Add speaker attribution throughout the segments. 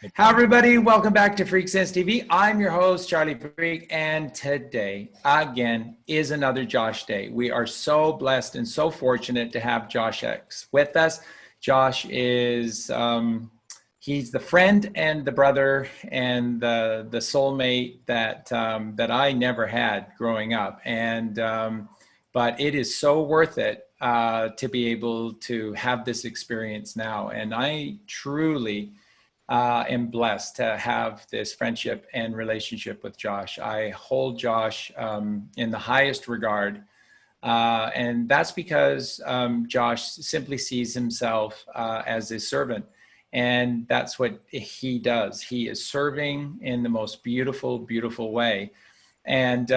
Speaker 1: Hi everybody, welcome back to Freaksense TV. I'm your host, Charlie Freak, and today, again, is another Josh Day. We are so blessed and so fortunate to have Josh X with us. Josh is, he's the friend and the brother and the soulmate that I never had growing up. And, but it is so worth it to be able to have this experience now. And I truly am blessed to have this friendship and relationship with Josh. I hold Josh in the highest regard. And that's because Josh simply sees himself as a servant. And that's what he does. He is serving in the most beautiful, beautiful way. And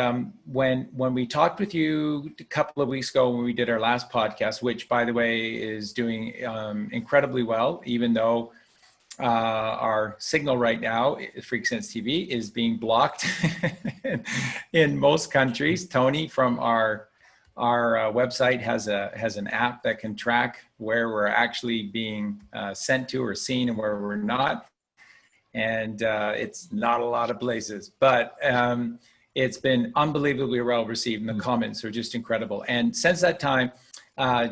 Speaker 1: when we talked with you a couple of weeks ago when we did our last podcast, which, by the way, is doing incredibly well, even though our signal right now, Freaksense TV, is being blocked in most countries. Tony from our website has an app that can track where we're actually being sent to or seen and where we're not. And it's not a lot of places, but it's been unbelievably well received, and the comments are just incredible. And since that time,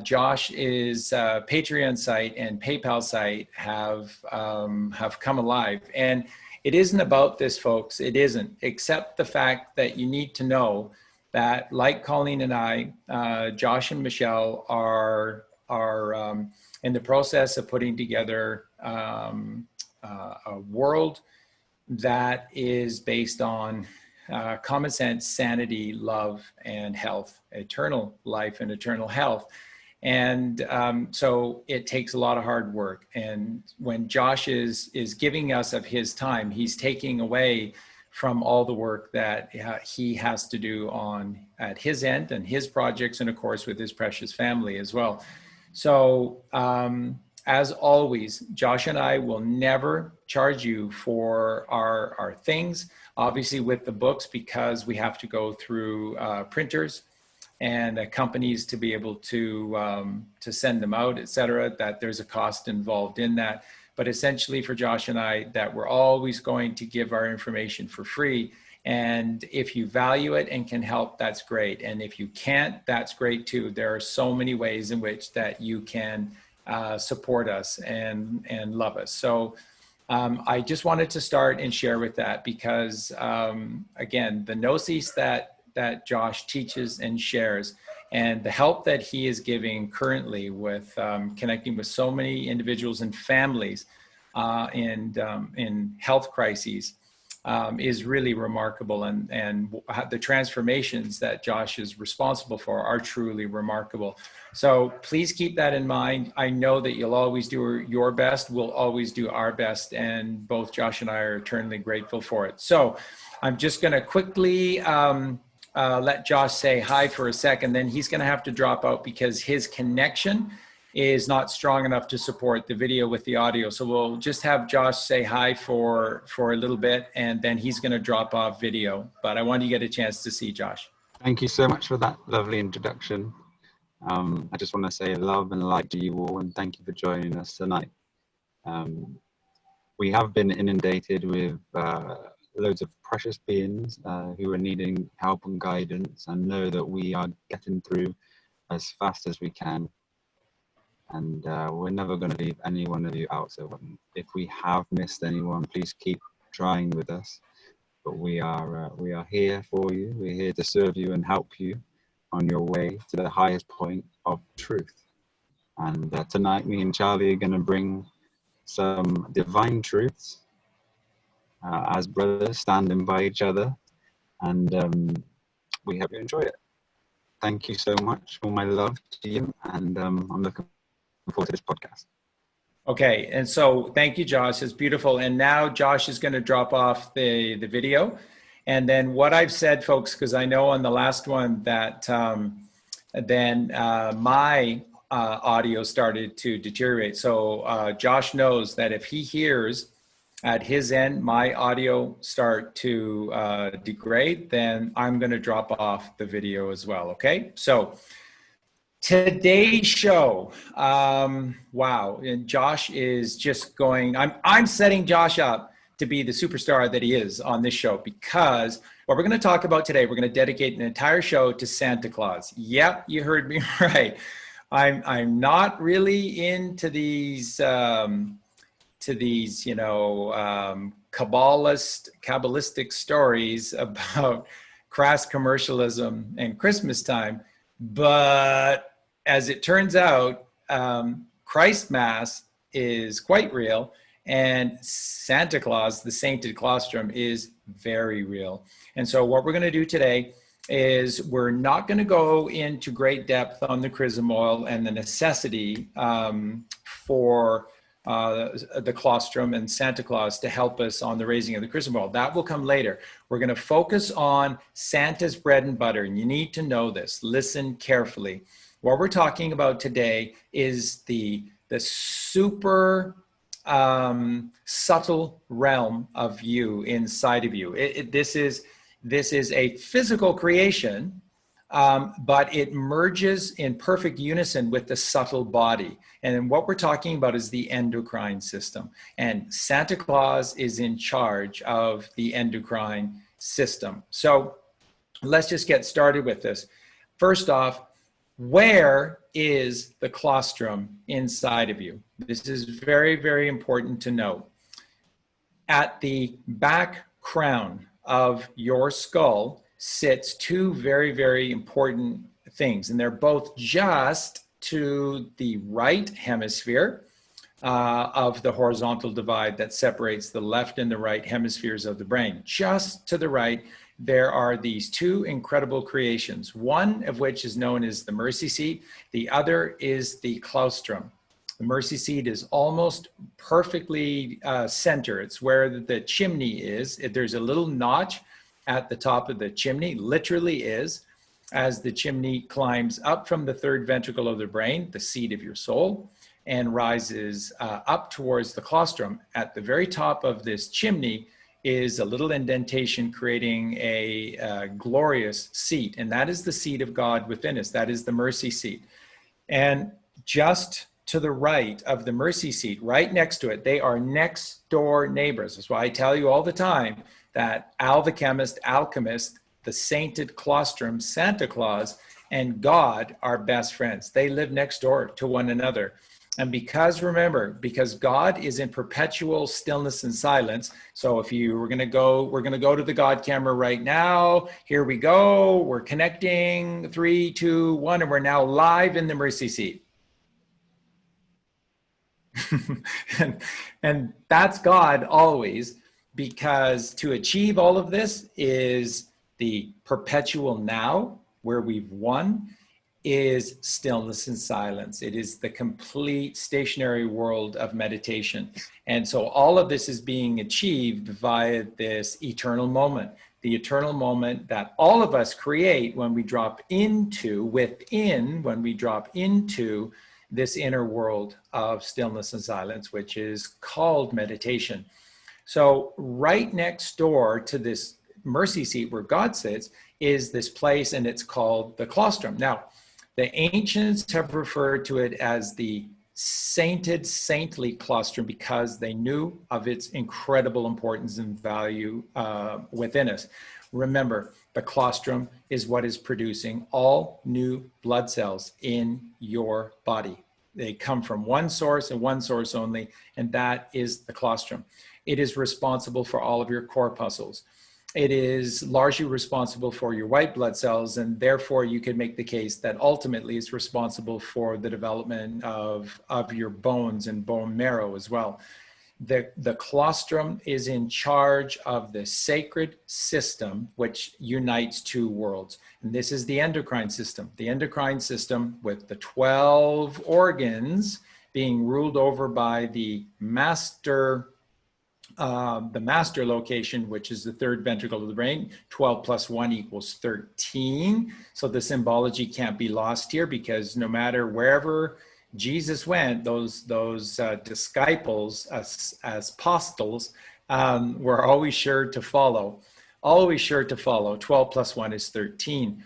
Speaker 1: Josh's Patreon site and PayPal site have come alive. And it isn't about this, folks. It isn't, except the fact that you need to know that, like Colleen and I, Josh and Michelle are in the process of putting together a world that is based on common sense, sanity, love, and health, eternal life and eternal health. And so it takes a lot of hard work. And when Josh is giving us of his time, he's taking away from all the work that he has to do at his end and his projects, and of course with his precious family as well. So as always, Josh and I will never charge you for our things. Obviously with the books, because we have to go through printers and companies to be able to send them out, et cetera, that there's a cost involved in that. But essentially for Josh and I, that we're always going to give our information for free. And if you value it and can help, that's great. And if you can't, that's great too. There are so many ways in which that you can support us and love us. So I just wanted to start and share with that because, again, the gnosis that Josh teaches and shares and the help that he is giving currently with connecting with so many individuals and families in health crises is really remarkable. And the transformations that Josh is responsible for are truly remarkable. So please keep that in mind. I know that you'll always do your best. We'll always do our best. And both Josh and I are eternally grateful for it. So I'm just going to quickly let Josh say hi for a second. Then he's going to have to drop out because his connection is not strong enough to support the video with the audio. So we'll just have Josh say hi for a little bit, and then he's going to drop off video. But I want you to get a chance to see Josh.
Speaker 2: Thank you so much for that lovely introduction. I just want to say love and light to you all, and thank you for joining us tonight. We have been inundated with loads of precious beings who are needing help and guidance, and know that we are getting through as fast as we can. And we're never going to leave any one of you out. So if we have missed anyone, please keep trying with us. But we are here for you. We're here to serve you and help you on your way to the highest point of truth. And tonight, me and Charlie are going to bring some divine truths as brothers standing by each other. And we hope you enjoy it. Thank you so much for my love to you. And I'm looking forward to this podcast.
Speaker 1: Okay, and so thank you, Josh. It's beautiful. And now Josh is going to drop off the video. And then what I've said, folks, because I know on the last one that my audio started to deteriorate. So Josh knows that if he hears at his end my audio start to degrade, then I'm going to drop off the video as well. Okay, so Today's show, wow, and Josh is just going, I'm setting Josh up to be the superstar that he is on this show, because what we're going to talk about today, we're going to dedicate an entire show to Santa Claus. Yep, you heard me right. I'm not really into these Kabbalistic stories about crass commercialism and Christmas time. But as it turns out, Christ Mass is quite real, and Santa Claus, the sainted colostrum, is very real. And so what we're going to do today is we're not going to go into great depth on the chrism oil and the necessity for the colostrum and Santa Claus to help us on the raising of the chrism oil. That will come later. We're going to focus on Santa's bread and butter, and you need to know this. Listen carefully. What we're talking about today is the super subtle realm of you inside of you. This is a physical creation, but it merges in perfect unison with the subtle body. And what we're talking about is the endocrine system. And Santa Claus is in charge of the endocrine system. So let's just get started with this. First off, where is the colostrum inside of you? This is very, very important to know. At the back crown of your skull sits two very, very important things, and they're both just to the right hemisphere of the horizontal divide that separates the left and the right hemispheres of the brain. Just to the right, there are these two incredible creations, one of which is known as the mercy seat. The other is the colostrum. The mercy seat is almost perfectly center. It's where the chimney is. There's a little notch at the top of the chimney, literally is, as the chimney climbs up from the third ventricle of the brain, the seat of your soul, and rises up towards the colostrum. At the very top of this chimney is a little indentation creating a glorious seat, and that is the seat of God within us. That is the mercy seat. And just to the right of the mercy seat, right next to it, they are next door neighbors. That's why I tell you all the time that Al the chemist, alchemist, the sainted colostrum, Santa Claus, and God are best friends. They live next door to one another. And remember, because God is in perpetual stillness and silence. So if you were going to go, we're going to go to the God camera right now. Here we go. We're connecting. 3, 2, 1, and we're now live in the mercy seat. and that's God always, because to achieve all of this is the perpetual now, where we've won, is stillness and silence. It is the complete stationary world of meditation. And so all of this is being achieved via this eternal moment, the eternal moment that all of us create when we drop into, when we drop into this inner world of stillness and silence, which is called meditation. So right next door to this mercy seat where God sits is this place, and it's called the colostrum. Now, the ancients have referred to it as the saintly colostrum because they knew of its incredible importance and value within us. Remember, the colostrum is what is producing all new blood cells in your body. They come from one source and one source only, and that is the colostrum. It is responsible for all of your corpuscles. It is largely responsible for your white blood cells, and therefore you could make the case that ultimately it's responsible for the development of your bones and bone marrow as well. The colostrum is in charge of the sacred system which unites two worlds. And this is the endocrine system. The endocrine system with the 12 organs being ruled over by the master location, which is the third ventricle of the brain. 12 plus 1 equals 13. So the symbology can't be lost here, because no matter wherever Jesus went, those disciples as apostles were always sure to follow. 12 plus 1 is 13.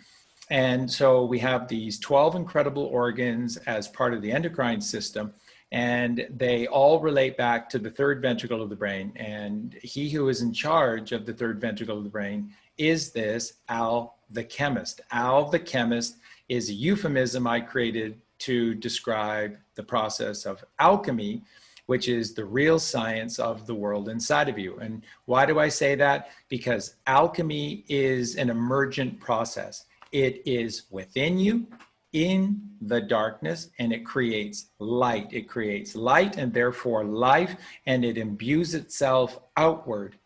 Speaker 1: And so we have these 12 incredible organs as part of the endocrine system, and they all relate back to the third ventricle of the brain. And he who is in charge of the third ventricle of the brain is this Al the chemist. Al the chemist is a euphemism I created to describe the process of alchemy, which is the real science of the world inside of you. And why do I say that? Because alchemy is an emergent process. It is within you, in the darkness, and it creates light. It creates light and therefore life, and it imbues itself outward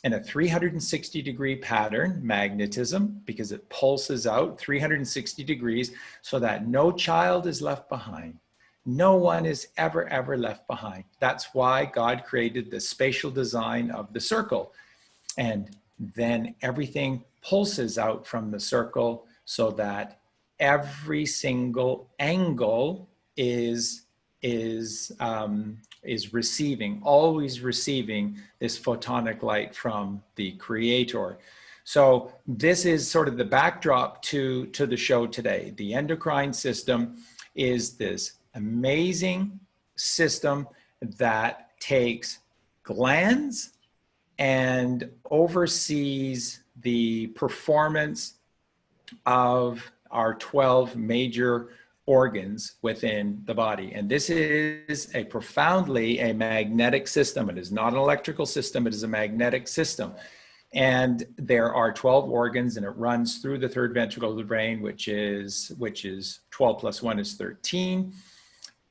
Speaker 1: in a 360-degree pattern, magnetism, because it pulses out 360 degrees so that no child is left behind. No one is ever left behind. That's why God created the spatial design of the circle. And then everything pulses out from the circle so that every single angle is receiving, always receiving this photonic light from the creator. So this is sort of the backdrop to the show today. The endocrine system is this amazing system that takes glands and oversees the performance of our 12 major organs within the body. And this is profoundly a magnetic system. It is not an electrical system, it is a magnetic system. And there are 12 organs, and it runs through the third ventricle of the brain, which is 12 plus 1 is 13.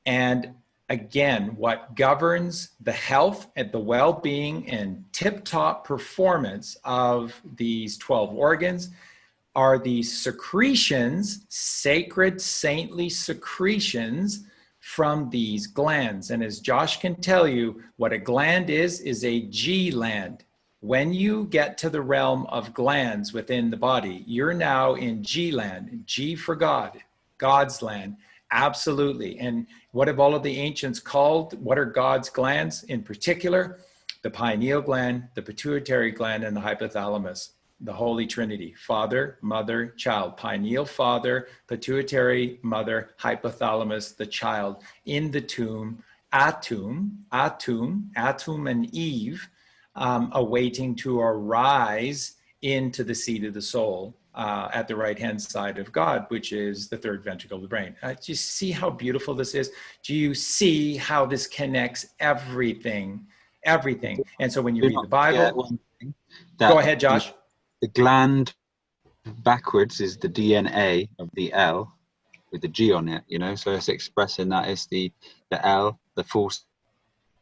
Speaker 1: And again, what governs the health and the well-being and tip-top performance of these 12 organs are these secretions, sacred, saintly secretions from these glands. And as Josh can tell you, what a gland is a G-land. When you get to the realm of glands within the body, you're now in G-land, G for God, God's land. Absolutely. And what have all of the ancients called? What are God's glands in particular? The pineal gland, the pituitary gland, and the hypothalamus. The Holy Trinity, Father, Mother, Child. Pineal Father, pituitary Mother, hypothalamus, the child. In the tomb, Atum and Eve, awaiting to arise into the seat of the soul at the right-hand side of God, which is the third ventricle of the brain. Do you see how beautiful this is? Do you see how this connects everything? Everything. And so when you read the Bible, go ahead, Josh.
Speaker 2: The gland backwards is the DNA of the L with the G on it, you know, so it's expressing that it's the L, the full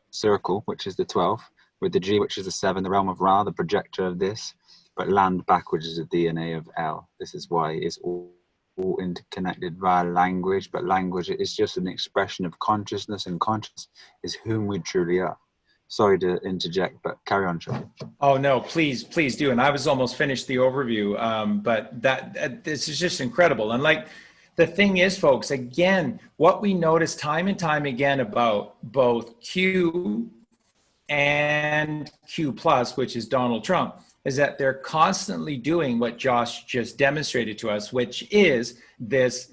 Speaker 2: circle, which is the 12, with the G, which is the 7, the realm of Ra, the projector of this, but land backwards is the DNA of L. This is why it's all interconnected via language, but language is just an expression of consciousness, and consciousness is whom we truly are. Sorry to interject, but carry on, Charlie.
Speaker 1: Oh, no, please do. And I was almost finished the overview, but this is just incredible. And like, the thing is, folks, again, what we notice time and time again about both Q and Q plus, which is Donald Trump, is that they're constantly doing what Josh just demonstrated to us, which is this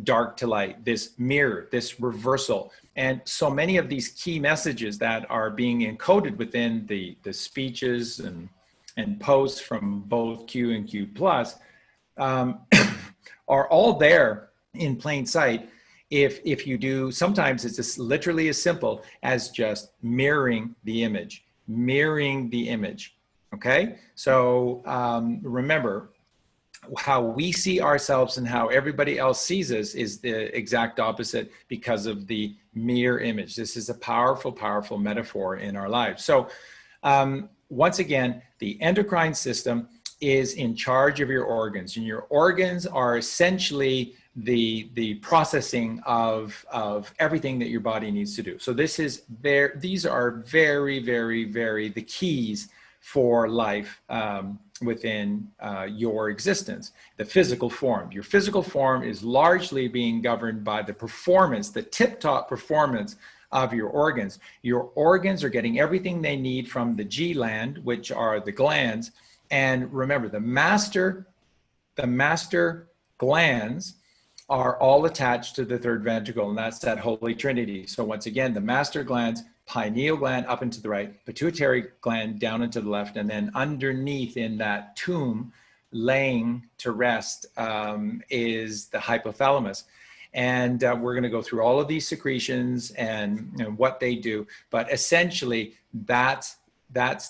Speaker 1: dark to light, this mirror, this reversal. And so many of these key messages that are being encoded within the speeches and posts from both Q and Q plus are all there in plain sight. If you do, sometimes it's just literally as simple as just mirroring the image. Okay, so remember, how we see ourselves and how everybody else sees us is the exact opposite because of the mirror image. This is a powerful, powerful metaphor in our lives. So once again, the endocrine system is in charge of your organs, and your organs are essentially the processing of everything that your body needs to do. So these are very, very, very the keys for life within your existence. The physical form. Your physical form is largely being governed by the performance, the tip-top performance of your organs. Your organs are getting everything they need from the G-land, which are the glands. And remember, the master glands are all attached to the third ventricle, and that's that holy trinity. So once again, the master glands, pineal gland up and to the right, pituitary gland down and to the left, and then underneath in that tomb, laying to rest, is the hypothalamus. And we're going to go through all of these secretions and what they do. But essentially, that's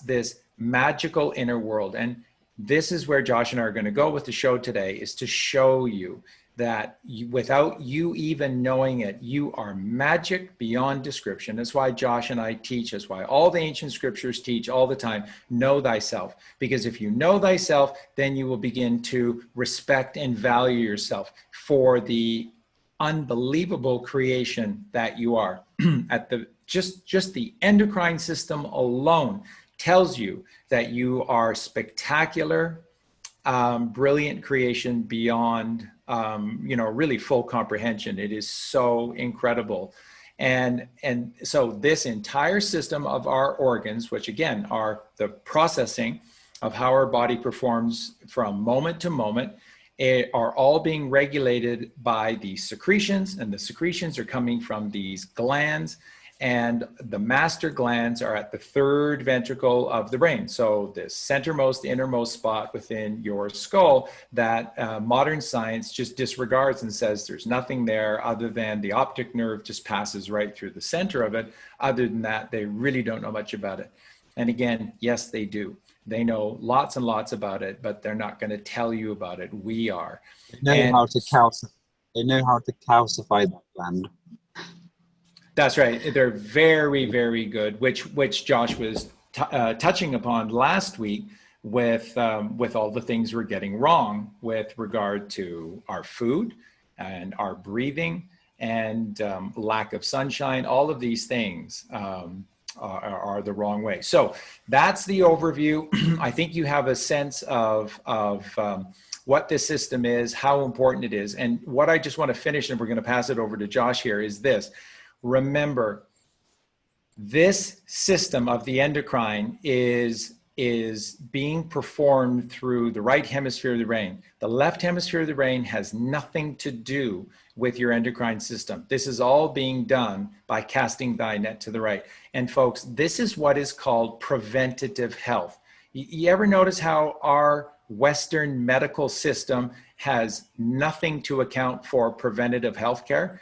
Speaker 1: this magical inner world. And this is where Josh and I are going to go with the show today, is to show you that without you even knowing it, you are magic beyond description. That's why Josh and I teach. That's why all the ancient scriptures teach all the time, know thyself. Because if you know thyself, then you will begin to respect and value yourself for the unbelievable creation that you are. At the just the endocrine system alone tells you that you are spectacular, brilliant creation beyond really full comprehension. It is so incredible. And so this entire system of our organs, which again are the processing of how our body performs from moment to moment, are all being regulated by these secretions, and the secretions are coming from these glands, and the master glands are at the third ventricle of the brain. So the centermost, innermost spot within your skull that modern science just disregards and says there's nothing there other than the optic nerve just passes right through the center of it. Other than that, they really don't know much about it. And again, yes, they do. They know lots and lots about it, but they're not going to tell you about it. We are.
Speaker 2: They know how to calcify that gland.
Speaker 1: That's right. They're very, very good, which Josh was touching upon last week with all the things we're getting wrong with regard to our food and our breathing and lack of sunshine. All of these things are the wrong way. So that's the overview. I think you have a sense of what this system is, how important it is. And what I just want to finish, and we're going to pass it over to Josh here, is this. Remember, this system of the endocrine is being performed through the right hemisphere of the brain. The left hemisphere of the brain has nothing to do with your endocrine system. This is all being done by casting thy net to the right. And folks, this is what is called preventative health. You ever notice how our Western medical system has nothing to account for preventative health care?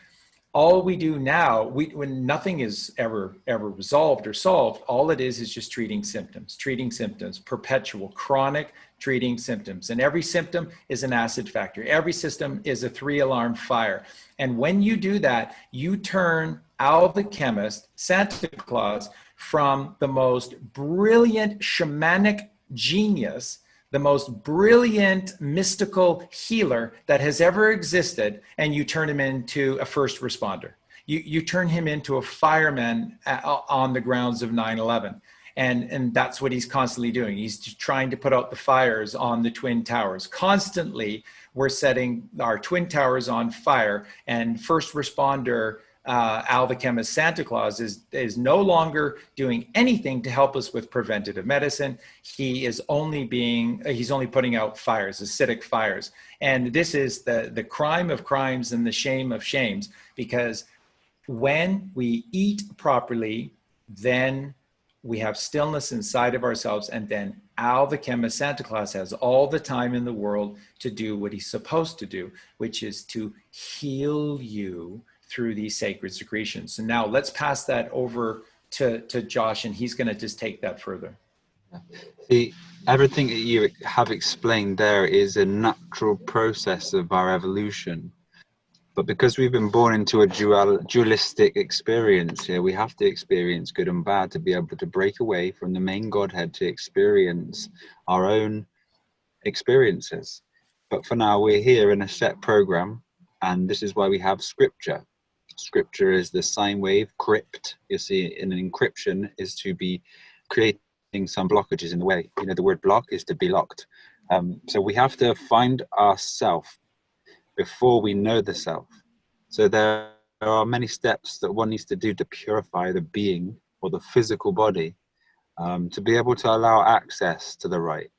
Speaker 1: All we do now, when nothing is ever resolved or solved, all it is just treating symptoms, perpetual, chronic treating symptoms. And every symptom is an acid factor. Every system is a 3-alarm fire. And when you do that, you turn Al the chemist, Santa Claus, from the most brilliant shamanic genius, the most brilliant mystical healer that has ever existed, and you turn him into a first responder. You turn him into a fireman on the grounds of 9/11. And that's what he's constantly doing. He's trying to put out the fires on the Twin Towers. Constantly, we're setting our Twin Towers on fire, and first responder Al the chemist Santa Claus is no longer doing anything to help us with preventative medicine. He's only putting out fires, acidic fires. And this is the crime of crimes and the shame of shames, because when we eat properly, then we have stillness inside of ourselves, and then Al the chemist Santa Claus has all the time in the world to do what he's supposed to do, which is to heal you through these sacred secretions. So now let's pass that over to Josh, and he's going to just take that further.
Speaker 2: See, everything that you have explained there is a natural process of our evolution. But because we've been born into a dualistic experience here, we have to experience good and bad to be able to break away from the main Godhead to experience our own experiences. But for now, we're here in a set program, and this is why we have scripture. Scripture is the sine wave crypt. You see, in an encryption is to be creating some blockages in the way. You know, the word block is to be locked. So we have to find ourself before we know the self. So there are many steps that one needs to do to purify the being or the physical body, to be able to allow access to the right,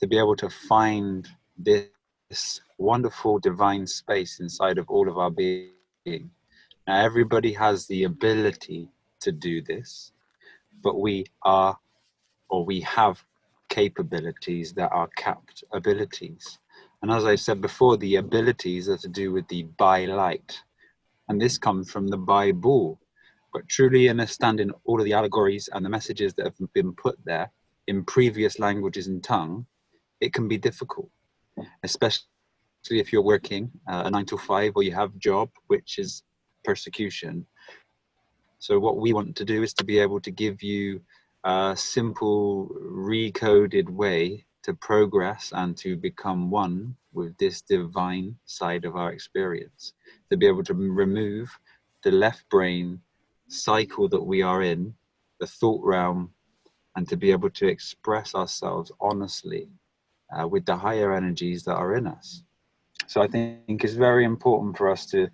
Speaker 2: to be able to find this wonderful divine space inside of all of our being. Now, everybody has the ability to do this, but we are, or we have capabilities that are capped abilities. And as I said before, the abilities are to do with the by light. And this comes from the Bible. But truly understanding all of the allegories and the messages that have been put there in previous languages and tongue, it can be difficult, especially if you're working a 9 to 5 or you have a job, which is persecution. So what we want to do is to be able to give you a simple recoded way to progress and to become one with this divine side of our experience, to be able to remove the left brain cycle that we are in, the thought realm, and to be able to express ourselves honestly with the higher energies that are in us. So I think it's very important for us to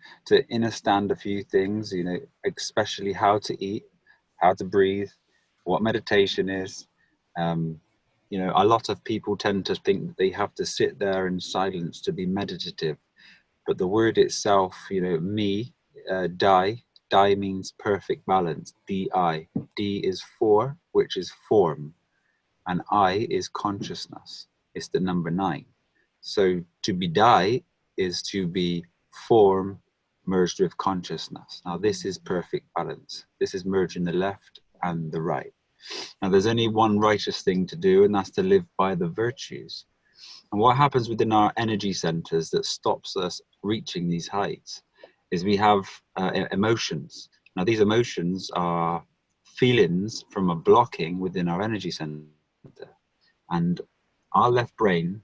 Speaker 2: understand a few things, you know, especially how to eat, how to breathe, what meditation is. You know, a lot of people tend to think that they have to sit there in silence to be meditative, but the word itself, you know, Dai means perfect balance, D-I. D is for, which is form, and I is consciousness. It's the number 9. So to be Dai is to be form merged with consciousness. Now this is perfect balance. This is merging the left and the right. Now there's only one righteous thing to do, and that's to live by the virtues. And what happens within our energy centers that stops us reaching these heights is we have emotions. Now these emotions are feelings from a blocking within our energy center. And our left brain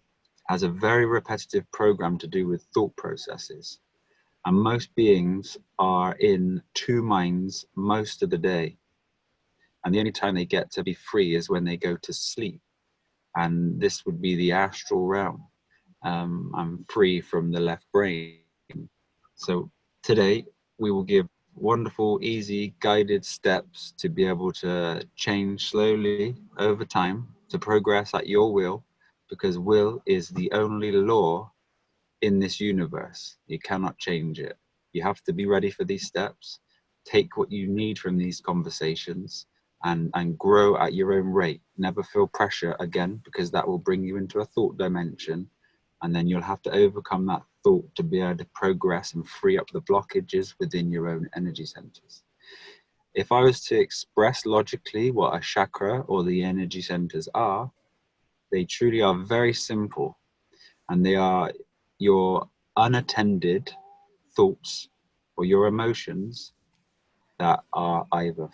Speaker 2: has a very repetitive program to do with thought processes. And most beings are in 2 minds most of the day. And the only time they get to be free is when they go to sleep. And this would be the astral realm. I'm free from the left brain. So today we will give wonderful, easy, guided steps to be able to change slowly over time, to progress at your will, because will is the only law in this universe. You cannot change it. You have to be ready for these steps, take what you need from these conversations, and grow at your own rate. Never feel pressure again, because that will bring you into a thought dimension, and then you'll have to overcome that thought to be able to progress and free up the blockages within your own energy centers. If I was to express logically what a chakra or the energy centers are, they truly are very simple, and they are your unattended thoughts or your emotions that are either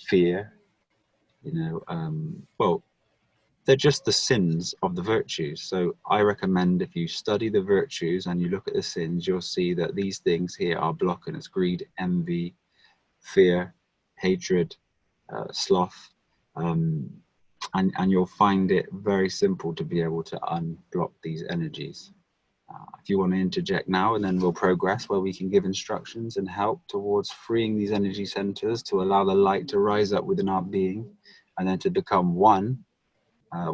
Speaker 2: fear, well, they're just the sins of the virtues. So I recommend if you study the virtues and you look at the sins, you'll see that these things here are blocking us: greed, envy, fear, hatred, sloth, and you'll find it very simple to be able to unblock these energies. If you want to interject now, and then we'll progress where we can give instructions and help towards freeing these energy centers to allow the light to rise up within our being, and then to become one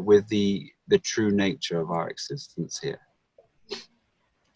Speaker 2: with the true nature of our existence here.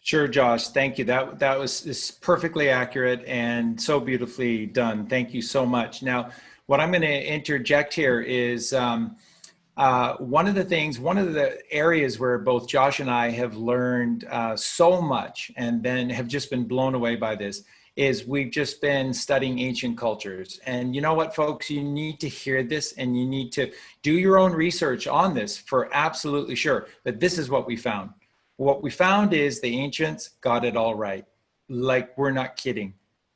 Speaker 1: Sure, Josh. Thank you. That was perfectly accurate and so beautifully done. Thank you so much. Now, what I'm going to interject here is one of the areas where both Josh and I have learned so much, and then have just been blown away by this, is we've just been studying ancient cultures. And you know what, folks, you need to hear this, and you need to do your own research on this for absolutely sure. But this is what we found. What we found is the ancients got it all right. Like, we're not kidding.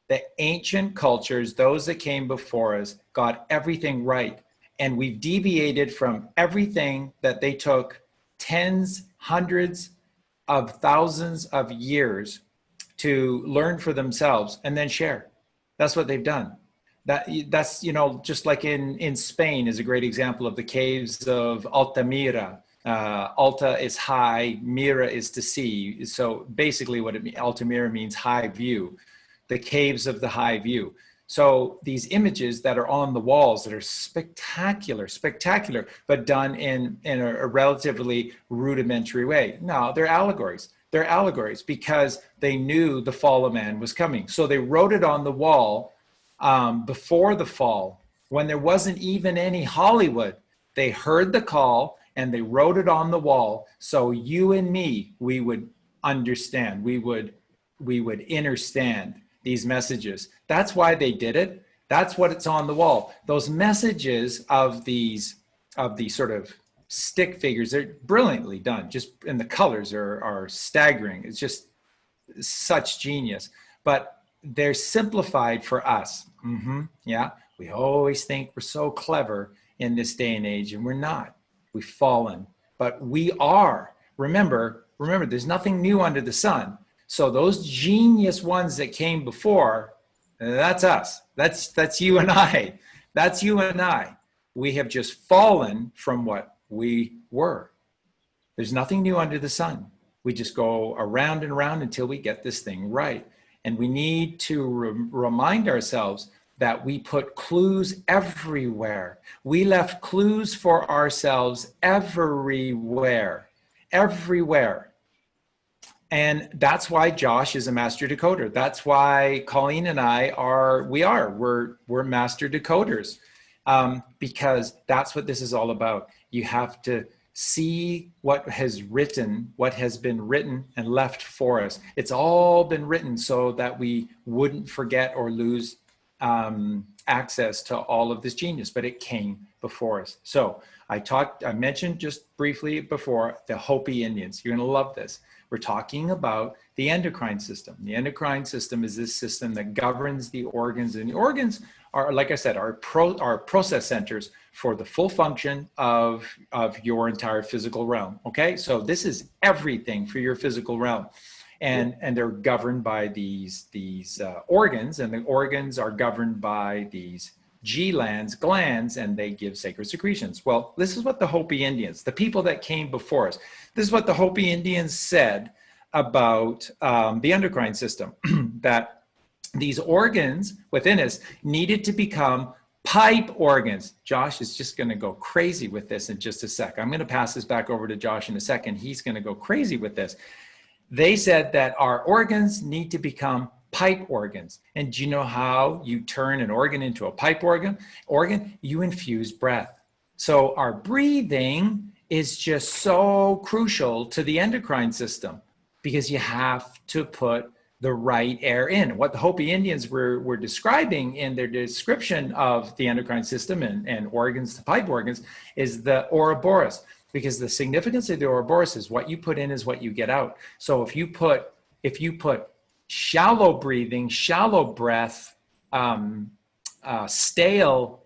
Speaker 1: The ancient cultures, those that came before us, got everything right. And we've deviated from everything that they took tens, hundreds of thousands of years to learn for themselves and then share. That's what they've done. That's, just like in Spain is a great example of the caves of Altamira. Alta is high, Mira is to see. So basically what Altamira means high view, the caves of the high view. So these images that are on the walls that are spectacular, but done in a relatively rudimentary way. No, they're allegories. They're allegories because they knew the fall of man was coming. So they wrote it on the wall before the fall, when there wasn't even any Hollywood. They heard the call and they wrote it on the wall. So you and me, we would understand, we would understand these messages. That's why they did it. That's what it's on the wall. Those messages of these sort of stick figures, they're brilliantly done. Just, and the colors are staggering. It's just such genius. But they're simplified for us. Yeah, we always think we're so clever in this day and age, and we're not. We've fallen, but we are. Remember, there's nothing new under the sun. So those genius ones that came before, that's us. That's you and I. That's you and I. We have just fallen from what we were. There's nothing new under the sun. We just go around and around until we get this thing right. And we need to remind ourselves that we put clues everywhere. We left clues for ourselves everywhere. And that's why Josh is a master decoder. That's why Colleen and I we're master decoders, because that's what this is all about. You have to see what has been written and left for us. It's all been written so that we wouldn't forget or lose access to all of this genius, but it came before us. So I mentioned just briefly before the Hopi Indians. You're going to love this. We're talking about the endocrine system. The endocrine system is this system that governs the organs, and the organs are, like I said, are process centers for the full function of your entire physical realm. Okay, so this is everything for your physical realm, and they're governed by these organs, and the organs are governed by these glands, and they give sacred secretions. Well, this is what the Hopi Indians, the people that came before us, this is what the Hopi Indians said about the endocrine system, that these organs within us needed to become pipe organs. Josh is just going to go crazy with this in just a sec. I'm going to pass this back over to Josh in a second. He's going to go crazy with this. They said that our organs need to become pipe organs. And do you know how you turn an organ into a pipe organ? You infuse breath. So our breathing is just so crucial to the endocrine system, because you have to put the right air in. What the Hopi Indians were describing in their description of the endocrine system and organs to pipe organs is the Ouroboros, because the significance of the Ouroboros is what you put in is what you get out. So if you put shallow breathing, shallow breath, stale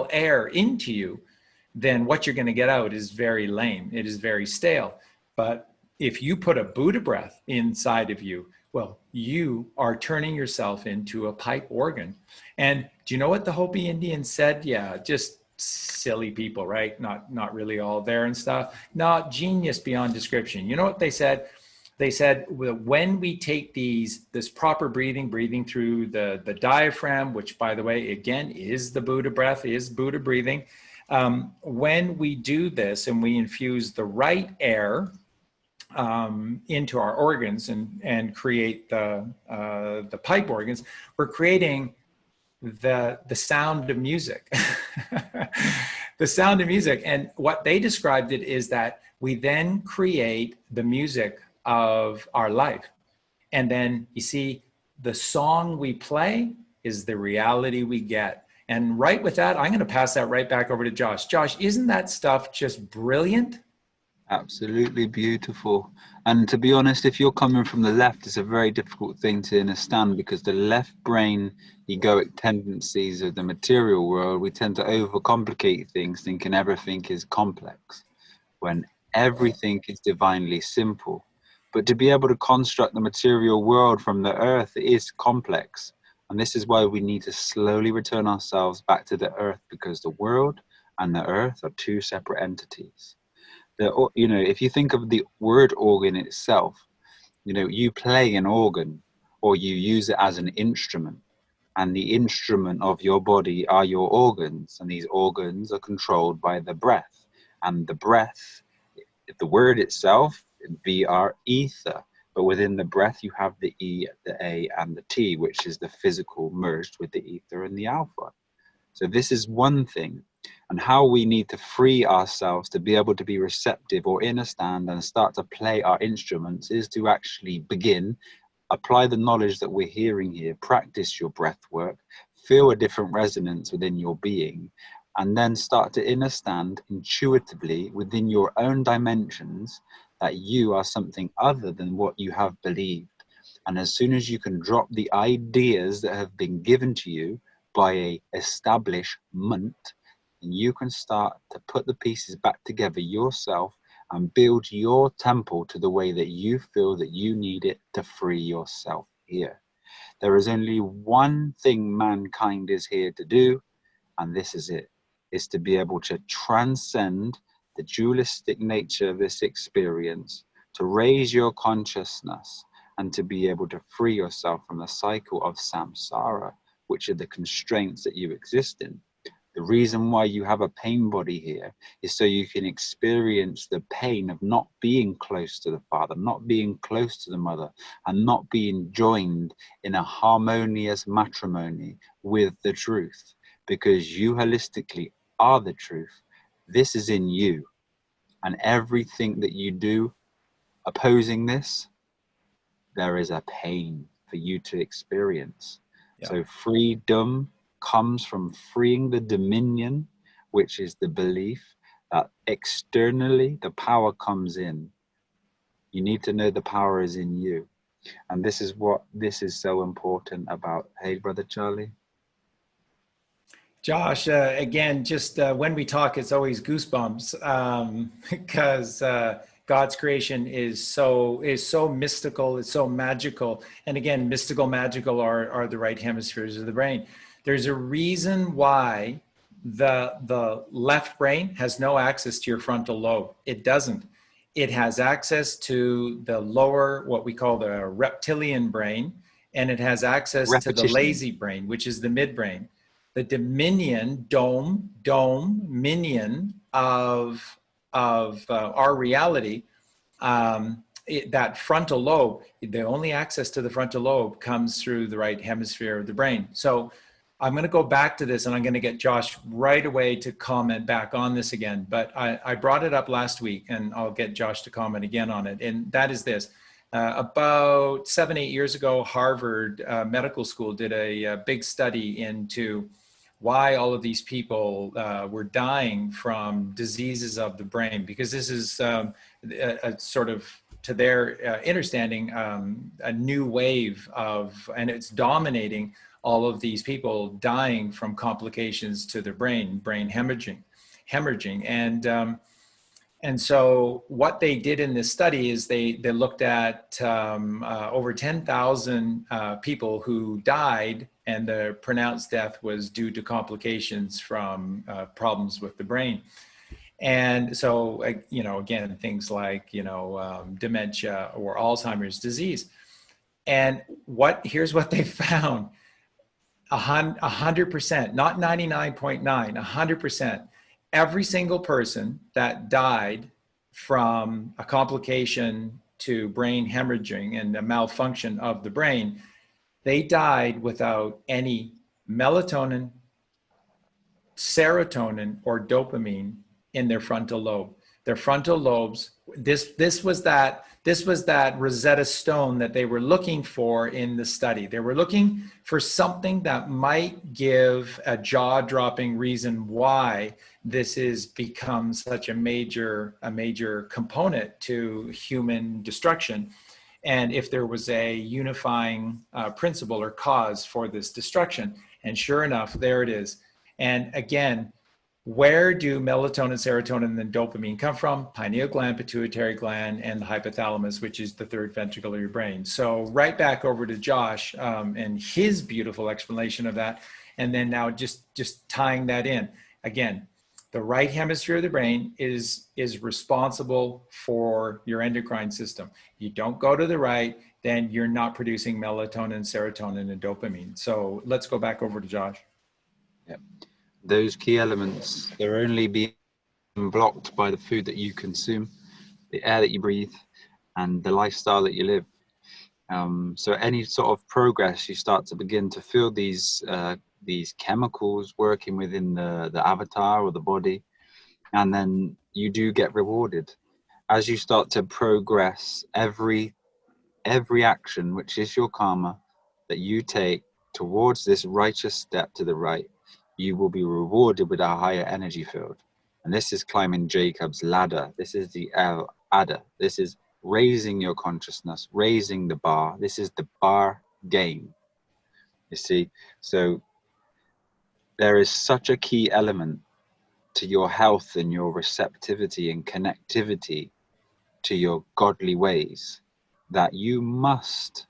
Speaker 1: air into you, then what you're going to get out is very lame. It is very stale. But if you put a Buddha breath inside of you, well, you are turning yourself into a pipe organ. And do you know what the Hopi Indians said? Yeah, just silly people, right? Not really all there and stuff. Not genius beyond description. You know what they said? They said, when we take this proper breathing through the diaphragm, which, by the way, again, is the Buddha breath, is Buddha breathing. When we do this and we infuse the right air into our organs and create the pipe organs, we're creating the sound of music. The sound of music. And what they described it is that we then create the music of our life. And then you see, the song we play is the reality we get. And right with that, I'm going to pass that right back over to Josh. Josh, isn't that stuff just brilliant?
Speaker 2: Absolutely beautiful. And to be honest, if you're coming from the left, it's a very difficult thing to understand, because the left brain egoic tendencies of the material world, we tend to overcomplicate things, thinking everything is complex when everything is divinely simple. But to be able to construct the material world from the earth is complex. And this is why we need to slowly return ourselves back to the earth, because the world and the earth are two separate entities. If you think of the word organ itself, you play an organ or you use it as an instrument, and the instrument of your body are your organs, and these organs are controlled by the breath. And the breath, the word itself, BR, ether. But within the breath, you have the E, the A, and the T, which is the physical merged with the ether and the alpha. So this is one thing. And how we need to free ourselves to be able to be receptive or in a stand and start to play our instruments is to actually begin, apply the knowledge that we're hearing here, practice your breath work, feel a different resonance within your being, and then start to inner stand intuitively within your own dimensions that you are something other than what you have believed. And as soon as you can drop the ideas that have been given to you by a establishment, and you can start to put the pieces back together yourself and build your temple to the way that you feel that you need it to free yourself here. There is only one thing mankind is here to do, and this is it, is to be able to transcend the dualistic nature of this experience, to raise your consciousness, and to be able to free yourself from the cycle of samsara, which are the constraints that you exist in. The reason why you have a pain body here is so you can experience the pain of not being close to the father, not being close to the mother, and not being joined in a harmonious matrimony with the truth, because you holistically are the truth. This is in you, and everything that you do opposing this, there is a pain for you to experience. Yeah. So freedom comes from freeing the dominion, which is the belief that externally the power comes in. You need to know the power is in you. And this is what this is so important about. Hey, Brother Charlie.
Speaker 1: Josh, again, just when we talk, it's always goosebumps because God's creation is so mystical, it's so magical. And again, mystical, magical are the right hemispheres of the brain. There's a reason why the left brain has no access to your frontal lobe. It doesn't. It has access to the lower, what we call the reptilian brain, and it has access to the lazy brain, which is the midbrain. The dominion, minion of our reality, that frontal lobe, the only access to the frontal lobe comes through the right hemisphere of the brain. So I'm going to go back to this, and I'm going to get Josh right away to comment back on this again. But I brought it up last week, and I'll get Josh to comment again on it. And that is this. About 7-8 years ago, Harvard Medical School did a big study into why all of these people were dying from diseases of the brain, because this is a sort of, to their understanding, a new wave of, and it's dominating all of these people dying from complications to their brain hemorrhaging. And so what they did in this study is they looked at over 10,000 people who died, and the pronounced death was due to complications from problems with the brain. And so, again, things like, dementia or Alzheimer's disease. And here's what they found. 100%, not 99.9, 100%. Every single person that died from a complication to brain hemorrhaging and a malfunction of the brain, they died without any melatonin, serotonin, or dopamine in their frontal lobe. Their frontal lobes, this was that Rosetta Stone that they were looking for in the study. They were looking for something that might give a jaw-dropping reason why this has become such a major component to human destruction, and if there was a unifying principle or cause for this destruction. And sure enough, there it is. And again, where do melatonin, serotonin, and dopamine come from? Pineal gland, pituitary gland, and the hypothalamus, which is the third ventricle of your brain. So right back over to Josh and his beautiful explanation of that. And then now just tying that in. Again, the right hemisphere of the brain is responsible for your endocrine system. You don't go to the right, then you're not producing melatonin, serotonin, and dopamine. So let's go back over to Josh.
Speaker 2: Yep. Those key elements, they're only being blocked by the food that you consume, the air that you breathe, and the lifestyle that you live. So any sort of progress, you start to begin to feel these chemicals working within the avatar or the body, and then you do get rewarded as you start to progress. Every action, which is your karma, that you take towards this righteous step to the right, you will be rewarded with a higher energy field. And this is climbing Jacob's ladder. This is the El Adder. This is raising your consciousness, raising the bar. This is the bar game, you see. So there is such a key element to your health and your receptivity and connectivity to your godly ways, that you must,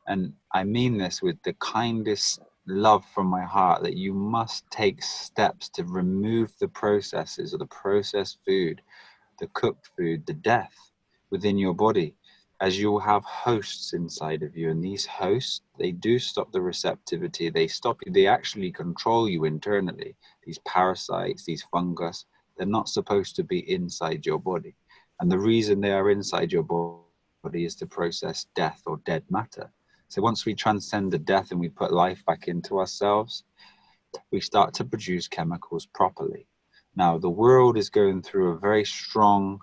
Speaker 2: and I mean this with the kindest love from my heart, that you must take steps to remove the processes or the processed food, the cooked food, the death within your body, as you'll have hosts inside of you. And these hosts, they do stop the receptivity. They stop you. They actually control you internally. These parasites, these fungus, they're not supposed to be inside your body. And the reason they are inside your body is to process death or dead matter. So once we transcend the death and we put life back into ourselves, we start to produce chemicals properly. Now, the world is going through a very strong,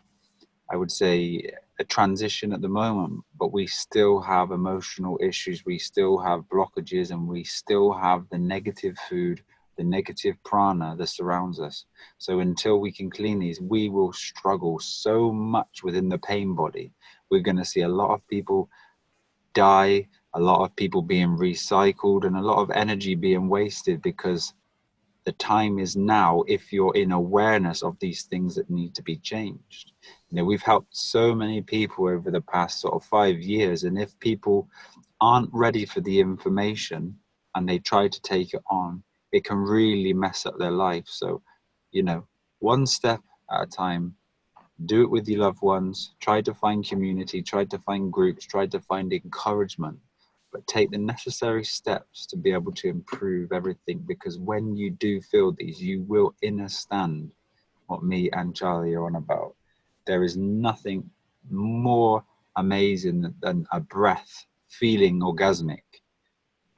Speaker 2: I would say, a transition at the moment, but we still have emotional issues, we still have blockages, and we still have the negative food, the negative prana that surrounds us. So until we can clean these, we will struggle so much within the pain body. We're going to see a lot of people die, a lot of people being recycled, and a lot of energy being wasted, because the time is now if you're in awareness of these things that need to be changed. You know, we've helped so many people over the past sort of 5 years, and if people aren't ready for the information and they try to take it on, it can really mess up their life. So, you know, one step at a time, do it with your loved ones, try to find community, try to find groups, try to find encouragement, but take the necessary steps to be able to improve everything, because when you do feel these, you will understand what me and Charlie are on about. There is nothing more amazing than a breath feeling orgasmic.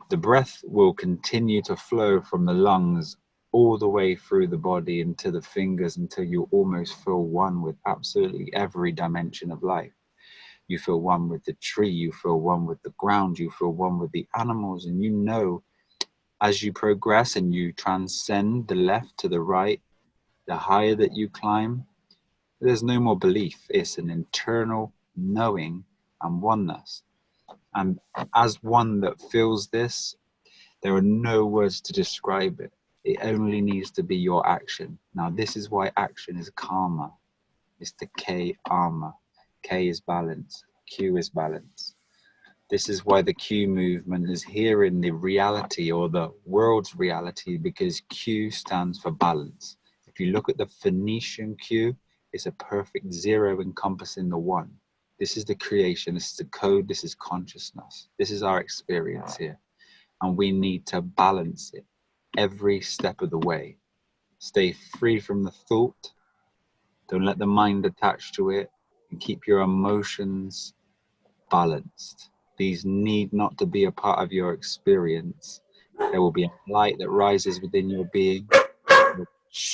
Speaker 2: The breath will continue to flow from the lungs all the way through the body into the fingers until you almost feel one with absolutely every dimension of life. You feel one with the tree, you feel one with the ground, you feel one with the animals. And you know, as you progress and you transcend the left to the right, the higher that you climb, there's no more belief. It's an internal knowing and oneness. And as one that feels this, there are no words to describe it. It only needs to be your action. Now, this is why action is karma. It's the K armor. K is balance. Q is balance. This is why the Q movement is here in the reality or the world's reality, because Q stands for balance. If you look at the Phoenician Q, it's a perfect zero encompassing the one. This is the creation. This is the code. This is consciousness. This is our experience here. And we need to balance it every step of the way. Stay free from the thought. Don't let the mind attach to it, and keep your emotions balanced. These need not to be a part of your experience. There will be a light that rises within your being.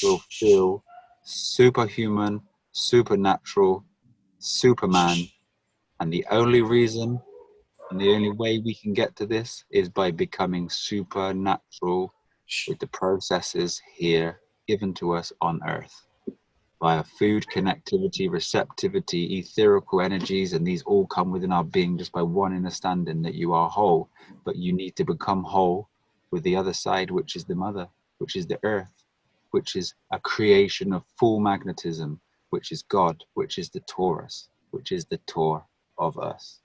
Speaker 2: You'll feel superhuman, supernatural, Superman. And the only reason and the only way we can get to this is by becoming supernatural with the processes here given to us on Earth. Via food, connectivity, receptivity, etherical energies, and these all come within our being just by one understanding that you are whole, but you need to become whole with the other side, which is the mother, which is the earth, which is a creation of full magnetism, which is God, which is the Taurus, which is the Tor of us.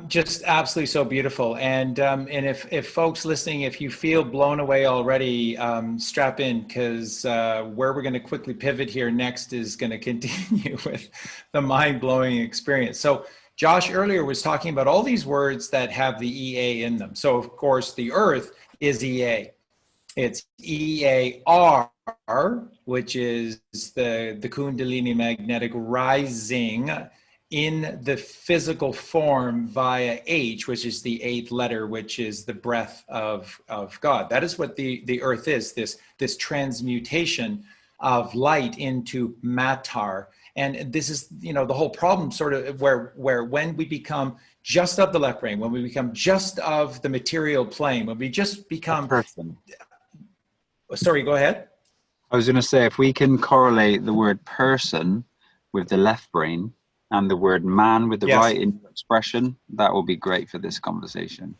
Speaker 1: Just absolutely so beautiful. And if folks listening, if you feel blown away already, strap in, because where we're going to quickly pivot here next is going to continue with the mind-blowing experience. So Josh earlier was talking about all these words that have the EA in them. So of course the earth is EA. It's EAR, which is the Kundalini magnetic rising in the physical form via H, which is the 8th letter, which is the breath of God. That is what the earth is, this transmutation of light into matter. And this is, you know, the whole problem sort of where when we become just of the left brain, when we become just of the material plane, when we just become...
Speaker 2: A person.
Speaker 1: Sorry, go ahead.
Speaker 2: I was going to say, if we can correlate the word person with the left brain and the word man with the
Speaker 1: Yes.
Speaker 2: right in expression, that will be great for this conversation.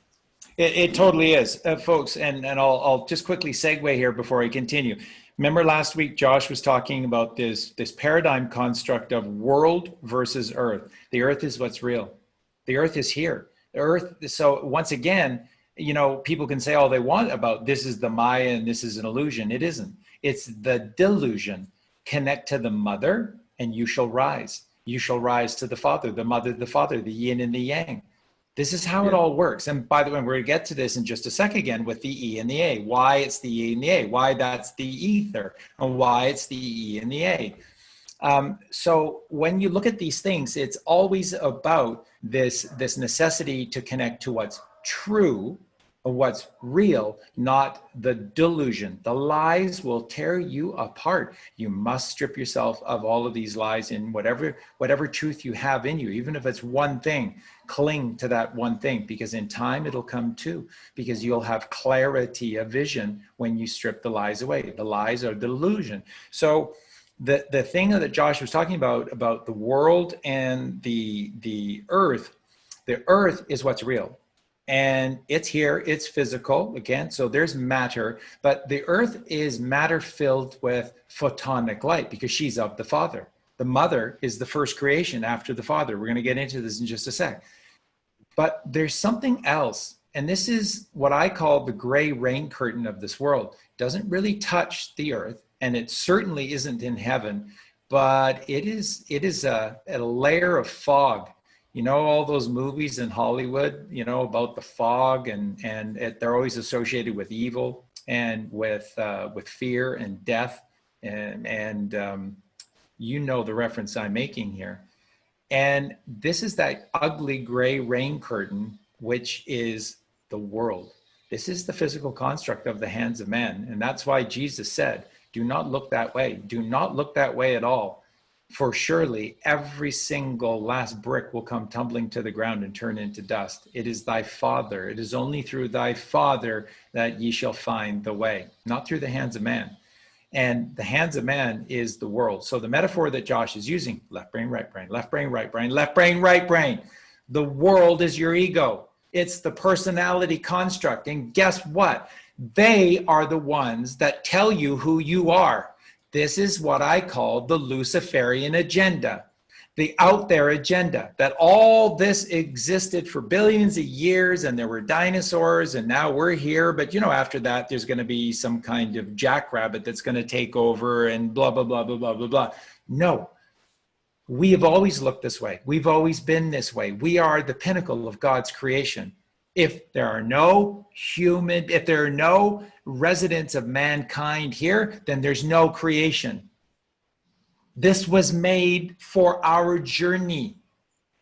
Speaker 1: It totally is, folks. And I'll just quickly segue here before I continue. Remember last week, Josh was talking about this paradigm construct of world versus earth. The earth is what's real. The earth is here. The earth. So once again, you know, people can say all they want about this is the Maya and this is an illusion. It isn't. It's the delusion. Connect to the mother and you shall rise. You shall rise to the father, the mother, the father, the yin and the yang. This is how it all works. And by the way, we're going to get to this in just a sec again with the E and the A, why it's the E and the A, why that's the ether, and why it's the E and the A. So when you look at these things, it's always about this necessity to connect to what's true, or what's real, not the delusion. The lies will tear you apart. You must strip yourself of all of these lies in whatever truth you have in you, even if it's one thing. Cling to that one thing, because in time it'll come too, because you'll have clarity of vision when you strip the lies away. The lies are delusion. So the thing that Josh was talking about the world and the earth is what's real. And it's here, it's physical, again, so there's matter, but the earth is matter filled with photonic light because she's of the Father. The mother is the first creation after the Father. We're going to get into this in just a sec. But there's something else, and this is what I call the gray rain curtain of this world. It doesn't really touch the earth, and it certainly isn't in heaven, but it is a layer of fog. You know, all those movies in Hollywood, you know, about the fog and they're always associated with evil and with fear and death. And you know the reference I'm making here. And this is that ugly gray rain curtain, which is the world. This is the physical construct of the hands of man. And that's why Jesus said, do not look that way. Do not look that way at all. For surely every single last brick will come tumbling to the ground and turn into dust. It is thy Father. It is only through thy Father that ye shall find the way, not through the hands of man. And the hands of man is the world. So the metaphor that Josh is using, left brain, right brain, left brain, right brain, left brain, right brain. The world is your ego. It's the personality construct. And guess what? They are the ones that tell you who you are. This is what I call the Luciferian agenda, the out there agenda, that all this existed for billions of years and there were dinosaurs and now we're here. But, you know, after that, there's going to be some kind of jackrabbit that's going to take over and blah, blah, blah, blah, blah, blah, blah. No, we have always looked this way. We've always been this way. We are the pinnacle of God's creation. If there are no residents of mankind here, then there's no creation. This was made for our journey.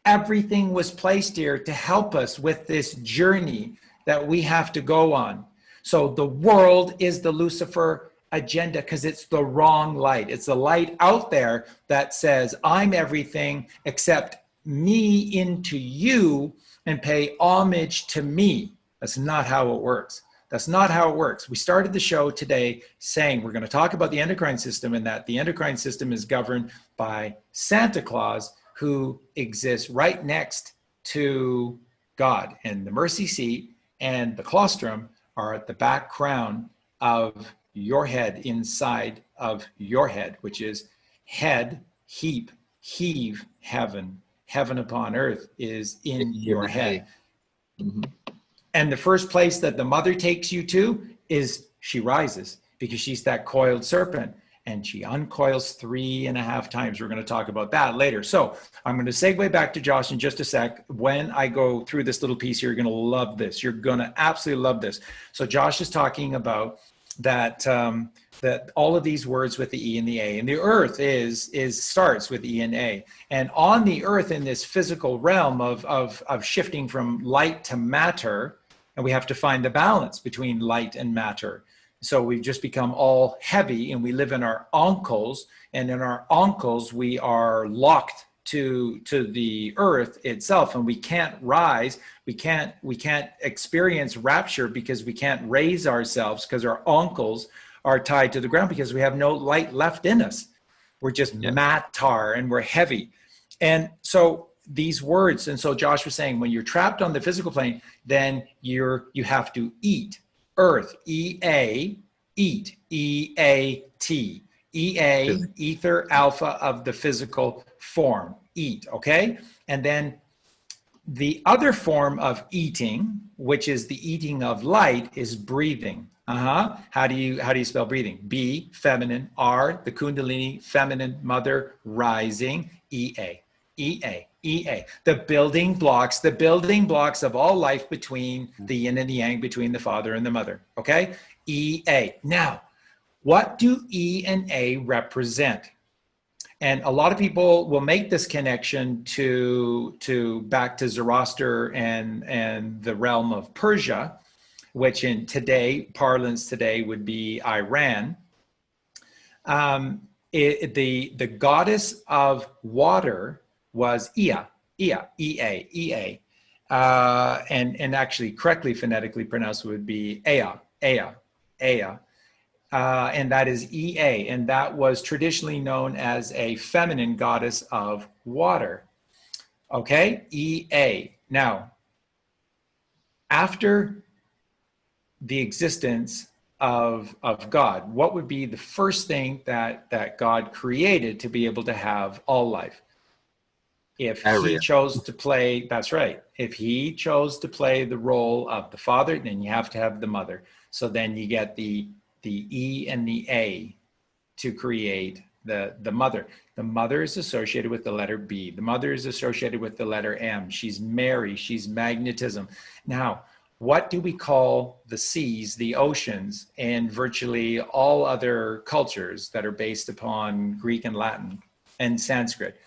Speaker 1: Everything was placed here to help us with this journey that we have to go on. So the world is the Lucifer agenda because it's the wrong light. It's the light out there that says, I'm everything except me into you, and pay homage to me. That's not how it works. That's not how it works. We started the show today saying we're going to talk about the endocrine system and that the endocrine system is governed by Santa Claus, who exists right next to God. And the mercy seat and the colostrum are at the back crown of your head, inside of your head, which is head, heap, heave, heaven. Heaven upon earth is in your head. Mm-hmm. And the first place that the mother takes you to is she rises because she's that coiled serpent and she uncoils 3.5 times. We're going to talk about that later. So I'm going to segue back to Josh in just a sec. When I go through this little piece here, you're going to love this. You're going to absolutely love this. So Josh is talking about that all of these words with the E and the A, and the earth starts with E and A. And on the earth, in this physical realm of shifting from light to matter, and we have to find the balance between light and matter. So we've just become all heavy, and we live in our ankles, and in our ankles we are locked to the earth itself, and we can't rise. We can't experience rapture because we can't raise ourselves, because our ankles are tied to the ground, because we have no light left in us. We're just matter, and we're heavy. And so these words, and so Josh was saying, when you're trapped on the physical plane, then you have to eat. Earth, E-A, eat, E-A-T. EA, ether, alpha of the physical form, eat, okay? And then the other form of eating, which is the eating of light, is breathing. How do you spell breathing? B, feminine, R, the Kundalini, feminine, mother, rising, E-A, E-A, E-A. The building blocks of all life between the yin and the yang, between the father and the mother, okay? E-A. Now, what do E and A represent? And a lot of people will make this connection to back to Zoroaster and the realm of Persia, which in parlance today would be Iran. The goddess of water was Ea, E-A, E-A. And actually correctly phonetically pronounced would be Ea. And that is EA, and that was traditionally known as a feminine goddess of water. Okay, EA. Now, after the existence of God, what would be the first thing that God created to be able to have all life? If he chose to play, that's right. If he chose to play the role of the father, then you have to have the mother. So then you get the E and the A to create the mother. The mother is associated with the letter B. The mother is associated with the letter M. She's Mary. She's magnetism. Now, what do we call the seas, the oceans, and virtually all other cultures that are based upon Greek and Latin and Sanskrit?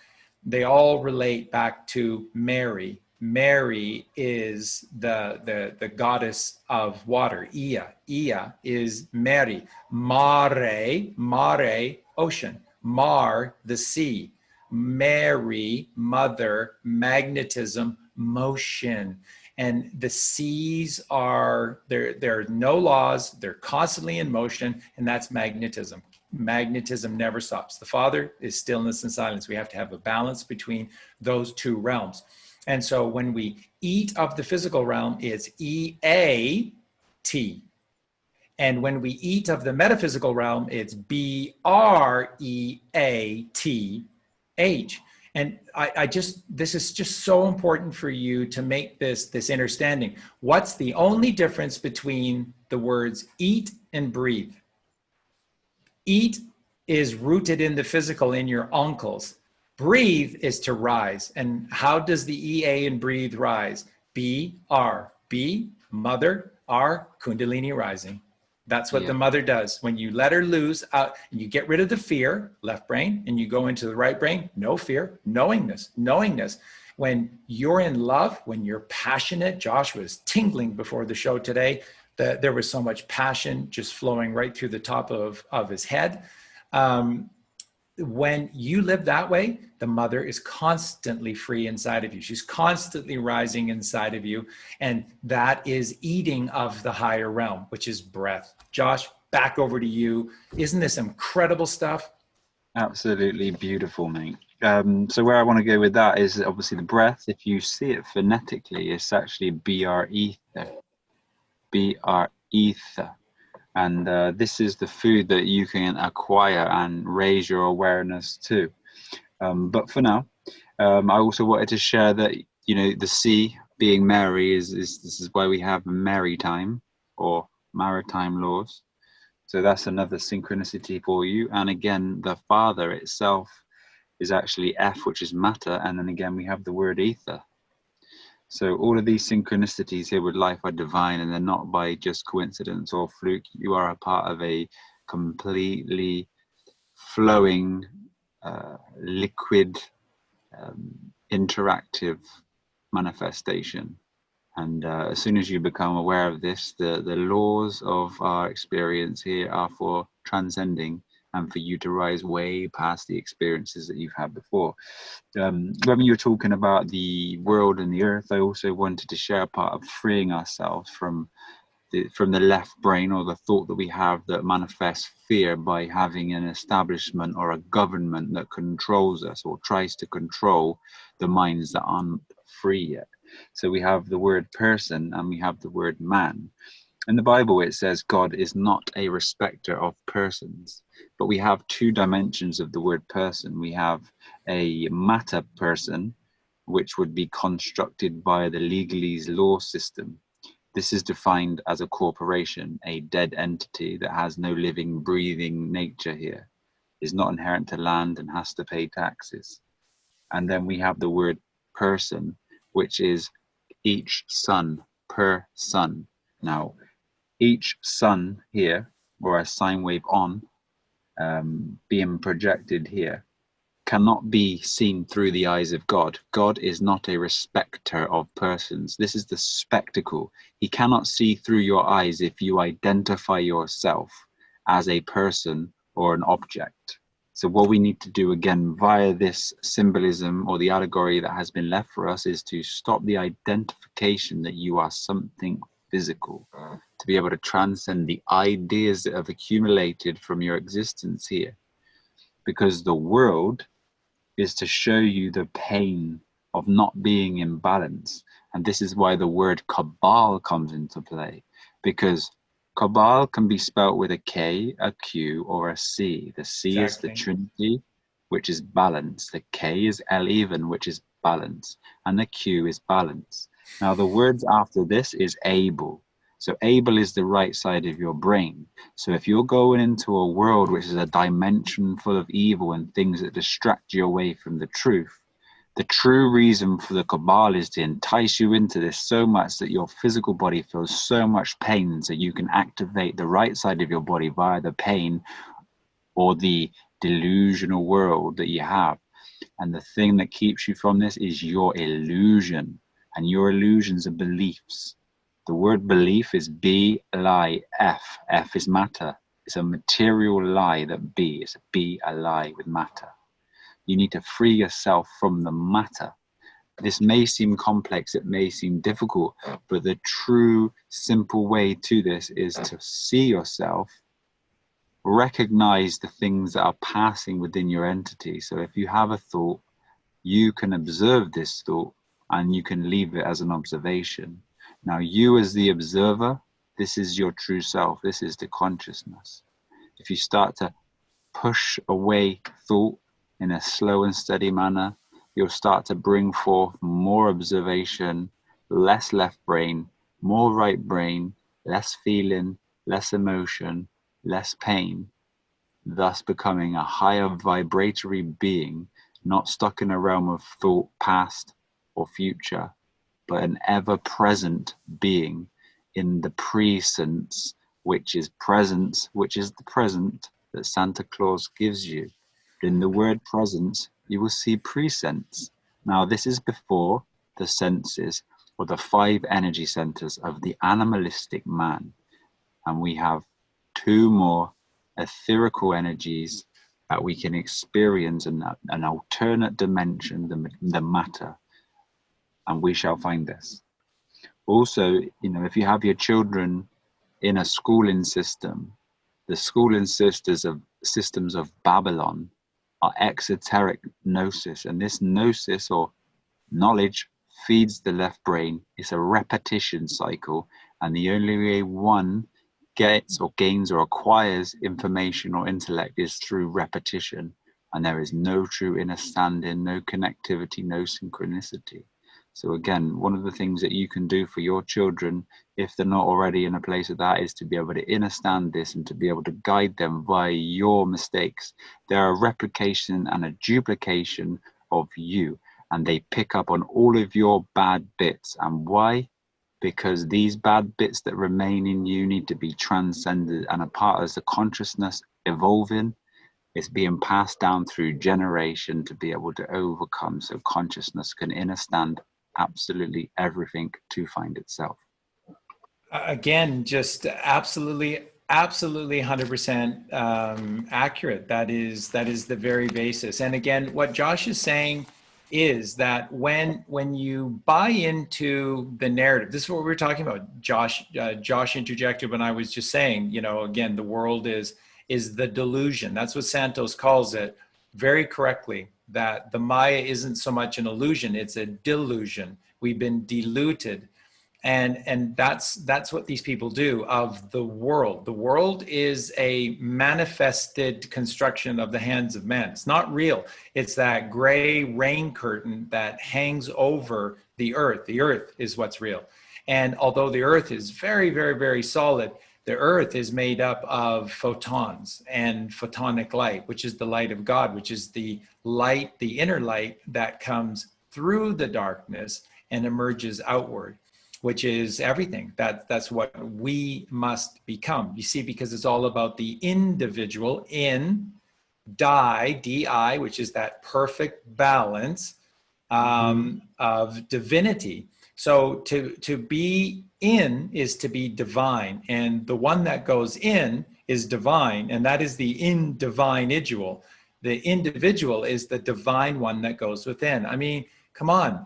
Speaker 1: They all relate back to Mary. Mary is the goddess of water. Ea is Mary. Mare, ocean. Mar, the sea. Mary, mother, magnetism, motion. And the seas there are no laws. They're constantly in motion, and that's magnetism. Magnetism never stops. The Father is stillness and silence. We have to have a balance between those two realms. And so when we eat of the physical realm, it's E-A-T. And when we eat of the metaphysical realm, it's B-R-E-A-T-H. And this is just so important for you to make this understanding. What's the only difference between the words eat and breathe? Eat is rooted in the physical, in your ankles. Breathe is to rise. And how does the EA in breathe rise? B-R. B, mother, R, Kundalini rising. That's what the mother does. When you let her loose out, and you get rid of the fear, left brain, and you go into the right brain, no fear, knowingness. When you're in love, when you're passionate, Josh was tingling before the show today, that there was so much passion just flowing right through the top of his head. When you live that way, the mother is constantly free inside of you. She's constantly rising inside of you. And that is eating of the higher realm, which is breath. Josh, back over to you. Isn't this incredible stuff?
Speaker 2: Absolutely beautiful, mate. So where I want to go with that is obviously the breath. If you see it phonetically, it's actually B-R-ether. B-R-ether. And this is the food that you can acquire and raise your awareness to. But for now, I also wanted to share that, the sea being Mary this is why we have maritime or maritime laws. So that's another synchronicity for you. And again, the Father itself is actually F, which is matter. And then again, we have the word ether. So all of these synchronicities here with life are divine, and they're not by just coincidence or fluke. You are a part of a completely flowing, liquid, interactive manifestation. And as soon as you become aware of this, the laws of our experience here are for transcending and for you to rise way past the experiences that you've had before. When you were talking about the world and the earth, I also wanted to share a part of freeing ourselves from the left brain, or the thought that we have that manifests fear by having an establishment or a government that controls us or tries to control the minds that aren't free yet. So we have the word person and we have the word man. In the Bible, it says God is not a respecter of persons, but we have two dimensions of the word person. We have a matter person, which would be constructed by the legalese law system. This is defined as a corporation, a dead entity that has no living, breathing nature here, is not inherent to land and has to pay taxes. And then we have the word person, which is each sun per sun. Now, each sun here, or a sine wave on, being projected here, cannot be seen through the eyes of God. God is not a respecter of persons. This is the spectacle. He cannot see through your eyes if you identify yourself as a person or an object. So what we need to do, again, via this symbolism or the allegory that has been left for us, is to stop the identification that you are something physical, to be able to transcend the ideas that have accumulated from your existence here. Because the world is to show you the pain of not being in balance. And this is why the word cabal comes into play, because cabal can be spelt with a K, a Q, or a C. The C is the Trinity, which is balance. The K is L even, which is balance. And the Q is balance. Now the words after this is able. So able is the right side of your brain. So if you're going into a world which is a dimension full of evil and things that distract you away from the truth, the true reason for the cabal is to entice you into this so much that your physical body feels so much pain, so you can activate the right side of your body via the pain or the delusional world that you have. And the thing that keeps you from this is your illusion, and your illusions are beliefs. The word belief is B-lie-F. F is matter. It's a material lie that B is a B, a lie with matter. You need to free yourself from the matter. This may seem complex, it may seem difficult, but the true simple way to this is to see yourself, recognize the things that are passing within your entity. So if you have a thought, you can observe this thought and you can leave it as an observation. Now, you as the observer, this is your true self. This is the consciousness. If you start to push away thought in a slow and steady manner, you'll start to bring forth more observation, less left brain, more right brain, less feeling, less emotion, less pain, thus becoming a higher vibratory being, not stuck in a realm of thought, past or future, but an ever-present being in the presence, which is presence, which is the present that Santa Claus gives you. In the word presence, you will see presense. Now, this is before the senses, or the 5 energy centers of the animalistic man. And we have 2 more etherical energies that we can experience in an alternate dimension, the matter. And we shall find this. Also, if you have your children in a schooling system, the schooling systems of Babylon are exoteric gnosis. And this gnosis or knowledge feeds the left brain. It's a repetition cycle. And the only way one gets or gains or acquires information or intellect is through repetition. And there is no true understanding, no connectivity, no synchronicity. So again, one of the things that you can do for your children, if they're not already in a place of that, is to be able to understand this and to be able to guide them via your mistakes. There are a replication and a duplication of you. and they pick up on all of your bad bits. And why? Because these bad bits that remain in you need to be transcended, and a part as the consciousness evolving, it's being passed down through generation to be able to overcome, so consciousness can understand absolutely everything to find itself.
Speaker 1: Again, just absolutely 100% accurate. That is the very basis. And again, what Josh is saying is that when you buy into the narrative, this is what we were talking about. Josh interjected when I was just saying, you know, again, the world is the delusion. That's what Santos calls it very correctly, that the Maya isn't so much an illusion, it's a delusion. We've been diluted. And that's what these people do of the world. The world is a manifested construction of the hands of men. It's not real. It's that gray rain curtain that hangs over the earth. The earth is what's real. And although the earth is very, very, very solid, the earth is made up of photons and photonic light, which is the light of God, which is the light, the inner light that comes through the darkness and emerges outward, which is everything. That's what we must become. You see, because it's all about the individual in DI, which is that perfect balance of divinity. So to be in is to be divine, and the one that goes in is divine, and that is the individual. The individual is the divine one that goes within. I mean, come on,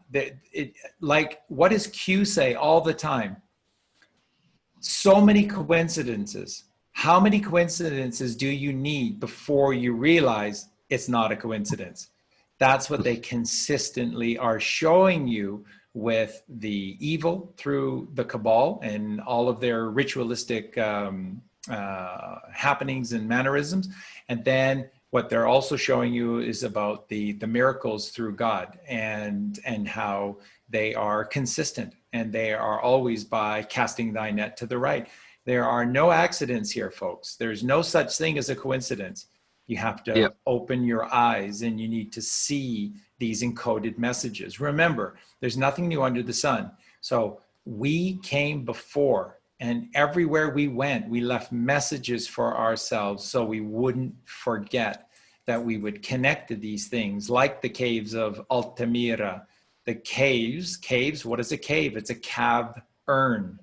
Speaker 1: like, what does Q say all the time? So many coincidences. How many coincidences do you need before you realize it's not a coincidence? That's what they consistently are showing you with the evil through the cabal and all of their ritualistic happenings and mannerisms. And then what they're also showing you is about the miracles through God, and how they are consistent, and they are always by casting thy net to the right. There are no accidents here, folks. There's no such thing as a coincidence. You have to open your eyes, and you need to see these encoded messages. Remember, there's nothing new under the sun. So we came before, and everywhere we went, we left messages for ourselves so we wouldn't forget, that we would connect to these things, like the caves of Altamira. The caves, what is a cave? It's a cavern,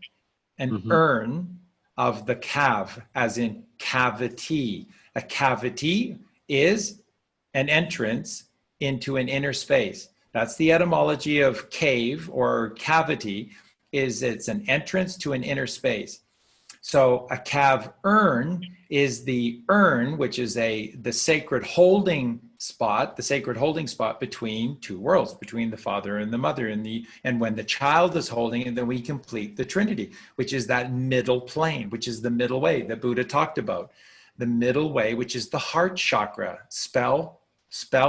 Speaker 1: an urn of the cav, as in cavity. A cavity is an entrance into an inner space. That's the etymology of cave or cavity, is it's an entrance to an inner space. So a cavern is the urn, which is the sacred holding spot, between two worlds, between the Father and the Mother. And when the child is holding it, then we complete the Trinity, which is that middle plane, which is the middle way that Buddha talked about. The middle way, which is the heart chakra, spell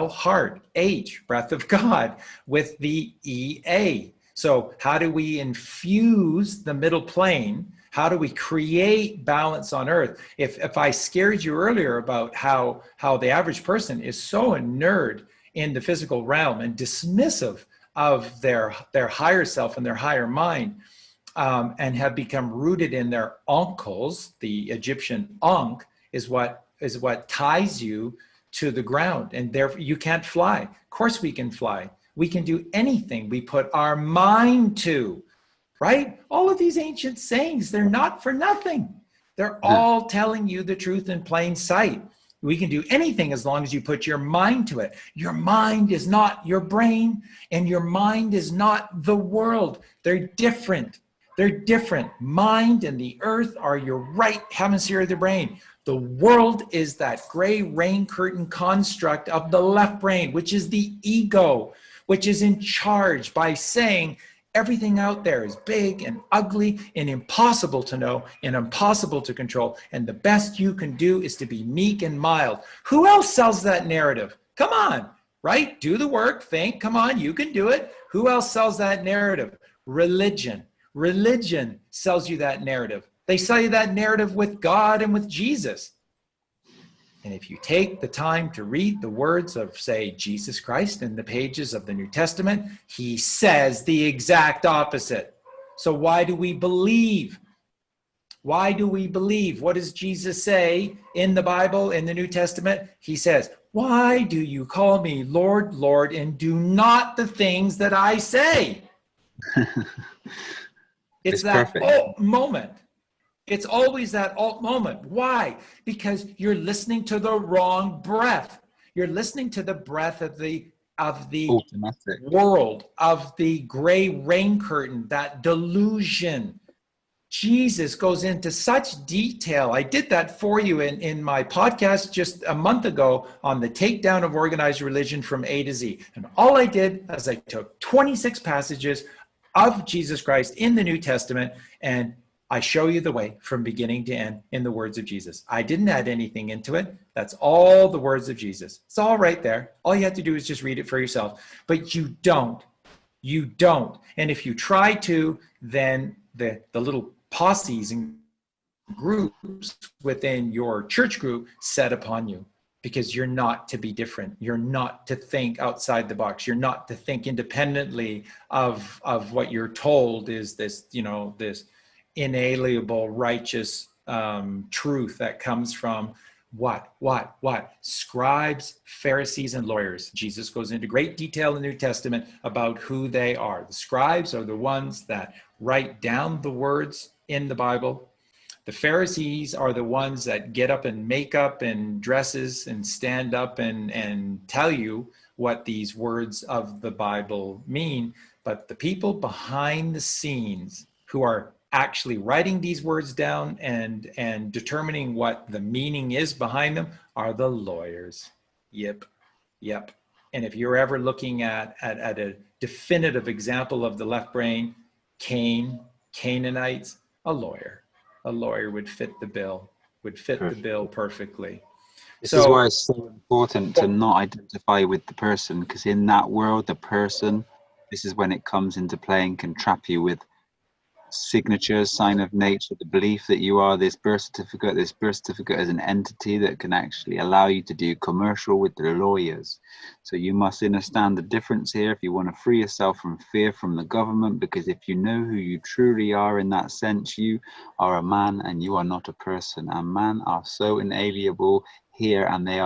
Speaker 1: heart, H, breath of God, with the EA. So how do we infuse the middle plane? How do we create balance on earth? If I scared you earlier about how the average person is so inured in the physical realm and dismissive of their higher self and their higher mind, and have become rooted in their uncles, the Egyptian Ankh is what ties you to the ground, and therefore you can't fly. Of course we can fly. We can do anything we put our mind to, right? All of these ancient sayings, they're not for nothing. They're all telling you the truth in plain sight. We can do anything as long as you put your mind to it. Your mind is not your brain, and your mind is not the world. They're different. They're different. Mind and the earth are your right hemisphere of the brain. The world is that gray rain curtain construct of the left brain, which is the ego, which is in charge by saying everything out there is big and ugly and impossible to know and impossible to control. And the best you can do is to be meek and mild. Who else sells that narrative? Come on, right? Do the work, think, come on, you can do it. Who else sells that narrative? Religion. Religion sells you that narrative. They sell you that narrative with God and with Jesus. And if you take the time to read the words of, say, Jesus Christ in the pages of the New Testament, he says the exact opposite. So why do we believe? Why do we believe? What does Jesus say in the Bible, in the New Testament? He says, why do you call me Lord, Lord, and do not the things that I say? It's that
Speaker 2: perfect.
Speaker 1: moment. It's always that alt moment. Why? Because you're listening to the wrong breath. You're listening to the breath of the
Speaker 2: Automatic.
Speaker 1: world, of the gray rain curtain, that delusion. Jesus goes into such detail. I did that for you in my podcast just a month ago on the takedown of organized religion from A to Z. And all I did is I took 26 passages of Jesus Christ in the New Testament, and I show you the way from beginning to end in the words of Jesus. I didn't add anything into it. That's all the words of Jesus. It's all right there. All you have to do is just read it for yourself. But you don't. You don't. And if you try to, then the little posses and groups within your church group set upon you, because you're not to be different. You're not to think outside the box. You're not to think independently of what you're told is this, this inalienable righteous truth that comes from what? Scribes, Pharisees, and lawyers. Jesus goes into great detail in the New Testament about who they are. The scribes are the ones that write down the words in the Bible. The Pharisees are the ones that get up and make up and dresses and stand up and tell you what these words of the Bible mean. But the people behind the scenes who are actually writing these words down and determining what the meaning is behind them are the lawyers. Yep. And if you're ever looking at a definitive example of the left brain, Canaanites, a lawyer would fit the bill, perfectly.
Speaker 2: This is why it's so important to not identify with the person, because in that world, the person, this is when it comes into play and can trap you with signatures, sign of nature, the belief that you are this birth certificate. This birth certificate is an entity that can actually allow you to do commercial with the lawyers. So you must understand the difference here if you want to free yourself from fear from the government, because if you know who you truly are in that sense, you are a man and you are not a person. And man are so inalienable here, and they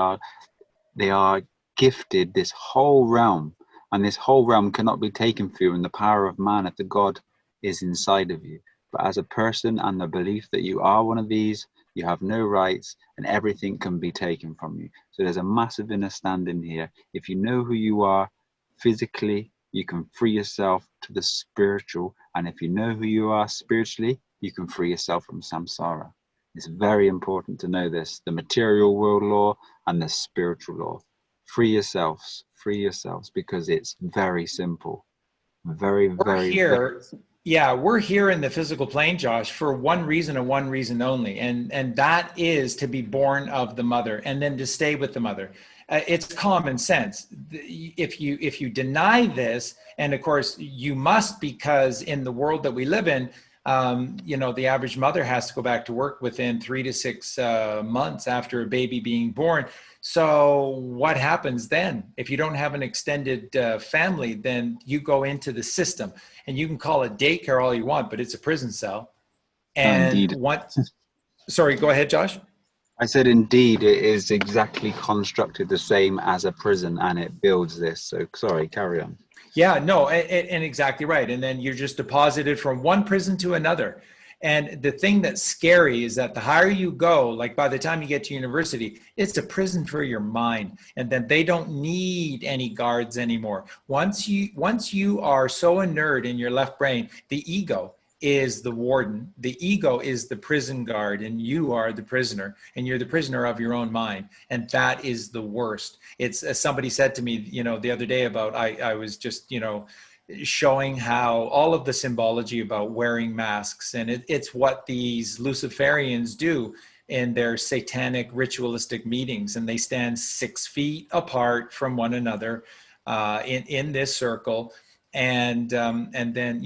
Speaker 2: are gifted this whole realm, and this whole realm cannot be taken from you in the power of man if the God is inside of you. But as a person and the belief that you are one of these, you have no rights and everything can be taken from you. So there's a massive understanding here. If you know who you are physically, you can free yourself to the spiritual. And if you know who you are spiritually, you can free yourself from samsara. It's very important to know this, the material world law and the spiritual law. Free yourselves, because it's very simple. Very.
Speaker 1: Yeah, we're here in the physical plane, Josh, for one reason and one reason only. And that is to be born of the mother and then to stay with the mother. It's common sense. If you deny this, and of course you must, because in the world that we live in, the average mother has to go back to work within 3 to 6 months after a baby being born. So what happens then? If you don't have an extended family, then you go into the system, and you can call it daycare all you want, but it's a prison cell. And
Speaker 2: indeed.
Speaker 1: Sorry, go ahead, Josh.
Speaker 2: I said, indeed, it is exactly constructed the same as a prison, and it builds this. So sorry, carry on.
Speaker 1: Yeah, no, and exactly right. And then you're just deposited from one prison to another. And the thing that's scary is that the higher you go, like by the time you get to university, it's a prison for your mind. And then they don't need any guards anymore. Once you are so inert in your left brain, the ego is the warden. The ego is the prison guard, and you are the prisoner, and you're the prisoner of your own mind. And that is the worst. It's, as somebody said to me, the other day about, I was just, showing how all of the symbology about wearing masks, and it's what these Luciferians do in their satanic ritualistic meetings, and they stand 6 feet apart from one another in this circle, and then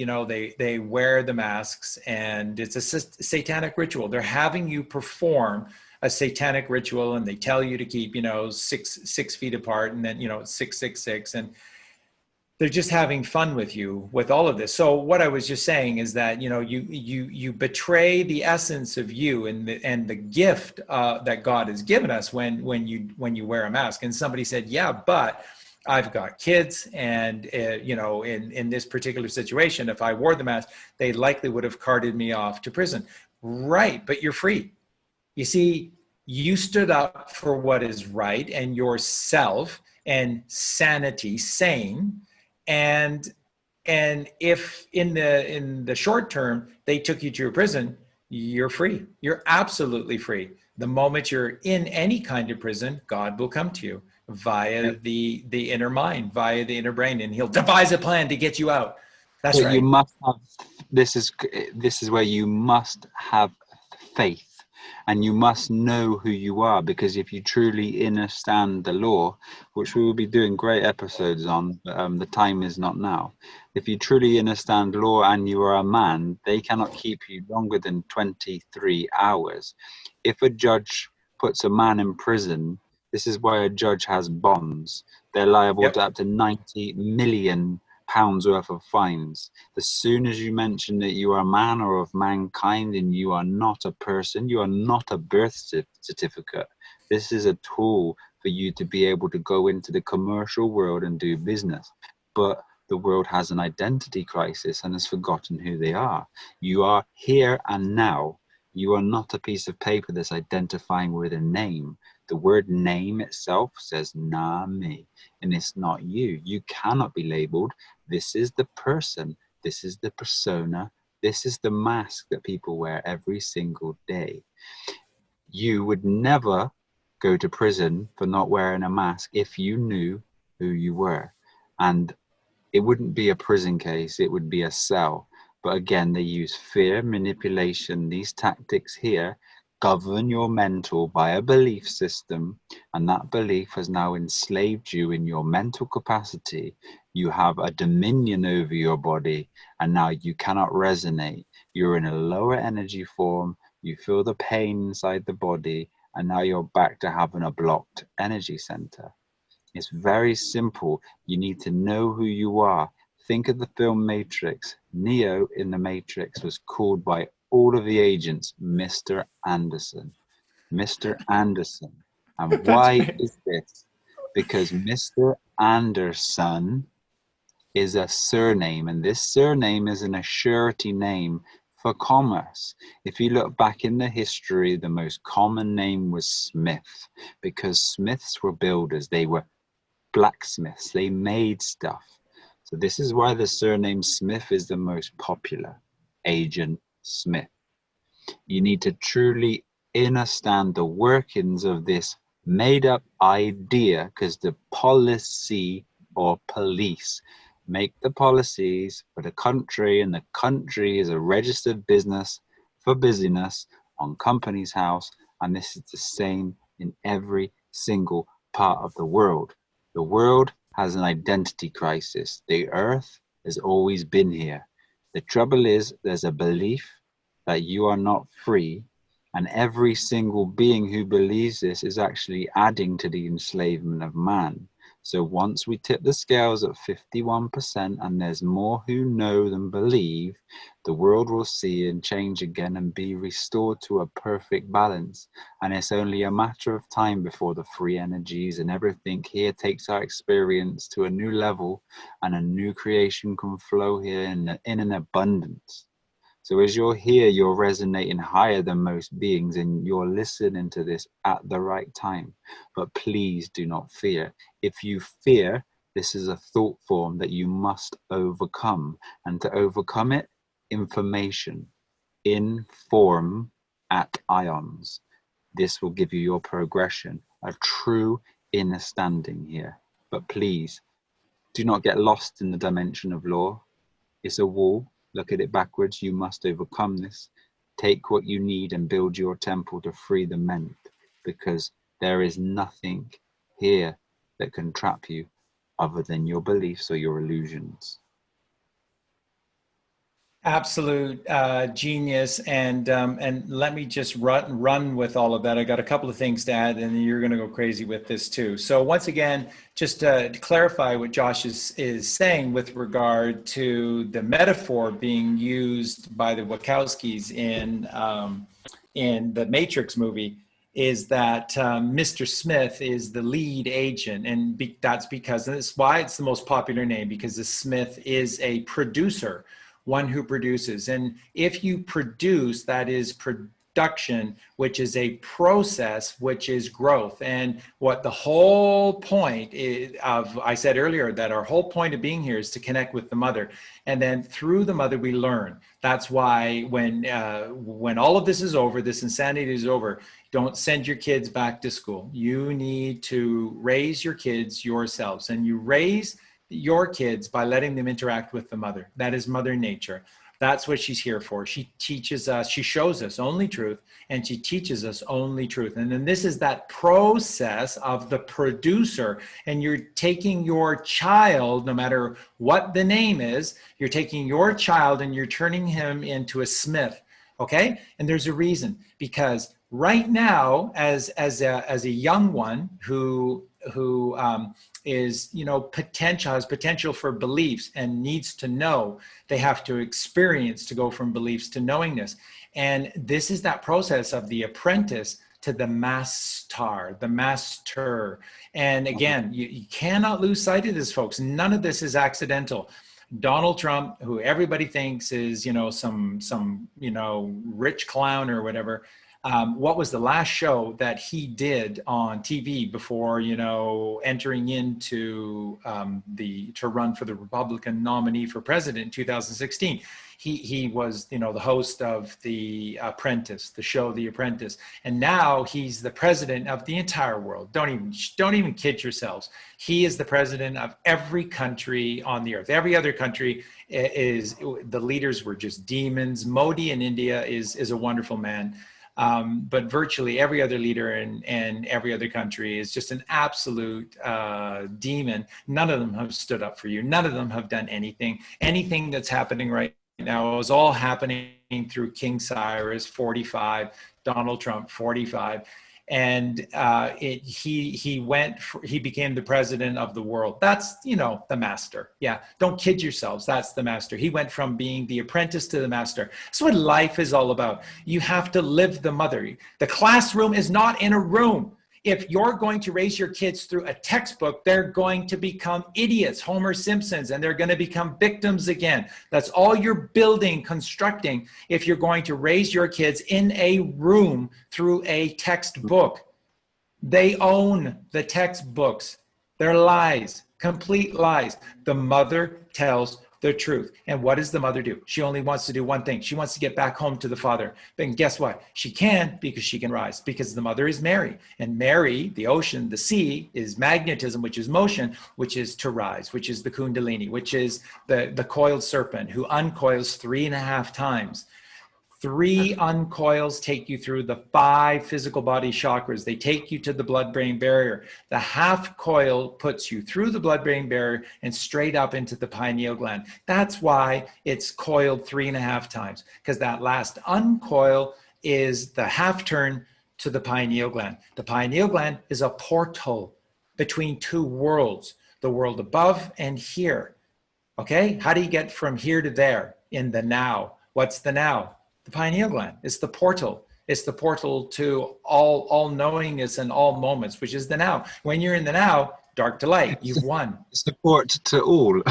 Speaker 1: they wear the masks, and it's a satanic ritual. They're having you perform a satanic ritual, and they tell you to keep, you know, 6 feet apart, and then, you know, it's 666, and they're just having fun with you with all of this. So what I was just saying is that, you know, you betray the essence of you and the gift that God has given us when you wear a mask. And somebody said, yeah, but I've got kids, and you know, in this particular situation, if I wore the mask, they likely would have carted me off to prison. Right, but you're free. You see, you stood up for what is right and yourself and sanity, sane, and if in the short term they took you to your prison, you're free. You're absolutely free. The moment you're in any kind of prison, God will come to you via the inner mind, via the inner brain, and he'll devise a plan to get you out. That's
Speaker 2: But
Speaker 1: right.
Speaker 2: you must have, this is where you must have faith, and you must know who you are, because if you truly understand the law, which we will be doing great episodes on, the time is not now. If you truly understand law and you are a man, they cannot keep you longer than 23 hours. If a judge puts a man in prison, this is why a judge has bonds. They're liable to up to 90 million pounds worth of fines. As soon as you mention that you are a man or of mankind and you are not a person, you are not a birth certificate. This is a tool for you to be able to go into the commercial world and do business. But the world has an identity crisis and has forgotten who they are. You are here and now. You are not a piece of paper that's identifying with a name. The word name itself says na me, and it's not you. You cannot be labeled. This is the person. This is the persona. This is the mask that people wear every single day. You would never go to prison for not wearing a mask if you knew who you were. And it wouldn't be a prison case, it would be a cell. But again, they use fear, manipulation, these tactics here govern your mental by a belief system, and that belief has now enslaved you in your mental capacity. You have a dominion over your body, and now you cannot resonate. You're in a lower energy form, you feel the pain inside the body, and now you're back to having a blocked energy center. It's very simple. You need to know who you are. Think of the film Matrix. Neo in the Matrix was called by all of the agents Mr. Anderson. Mr. Anderson. And
Speaker 1: That's
Speaker 2: why
Speaker 1: right.
Speaker 2: is this? Because Mr. Anderson is a surname, and this surname is an surety name for commerce. If you look back in the history, the most common name was Smith, because Smiths were builders. They were blacksmiths. They made stuff. So this is why the surname Smith is the most popular. Agent Smith. You need to truly understand the workings of this made up idea, because the policy or police make the policies for the country, and the country is a registered business for busyness on Companies House, and this is the same in every single part of the world. The world has an identity crisis. The earth has always been here. The trouble is there's a belief that you are not free, and every single being who believes this is actually adding to the enslavement of man. So once we tip the scales at 51% and there's more who know than believe, the world will see and change again and be restored to a perfect balance. And it's only a matter of time before the free energies and everything here takes our experience to a new level, and a new creation can flow here in an abundance. So as you're here, you're resonating higher than most beings, and you're listening to this at the right time. But please do not fear. If you fear, this is a thought form that you must overcome. And to overcome it, information, inform at ions. This will give you your progression, a true understanding here. But please, do not get lost in the dimension of law. It's a wall. Look at it backwards. You must overcome this. Take what you need and build your temple to free the ment, because there is nothing here that can trap you other than your beliefs or your illusions.
Speaker 1: Absolute genius, and let me just run with all of that. I got a couple of things to add, and you're going to go crazy with this too. So once again, just to clarify what Josh is saying with regard to the metaphor being used by the Wachowskis in the Matrix movie, is that Mr. Smith is the lead agent, and that's because, and that's why it's the most popular name, because the Smith is a producer, one who produces. And if you produce, that is production, which is a process, which is growth. And what the whole point of, I said earlier, that our whole point of being here is to connect with the mother. And then through the mother, we learn. That's why when all of this is over, this insanity is over, don't send your kids back to school. You need to raise your kids yourselves, and you raise your kids by letting them interact with the mother. That is Mother Nature. That's what she's here for. She teaches us, she shows us only truth, and she teaches us only truth. And then this is that process of the producer. And you're taking your child, no matter what the name is, you're taking your child and you're turning him into a Smith. Okay? And there's a reason, because right now, as a young one who is, has potential for beliefs and needs to know, they have to experience to go from beliefs to knowingness. And this is that process of the apprentice to the master, the master. And again, you cannot lose sight of this, folks. None of this is accidental. Donald Trump, who everybody thinks is, some rich clown or whatever, what was the last show that he did on TV before, entering into to run for the Republican nominee for president in 2016? He was, the host of The Apprentice, the show The Apprentice, and now he's the president of the entire world. Don't even kid yourselves. He is the president of every country on the earth. Every other country the leaders were just demons. Modi in India is a wonderful man. But virtually every other leader in every other country is just an absolute demon. None of them have stood up for you. None of them have done anything. Anything that's happening right now is all happening through King Cyrus, 45, Donald Trump, 45. And he became the president of the world. That's, the master. Yeah, don't kid yourselves. That's the master. He went from being the apprentice to the master. That's what life is all about. You have to live the mother. The classroom is not in a room. If you're going to raise your kids through a textbook, they're going to become idiots, Homer Simpsons, and they're going to become victims again. That's all you're building, constructing, if you're going to raise your kids in a room through a textbook. They own the textbooks. They're lies, complete lies. The mother tells the truth. And what does the mother do? She only wants to do one thing. She wants to get back home to the father. But guess what? She can, because she can rise, because the mother is Mary. And Mary, the ocean, the sea, is magnetism, which is motion, which is to rise, which is the kundalini, which is the coiled serpent who uncoils 3.5 times. 3 uncoils take you through the 5 physical body chakras. They take you to the blood-brain barrier. The half coil puts you through the blood-brain barrier and straight up into the pineal gland. That's why it's coiled 3.5 times, because that last uncoil is the half turn to the pineal gland. The pineal gland is a portal between 2 worlds, the world above and here. Okay? How do you get from here to there in the now? What's the now? The pineal gland. It's the portal. It's the portal to all knowingness and all moments, which is the now. When you're in the now, dark to light, you've won.
Speaker 2: It's the port to all.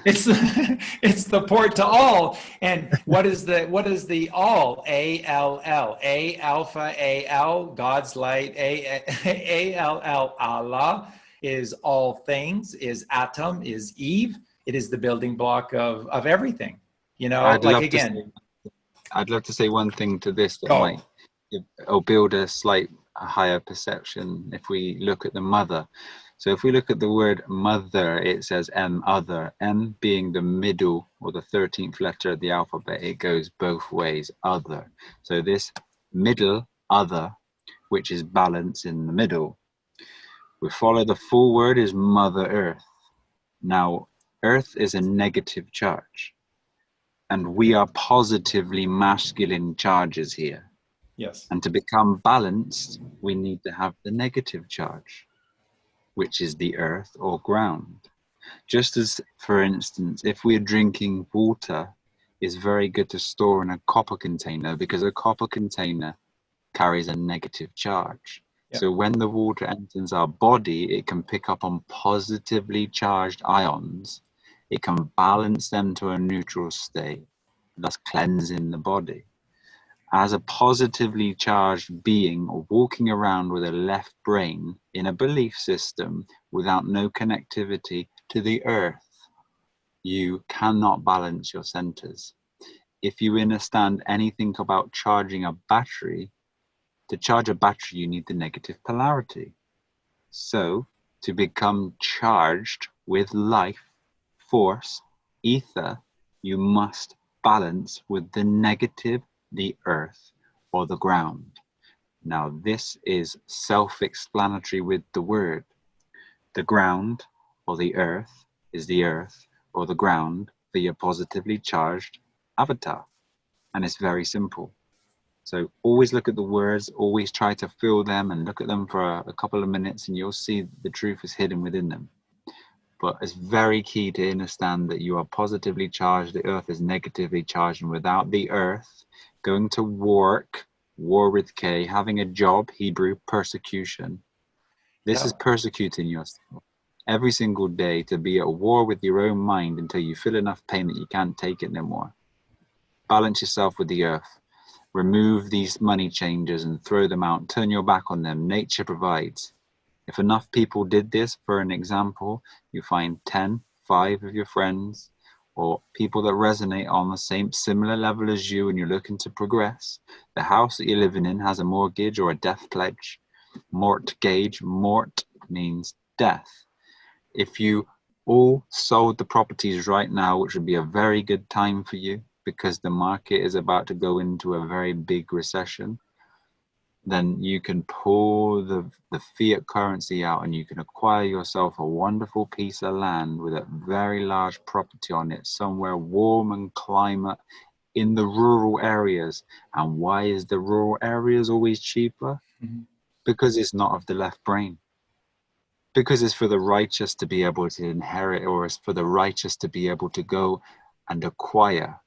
Speaker 1: it's the port to all. And what is the all? A-L-L. A alpha, A-L, God's light. A-L-L, Allah is all things, is atom, is Eve. It is the building block of everything.
Speaker 2: I'd love to say one thing to this that might build a slight higher perception if we look at the mother. So if we look at the word mother, it says M, other. M being the middle or the 13th letter of the alphabet, it goes both ways, other. So this middle, other, which is balance in the middle. We follow the full word is Mother Earth. Now, Earth is a negative charge. And we are positively masculine charges here.
Speaker 1: Yes.
Speaker 2: And to become balanced, we need to have the negative charge, which is the earth or ground. Just as, for instance, if we're drinking water, it's very good to store in a copper container because a copper container carries a negative charge.
Speaker 1: Yeah.
Speaker 2: So when the water enters our body, it can pick up on positively charged ions. It can balance them to a neutral state, thus cleansing the body. As a positively charged being walking around with a left brain in a belief system without no connectivity to the earth, you cannot balance your centers. If you understand anything about charging a battery, to charge a battery, you need the negative polarity. So to become charged with life, force, ether, you must balance with the negative, the earth or the ground. Now this is self-explanatory with the word. The ground or the earth is the earth or the ground for your positively charged avatar. And it's very simple. So always look at the words, always try to feel them and look at them for a couple of minutes and you'll see the truth is hidden within them. But it's very key to understand that you are positively charged, the earth is negatively charged, and without the earth, going to work, war with K, having a job, Hebrew, persecution. This is persecuting yourself every single day to be at war with your own mind until you feel enough pain that you can't take it no more. Balance yourself with the earth. Remove these money changers and throw them out. Turn your back on them. Nature provides. If enough people did this, for an example, you find 10, 5 of your friends or people that resonate on the same similar level as you and you're looking to progress. The house that you're living in has a mortgage or a death pledge. Mortgage, mort means death. If you all sold the properties right now, which would be a very good time for you because the market is about to go into a very big recession, then you can pull the fiat currency out and you can acquire yourself a wonderful piece of land with a very large property on it, somewhere warm and climate in the rural areas. And why is the rural areas always cheaper?
Speaker 1: Mm-hmm.
Speaker 2: Because it's not of the left brain. Because it's for the righteous to be able to inherit, or it's for the righteous to be able to go and acquire.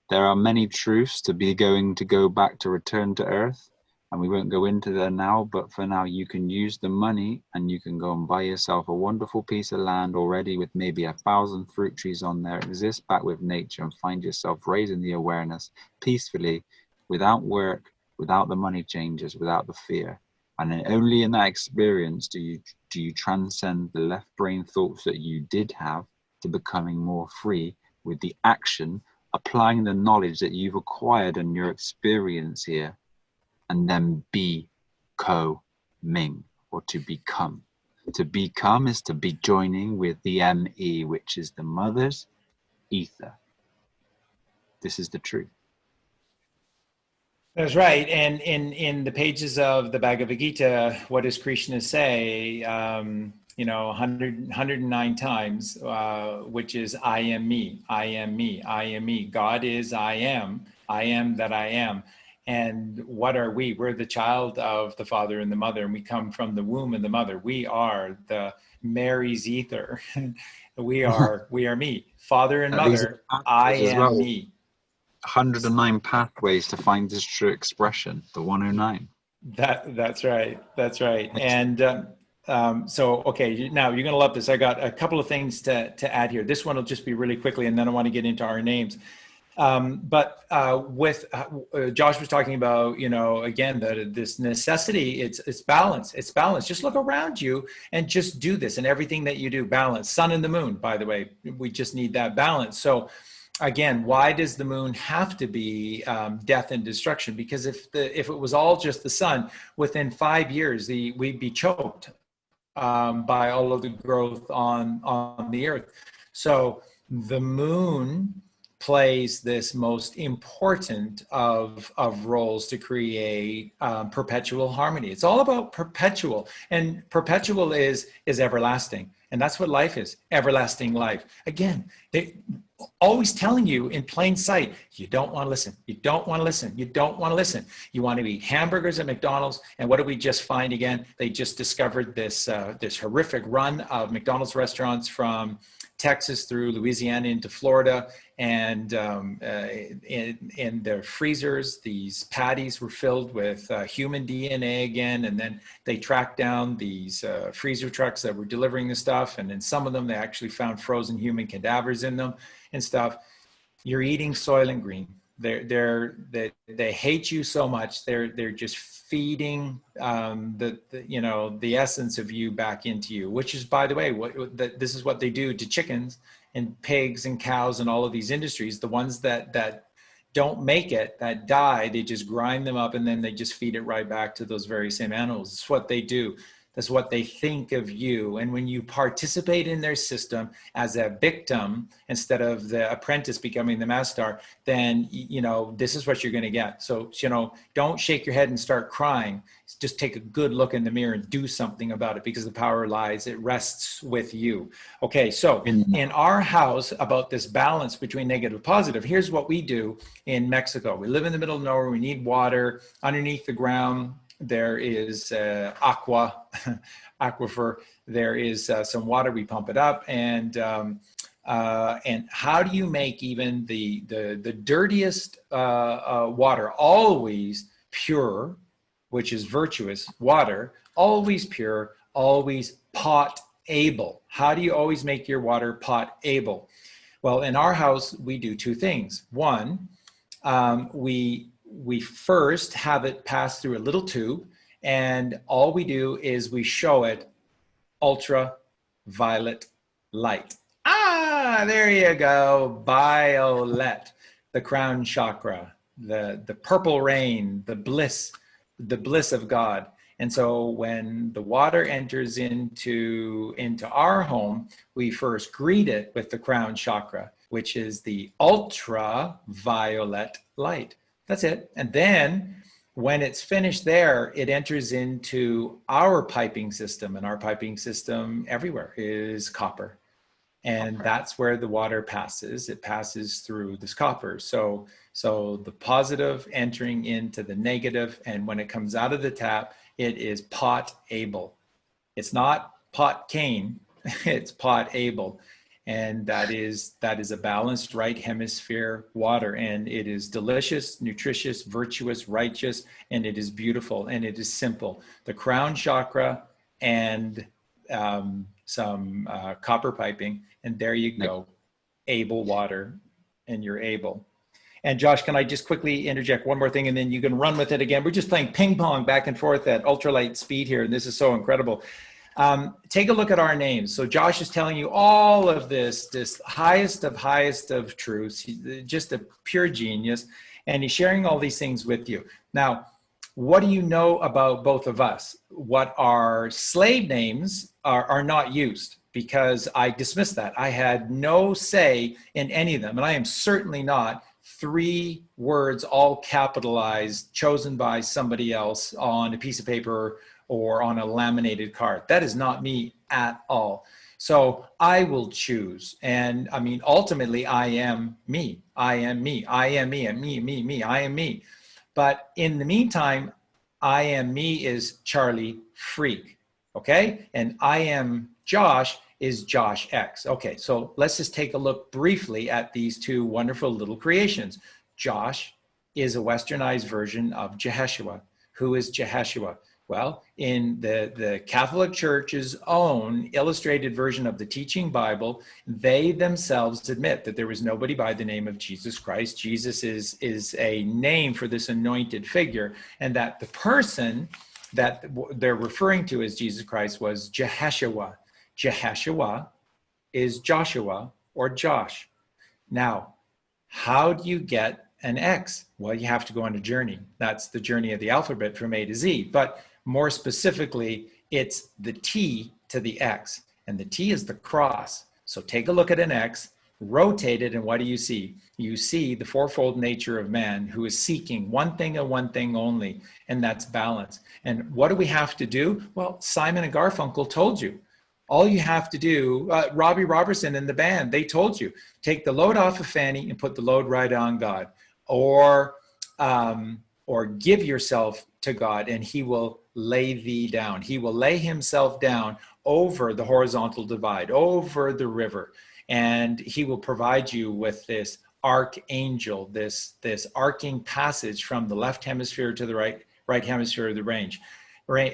Speaker 2: There are many truths to go back to return to earth. And we won't go into that now, but for now you can use the money and you can go and buy yourself a wonderful piece of land already with maybe 1,000 fruit trees on there. Exist back with nature and find yourself raising the awareness peacefully, without work, without the money changes, without the fear. And then only in that experience do you transcend the left brain thoughts that you did have to becoming more free with the action, applying the knowledge that you've acquired in your experience here. And then be co-ming, or to become. To become is to be joining with the ME, which is the mother's ether. This is the truth.
Speaker 1: That's right. And in the pages of the Bhagavad Gita, what does Krishna say? 109 times, which is I am me, I am me, I am me. God is I am that I am. And what are we? We're the child of the father and the mother, and we come from the womb of the mother. We are the Mary's ether. we are me, father and mother. I am me.
Speaker 2: 109 pathways to find this true expression. The 109.
Speaker 1: That's right. That's right. And so, okay, now you're going to love this. I got a couple of things to add here. This one will just be really quickly, and then I want to get into our names. But with Josh was talking about, again, this necessity, it's balance. It's balance. Just look around you and just do this, and everything that you do, balance. Sun and the moon, by the way, we just need that balance. So again, why does the moon have to be death and destruction? Because if it was all just the sun, within 5 years, we'd be choked by all of the growth on the earth. So the moon plays this most important of roles to create perpetual harmony. It's all about perpetual, and perpetual is everlasting. And that's what life is, everlasting life. Again, always telling you in plain sight, you don't want to listen. You don't want to listen. You don't want to listen. You want to eat hamburgers at McDonald's. And what did we just find again? They just discovered this, this horrific run of McDonald's restaurants from Texas through Louisiana into Florida. And in their freezers, these patties were filled with human DNA again. And then they tracked down these freezer trucks that were delivering the stuff. And in some of them, they actually found frozen human cadavers in them and stuff. You're eating Soylent Green. They hate you so much. They're just feeding the essence of you back into you, which is, by the way, this is what they do to chickens and pigs and cows and all of these industries. The ones that don't make it, that die, they just grind them up and then they just feed it right back to those very same animals. It's what they do. That's what they think of you. And when you participate in their system as a victim instead of the apprentice becoming the master, then, this is what you're going to get. So, don't shake your head and start crying. Just take a good look in the mirror and do something about it, because the power lies, it rests with you. Okay, so in our house, about this balance between negative and positive, here's what we do in Mexico. We live in the middle of nowhere. We need water underneath the ground. There is aquifer. There is some water. We pump it up, and how do you make even the dirtiest water always pure, which is virtuous water, always pure, always pot-able? How do you always make your water pot-able? Well, in our house, we do two things. One, we first have it pass through a little tube, and all we do is we show it ultraviolet light. There you go. Violet, the crown chakra, the purple rain, the bliss of God. And so when the water enters into our home, we first greet it with the crown chakra, which is the ultraviolet light. That's it. And then when it's finished there, it enters into our piping system, and our piping system everywhere is copper. And that's where the water passes. It passes through this copper. So the positive entering into the negative, and when it comes out of the tap, it is pot-able. It's not pot-cane, it's pot-able. And that is a balanced right hemisphere water. And it is delicious, nutritious, virtuous, righteous, and it is beautiful, and it is simple. The crown chakra and some copper piping, and there you go, able water, and you're able. And Josh, can I just quickly interject one more thing, and then you can run with it again? We're just playing ping pong back and forth at ultralight speed here, and this is so incredible. Take a look at our names. So Josh is telling you all of this highest of truths. He's just a pure genius, and he's sharing all these things with you. Now, what do you know about both of us? What our slave names are not used, because I dismissed that. I had no say in any of them, and I am certainly not 3 words all capitalized chosen by somebody else on a piece of paper or on a laminated card. That is not me at all. So I will choose. And I mean, ultimately, I am me. I am me. I am me. And me. I am me. But in the meantime, I am me is Charlie Freak. Okay. And I am Josh is Josh X. Okay. So let's just take a look briefly at these 2 wonderful little creations. Josh is a westernized version of Jeheshua. Who is Jeheshua? Well, in the Catholic Church's own illustrated version of the teaching Bible, they themselves admit that there was nobody by the name of Jesus Christ. Jesus is a name for this anointed figure, and that the person that they're referring to as Jesus Christ was Jeheshua. Jeheshua is Joshua or Josh. Now, how do you get an X? Well, you have to go on a journey. That's the journey of the alphabet from A to Z. But more specifically, it's the T to the X, and the T is the cross. So take a look at an X, rotate it, and what do you see? You see the fourfold nature of man, who is seeking one thing and one thing only, and that's balance. And what do we have to do? Well, Simon and Garfunkel told you. All you have to do, Robbie Robertson and the band, they told you, take the load off of Fanny and put the load right on God, or give yourself to God, and he will lay thee down. He will lay himself down over the horizontal divide, over the river, and he will provide you with this archangel, this arcing passage from the left hemisphere to the right hemisphere of the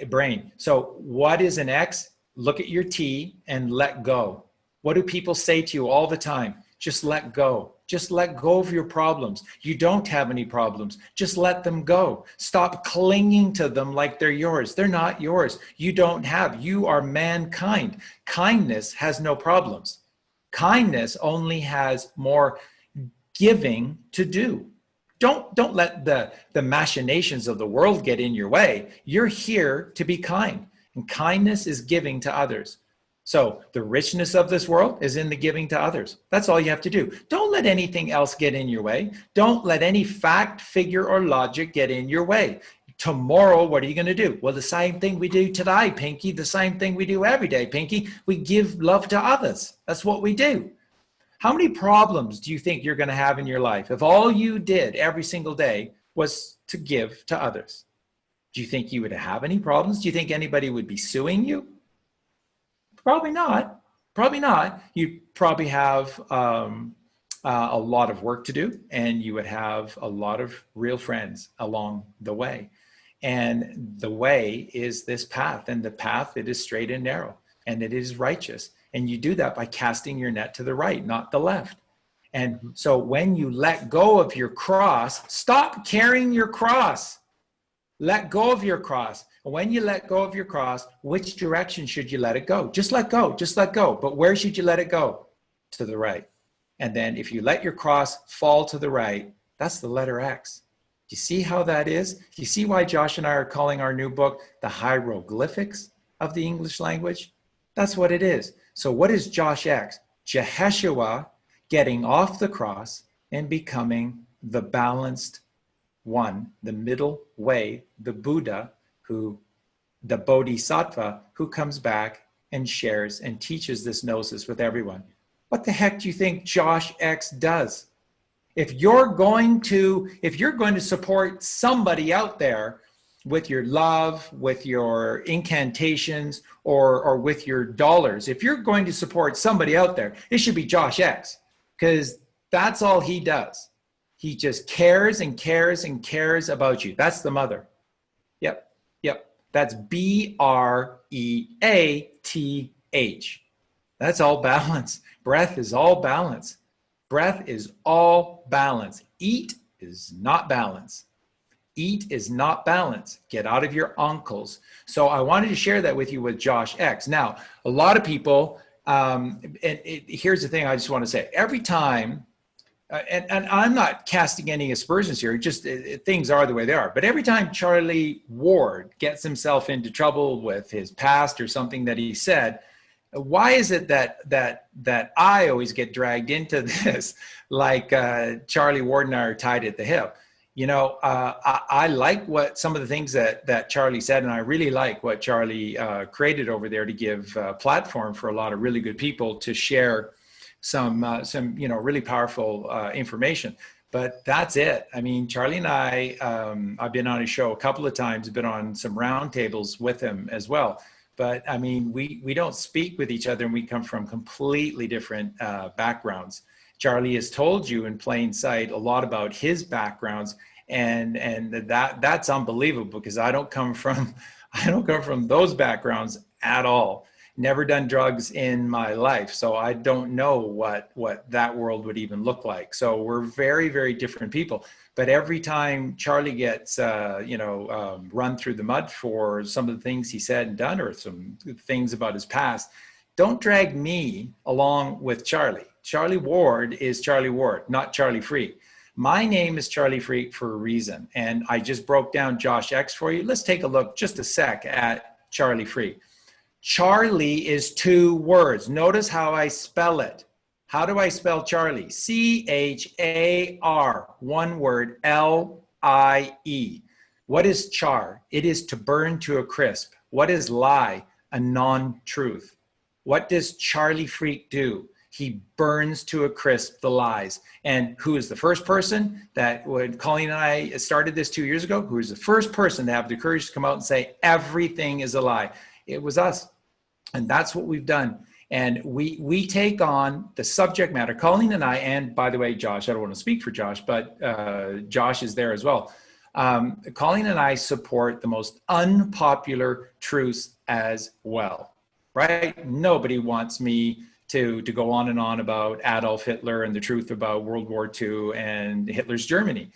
Speaker 1: brain. So what is an X? Look at your T and let go. What do people say to you all the time? Just let go. Just let go of your problems. You don't have any problems. Just let them go. Stop clinging to them like they're yours. They're not yours. You don't have. You are mankind. Kindness has no problems. Kindness only has more giving to do. Don't let the machinations of the world get in your way. You're here to be kind. And kindness is giving to others. So the richness of this world is in the giving to others. That's all you have to do. Don't let anything else get in your way. Don't let any fact, figure, or logic get in your way. Tomorrow, what are you going to do? Well, the same thing we do today, Pinky. The same thing we do every day, Pinky. We give love to others. That's what we do. How many problems do you think you're going to have in your life if all you did every single day was to give to others? Do you think you would have any problems? Do you think anybody would be suing you? Probably not. Probably not. You'd probably have a lot of work to do, and you would have a lot of real friends along the way. And the way is this path, and the path, it is straight and narrow, and it is righteous. And you do that by casting your net to the right, not the left. And so when you let go of your cross, stop carrying your cross. Let go of your cross. When you let go of your cross, which direction should you let it go? Just let go. Just let go. But where should you let it go? To the right. And then if you let your cross fall to the right, that's the letter X. Do you see how that is? Do you see why Josh and I are calling our new book the hieroglyphics of the English language? That's what it is. So what is Josh X? Jeheshua getting off the cross and becoming the balanced one, the middle way, the Buddha, the Bodhisattva, who comes back and shares and teaches this gnosis with everyone. What the heck do you think Josh X does? If you're going to support somebody out there with your love, with your incantations, or with your dollars, if you're going to support somebody out there, it should be Josh X, because that's all he does. He just cares and cares and cares about you. That's the mother. Yep. That's BREATH. That's all balance. Breath is all balance. Breath is all balance. Eat is not balance. Eat is not balance. Get out of your uncles. So I wanted to share that with you with Josh X. Now, a lot of people, here's the thing I just want to say. Every time, and I'm not casting any aspersions here, just things are the way they are. But every time Charlie Ward gets himself into trouble with his past or something that he said, why is it that I always get dragged into this? Like Charlie Ward and I are tied at the hip. You know, I like what some of the things that Charlie said, and I really like what Charlie created over there to give a platform for a lot of really good people to share some really powerful information. But that's it. I mean, Charlie and I, I've been on his show a couple of times, been on some roundtables with him as well. But I mean, we don't speak with each other, and we come from completely different backgrounds. Charlie has told you in plain sight a lot about his backgrounds, and that's unbelievable, because I don't come from those backgrounds at all. Never done drugs in my life, so I don't know what that world would even look like. So we're very, very different people. But every time Charlie gets run through the mud for some of the things he said and done, or some things about his past, don't drag me along with Charlie. Charlie Ward is Charlie Ward, not Charlie Freak. My name is Charlie Freak for a reason, and I just broke down Josh X for you. Let's take a look just a sec at Charlie Freak. Charlie is 2 words. Notice how I spell it. How do I spell Charlie? C-H-A-R, 1 word, L-I-E. What is char? It is to burn to a crisp. What is lie? A non-truth. What does Charlie Freak do? He burns to a crisp the lies. And who is the first person that, when Colleen and I started this 2 years ago, who was the first person to have the courage to come out and say, everything is a lie? It was us. And that's what we've done. And we take on the subject matter. Colleen and I, and by the way, Josh, I don't want to speak for Josh, but Josh is there as well. Colleen and I support the most unpopular truths as well, right? Nobody wants me to go on and on about Adolf Hitler and the truth about World War II and Hitler's Germany.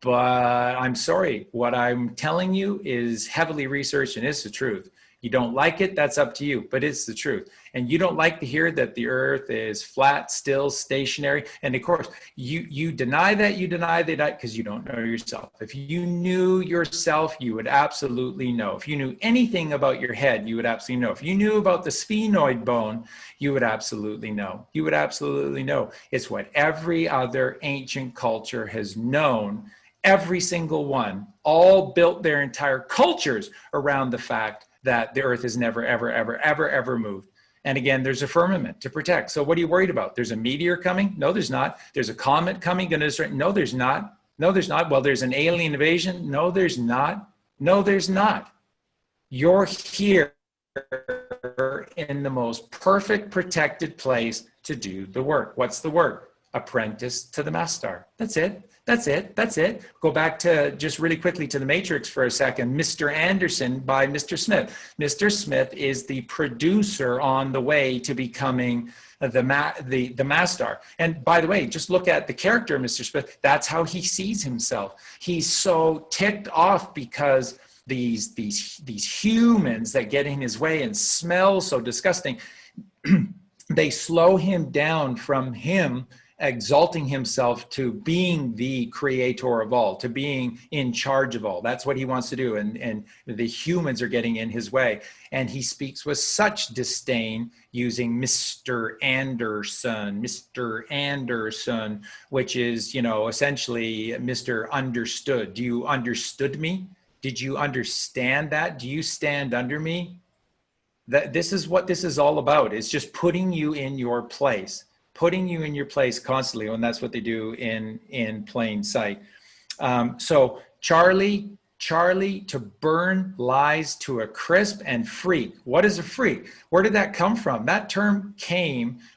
Speaker 1: But I'm sorry, what I'm telling you is heavily researched and it's the truth. You don't like it, that's up to you, but it's the truth. And you don't like to hear that the earth is flat, still, stationary. And of course, you deny that because you don't know yourself. If you knew yourself, you would absolutely know. If you knew anything about your head, you would absolutely know. If you knew about the sphenoid bone, you would absolutely know. You would absolutely know. It's what every other ancient culture has known. Every single one, all built their entire cultures around the fact that the earth has never, ever, ever, ever, ever moved. And again, there's a firmament to protect. So what are you worried about? There's a meteor coming? No, there's not. There's a comet coming? No, there's not. No, there's not. Well, there's an alien invasion? No, there's not. No, there's not. You're here in the most perfect protected place to do the work. What's the work? Apprentice to the master. That's it. That's it. That's it. Go back to just really quickly to the Matrix for a second. Mr. Anderson by Mr. Smith. Mr. Smith is the producer on the way to becoming the master. And by the way, just look at the character of Mr. Smith. That's how he sees himself. He's so ticked off because these humans that get in his way and smell so disgusting, they slow him down from him exalting himself to being the creator of all, to being in charge of all. That's what he wants to do. And the humans are getting in his way. And he speaks with such disdain using Mr. Anderson, which is, essentially Mr. Understood. Do you understood me? Did you understand that? Do you stand under me? This is what this is all about. It's just putting you in your place. Putting you in your place constantly, and that's what they do in plain sight. So Charlie, to burn lies to a crisp and freak. What is a freak? Where did that come from? That term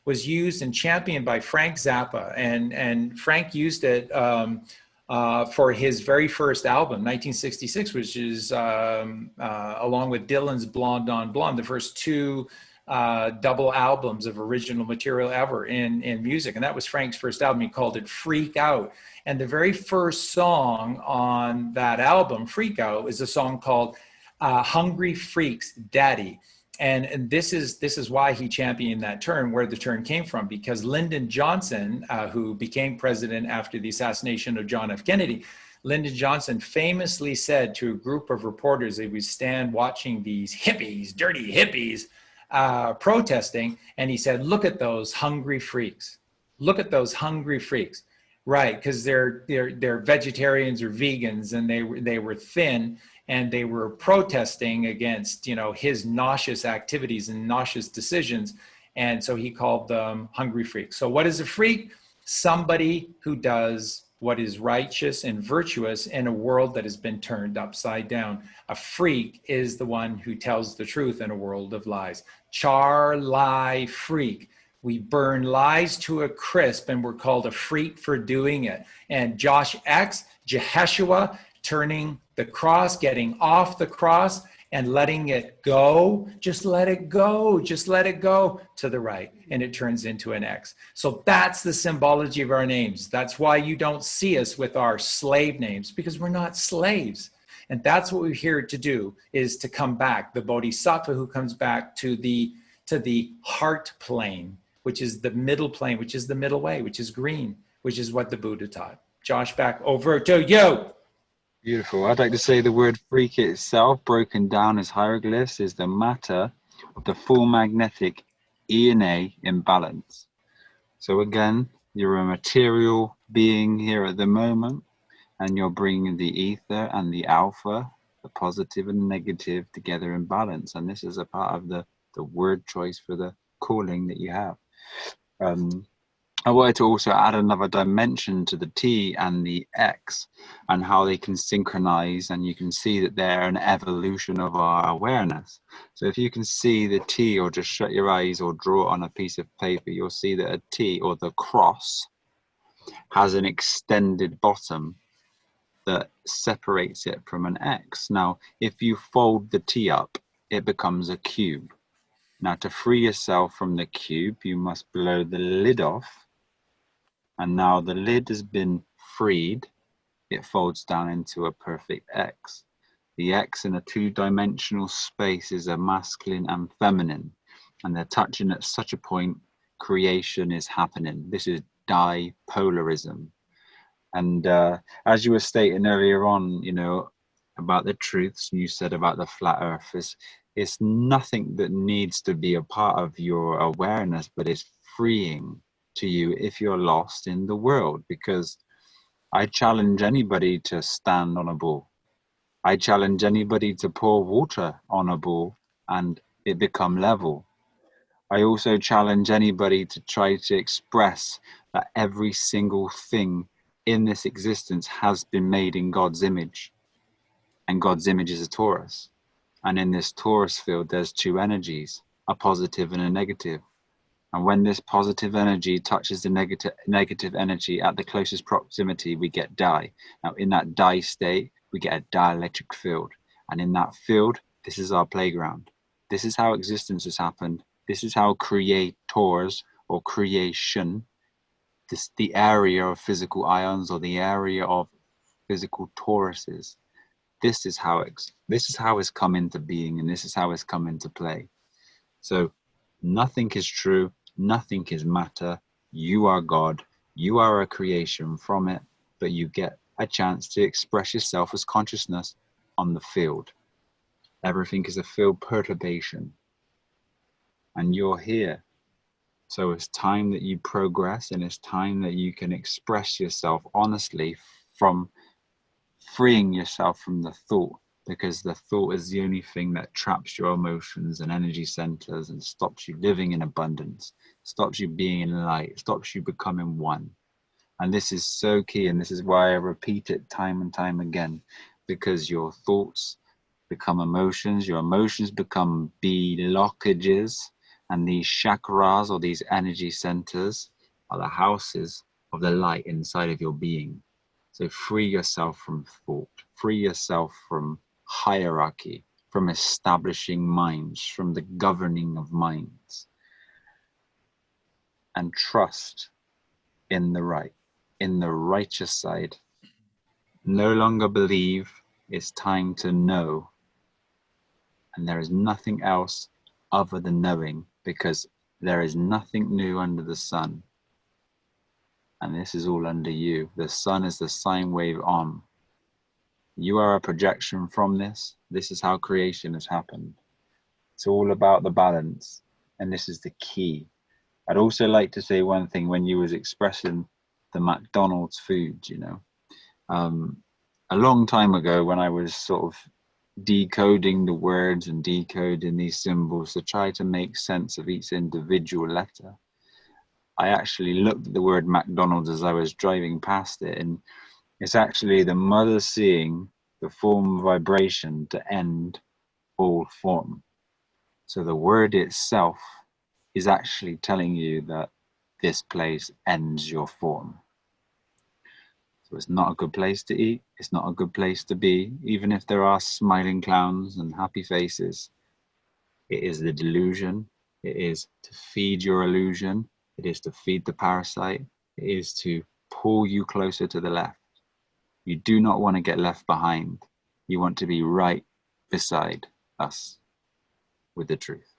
Speaker 1: was used and championed by Frank Zappa, and Frank used it for his very first album, 1966, which is along with Dylan's Blonde on Blonde, the first two double albums of original material ever in music. And that was Frank's first album. He called it Freak Out. And the very first song on that album, Freak Out, is a song called Hungry Freaks Daddy. And this is why he championed that term, where the term came from, because Lyndon Johnson, who became president after the assassination of John F. Kennedy, Lyndon Johnson famously said to a group of reporters, they would stand watching these hippies, dirty hippies, protesting, and he said, look at those hungry freaks. Look at those hungry freaks. Right, because they're vegetarians or vegans, and they were thin, and they were protesting against, his nauseous activities and nauseous decisions. And so he called them hungry freaks. So what is a freak? Somebody who does what is righteous and virtuous in a world that has been turned upside down. A freak is the one who tells the truth in a world of lies. Charlie Freak. We burn lies to a crisp, and we're called a freak for doing it. And Josh X, Jeheshua, turning the cross, getting off the cross and letting it go. Just let it go. Just let it go to the right. And it turns into an X. So that's the symbology of our names. That's why you don't see us with our slave names, because we're not slaves. And that's what we're here to do, is to come back. The Bodhisattva who comes back to the heart plane, which is the middle plane, which is the middle way, which is green, which is what the Buddha taught. Josh, back over to you.
Speaker 2: Beautiful. I'd like to say the word freak itself, broken down as hieroglyphs, is the matter of the full magnetic ENA imbalance. So again, you're a material being here at the moment, and you're bringing the ether and the alpha, the positive and negative, together in balance. And this is a part of the word choice for the calling that you have. I wanted to also add another dimension to the T and the X and how they can synchronize, and you can see that they're an evolution of our awareness. So if you can see the T, or just shut your eyes or draw it on a piece of paper, you'll see that a T, or the cross, has an extended bottom that separates it from an X. Now, if you fold the T up, it becomes a cube. Now, to free yourself from the cube, you must blow the lid off. And now the lid has been freed. It folds down into a perfect X. The X in a two-dimensional space is a masculine and feminine. And they're touching at such a point, creation is happening. This is dipolarism. And as you were stating earlier on, you know, about the truths you said about the flat earth, it's nothing that needs to be a part of your awareness, but it's freeing to you if you're lost in the world. Because I challenge anybody to stand on a ball. I challenge anybody to pour water on a ball and it become level. I also challenge anybody to try to express that every single thing in this existence has been made in God's image. And God's image is a torus. And in this torus field, there's two energies, a positive and a negative. And when this positive energy touches the negative energy at the closest proximity, we get di. Now, in that di state, we get a dielectric field. And in that field, this is our playground. This is how existence has happened. This is how creators or creation, the area of physical ions or the area of physical toruses. This is how it's come into being, and this is how it's come into play. So nothing is true. Nothing is matter. You are God. You are a creation from it, but you get a chance to express yourself as consciousness on the field. Everything is a field perturbation. And you're here. So it's time that you progress, and it's time that you can express yourself honestly from freeing yourself from the thought. Because the thought is the only thing that traps your emotions and energy centers and stops you living in abundance, stops you being in light, stops you becoming one. And this is so key, and this is why I repeat it time and time again, because your thoughts become emotions, your emotions become blockages, and these chakras or these energy centers are the houses of the light inside of your being. So free yourself from thought, free yourself from hierarchy, from establishing minds, from the governing of minds, and trust in the right, in the righteous side. No longer believe, it's time to know. And there is nothing else other than knowing, because there is nothing new under the sun. And this is all under you. The sun is the sine wave on. You are a projection from this. This is how creation has happened. It's all about the balance. And this is the key. I'd also like to say one thing when you was expressing the McDonald's foods, you know. A long time ago when I was sort of decoding the words and decoding these symbols to try to make sense of each individual letter, I actually looked at the word McDonald's as I was driving past it, and it's actually the mother seeing the form vibration to end all form. So the word itself is actually telling you that this place ends your form. So it's not a good place to eat. It's not a good place to be, even if there are smiling clowns and happy faces. It is the delusion. It is to feed your illusion. It is to feed the parasite. It is to pull you closer to the left. You do not want to get left behind. You want to be right beside us with the truth.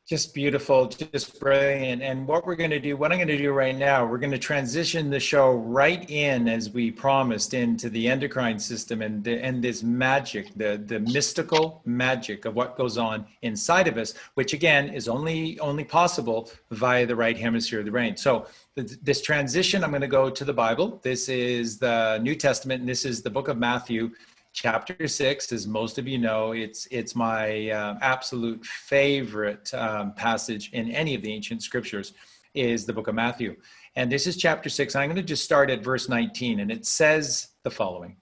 Speaker 1: Just beautiful, just brilliant. And what I'm going to do right now, we're going to transition the show right in, as we promised, into the endocrine system and this magic, the mystical magic of what goes on inside of us, which again is only possible via the right hemisphere of the brain. So this transition, I'm going to go to the Bible. This is the New Testament, and this is the book of Matthew, Chapter 6, as most of you know, it's my absolute favorite passage in any of the ancient scriptures, is the book of Matthew. And this is chapter 6. I'm going to just start at verse 19, and it says the following.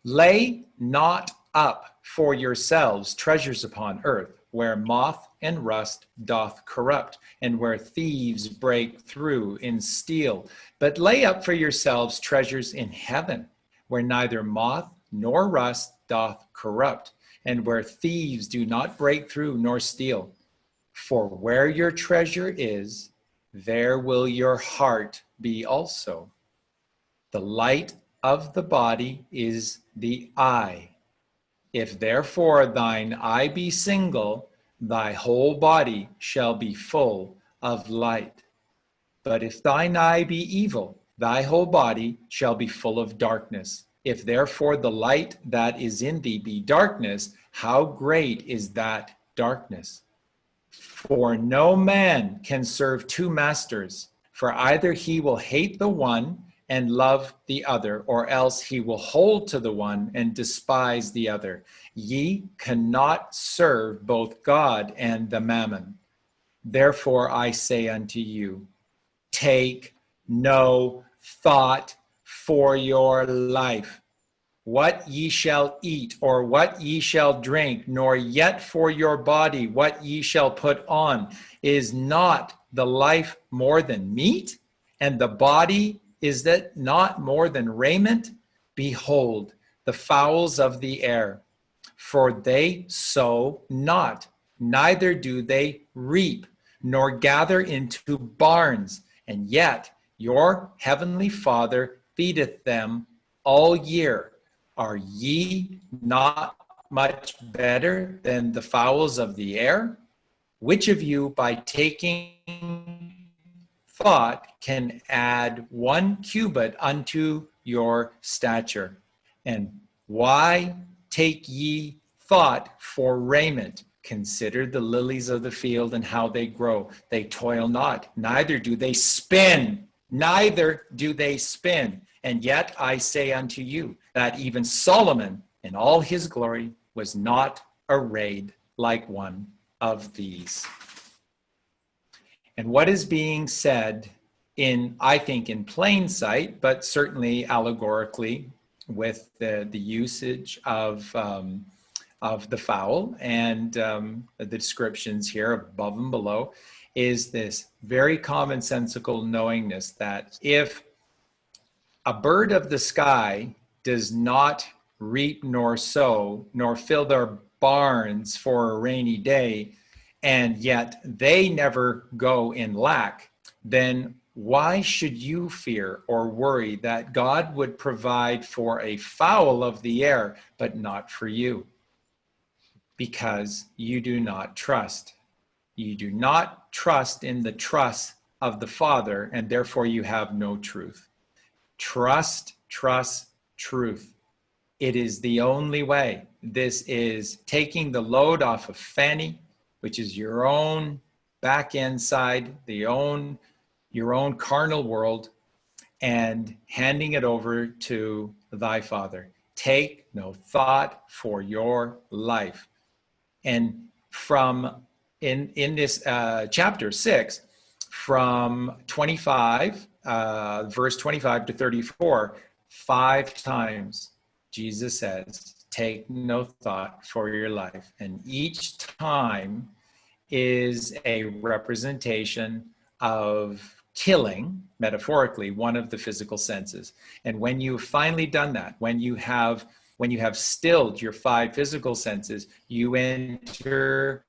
Speaker 1: Lay not up for yourselves treasures upon earth, where moth and rust doth corrupt, and where thieves break through and steal. But lay up for yourselves treasures in heaven, where neither moth nor rust doth corrupt, and where thieves do not break through nor steal. For where your treasure is, there will your heart be also. The light of the body is the eye. If therefore thine eye be single, thy whole body shall be full of light. But if thine eye be evil, thy whole body shall be full of darkness. If therefore the light that is in thee be darkness, how great is that darkness? For no man can serve two masters, for either he will hate the one and love the other, or else he will hold to the one and despise the other. Ye cannot serve both God and the mammon. Therefore I say unto you, take no thought for your life, what ye shall eat, or what ye shall drink, nor yet for your body, what ye shall put on. Is not the life more than meat, and the body is that not more than raiment? Behold, the fowls of the air, for they sow not, neither do they reap, nor gather into barns, and yet your heavenly Father feedeth them all year. Are ye not much better than the fowls of the air? Which of you, by taking thought, can add 1 cubit unto your stature? And why take ye thought for raiment? Consider the lilies of the field and how they grow. They toil not, neither do they spin. Neither do they spin. And yet I say unto you that even Solomon in all his glory was not arrayed like one of these. And what is being said in, I think, in plain sight, but certainly allegorically with the usage of the fowl and the descriptions here above and below, is this very commonsensical knowingness that if a bird of the sky does not reap nor sow, nor fill their barns for a rainy day, and yet they never go in lack, then why should you fear or worry that God would provide for a fowl of the air, but not for you? Because you do not trust. You do not trust in the trust of the Father, and therefore you have no truth. Trust, truth. It is the only way. This is taking the load off of Fanny, which is your own back end side, your own carnal world, and handing it over to thy Father. Take no thought for your life. And from in this chapter 6, from 25, verse 25 to 34, 5 times Jesus says, take no thought for your life. And each time is a representation of killing, metaphorically, one of the physical senses. And when you've finally done that, when you have stilled your 5 physical senses, you enter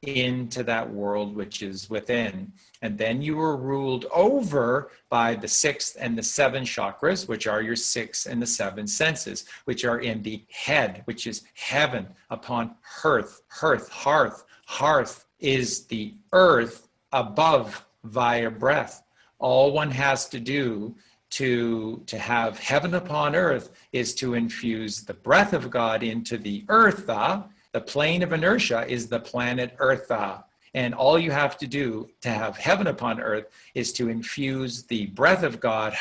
Speaker 1: into that world which is within. And then you are ruled over by the 6th and the 7 chakras, which are your 6 and the 7 senses, which are in the head, which is heaven upon hearth. Hearth is the earth above via breath. All one has to do to have heaven upon earth is to infuse the breath of God into the eartha. The plane of inertia is the planet eartha. And all you have to do to have heaven upon earth is to infuse the breath of God.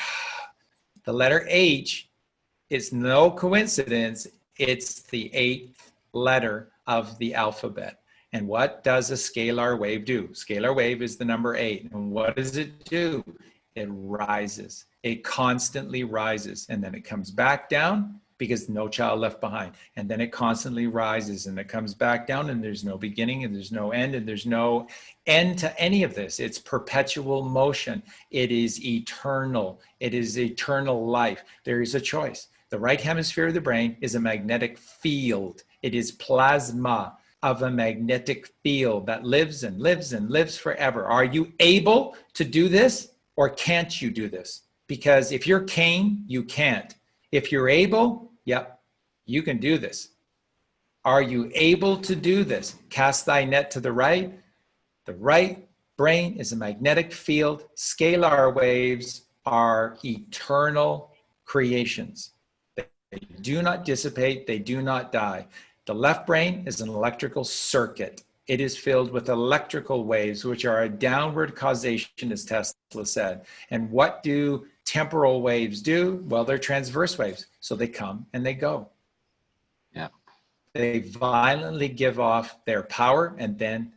Speaker 1: The letter H is no coincidence. It's the 8th letter of the alphabet. And what does a scalar wave do? Scalar wave is the number 8. And what does it do? It rises. It constantly rises. And then it comes back down because no child left behind. And then it constantly rises and it comes back down, and there's no beginning and there's no end, and there's no end to any of this. It's perpetual motion. It is eternal. It is eternal life. There is a choice. The right hemisphere of the brain is a magnetic field. It is plasma of a magnetic field that lives and lives and lives forever. Are you able to do this, or can't you do this? Because if you're Cain, you can't. If you're able, yep, you can do this. Are you able to do this? Cast thy net to the right. The right brain is a magnetic field. Scalar waves are eternal creations. They do not dissipate. They do not die. The left brain is an electrical circuit. It is filled with electrical waves, which are a downward causation, as Tesla said. And what do temporal waves do? Well, they're transverse waves. So they come and they go.
Speaker 2: Yeah.
Speaker 1: They violently give off their power, and then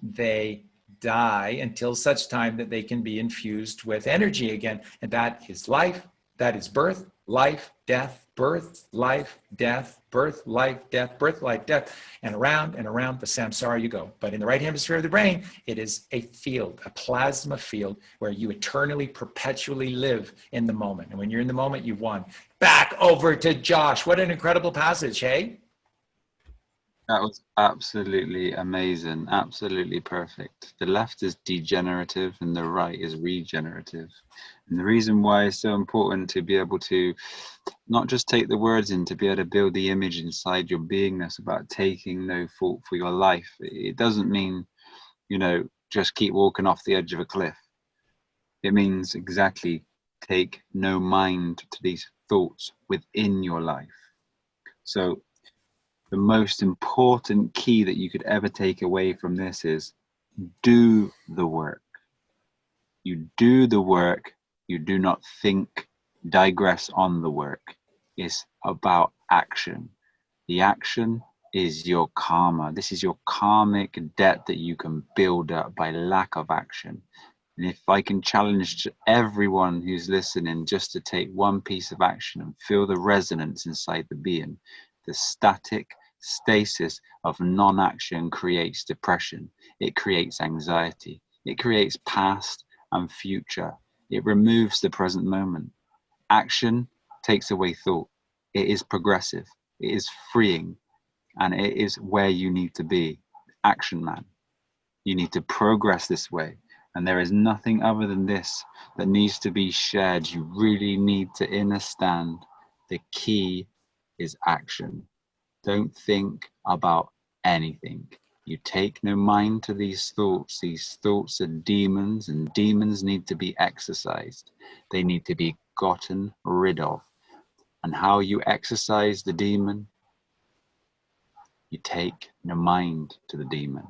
Speaker 1: they die until such time that they can be infused with energy again. And that is life. That is birth, life, death, birth, life, death, birth, life, death, and around the samsara you go. But in the right hemisphere of the brain, it is a field, a plasma field, where you eternally, perpetually live in the moment. And when you're in the moment, you've won. Back over to Josh. What an incredible passage, hey?
Speaker 2: That was absolutely amazing. Absolutely perfect. The left is degenerative and the right is regenerative. And the reason why it's so important to be able to not just take the words in, to be able to build the image inside your beingness about taking no fault for your life. It doesn't mean, you know, just keep walking off the edge of a cliff. It means exactly take no mind to these thoughts within your life. So the most important key that you could ever take away from this is do the work. You do the work. You do not think, digress on the work. It's about action. The action is your karma. This is your karmic debt that you can build up by lack of action. And if I can challenge everyone who's listening just to take one piece of action and feel the resonance inside the being, the static stasis of non-action creates depression. It creates anxiety. It creates past and future. It removes the present moment. Action takes away thought. It is progressive. It is freeing. And it is where you need to be. Action man. You need to progress this way. And there is nothing other than this that needs to be shared. You really need to understand the key is action. Don't think about anything. You take no mind to these thoughts. These thoughts are demons, and demons need to be exorcised. They need to be gotten rid of. And how you exorcise the demon? You take no mind to the demon.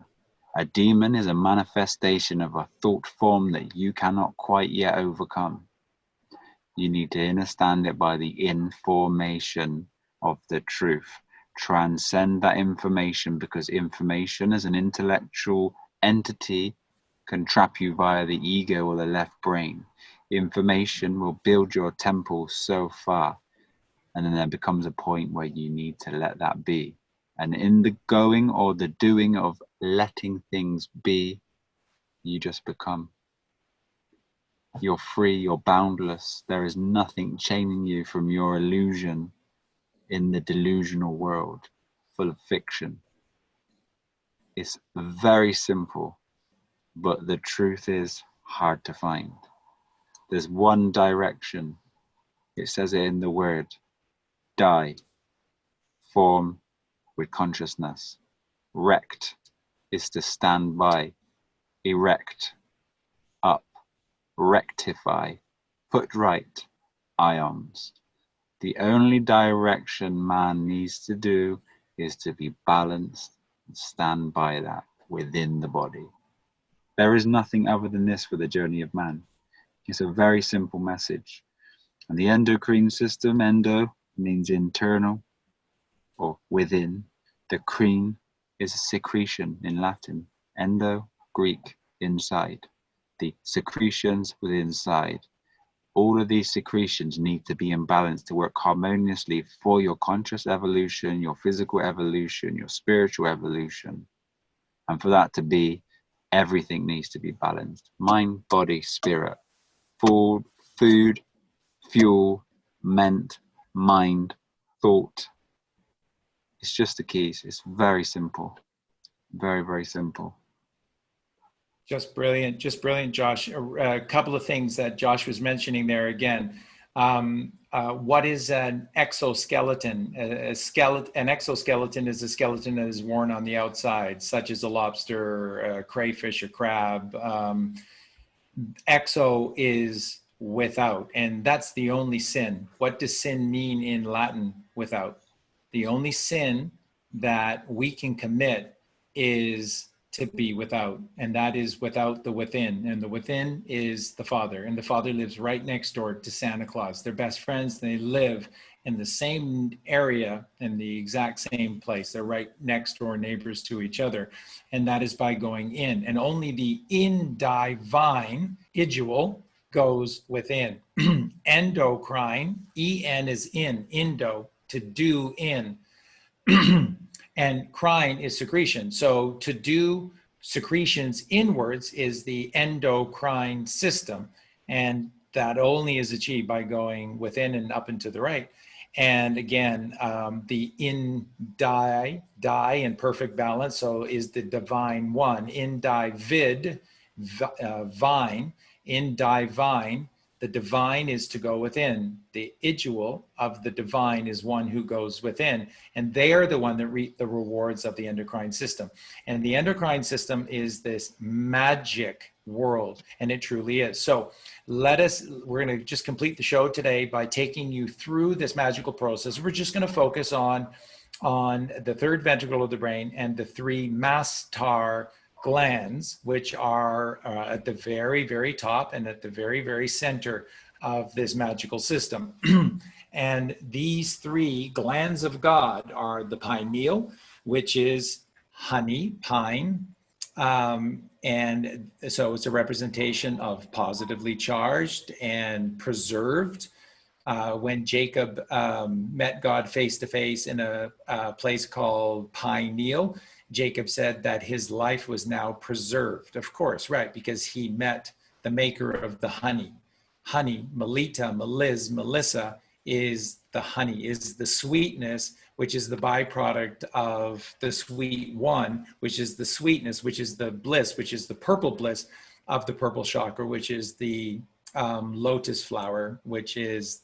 Speaker 2: A demon is a manifestation of a thought form that you cannot quite yet overcome. You need to understand it by the information of the truth. Transcend that information, because information as an intellectual entity can trap you via the ego or the left brain. Information will build your temple so far, and then there becomes a point where you need to let that be. And in the going or the doing of letting things be, you just become. You're free, you're boundless. There is nothing chaining you from your illusion in the delusional world full of fiction. It's very simple, but the truth is hard to find. There's one direction. It says it in the word, die, form with consciousness. Rect is to stand by, erect, up, rectify, put right, ions. The only direction man needs to do is to be balanced and stand by that within the body. There is nothing other than this for the journey of man. It's a very simple message. And the endocrine system, endo, means internal or within. The crine is a secretion in Latin. Endo, Greek, inside. The secretions within inside. All of these secretions need to be in balance to work harmoniously for your conscious evolution, your physical evolution, your spiritual evolution. And for that to be, everything needs to be balanced. Mind, body, spirit. Food, fuel, ment, mind, thought. It's just the keys. It's very simple. Very, very simple.
Speaker 1: Just brilliant, Josh. A couple of things that Josh was mentioning there again. What is an exoskeleton? An exoskeleton is a skeleton that is worn on the outside, such as a lobster, a crayfish, a crab. Exo is without, and that's the only sin. What does sin mean in Latin? Without. The only sin that we can commit is to be without, and that is without the within, and the within is the Father, and the Father lives right next door to Santa Claus. They're best friends. They live in the same area, in the exact same place. They're right next door neighbors to each other, and that is by going in, and only the indivine individual goes within. Endocrine, en is in, indo, to do in. And crine is secretion. So to do secretions inwards is the endocrine system. And that only is achieved by going within and up and to the right. And again, the in in perfect balance. So is the divine one. In vine, in divine. The divine is to go within. The idual of the divine is one who goes within. And they are the one that reap the rewards of the endocrine system. And the endocrine system is this magic world, and it truly is. So we're going to just complete the show today by taking you through this magical process. We're just going to focus on the third ventricle of the brain and the three mastar glands, which are at the very, very top and at the very, very center of this magical system. And these three glands of God are the pineal, which is honey, pine. And so it's a representation of positively charged and preserved. When Jacob met God face to face in a place called Pineal, Jacob said that his life was now preserved, of course, right? Because he met the maker of the honey. Honey, Melita, Meliz, Melissa is the honey, is the sweetness, which is the byproduct of the sweet one, which is the sweetness, which is the bliss, which is the purple bliss of the purple chakra, which is the lotus flower, which is,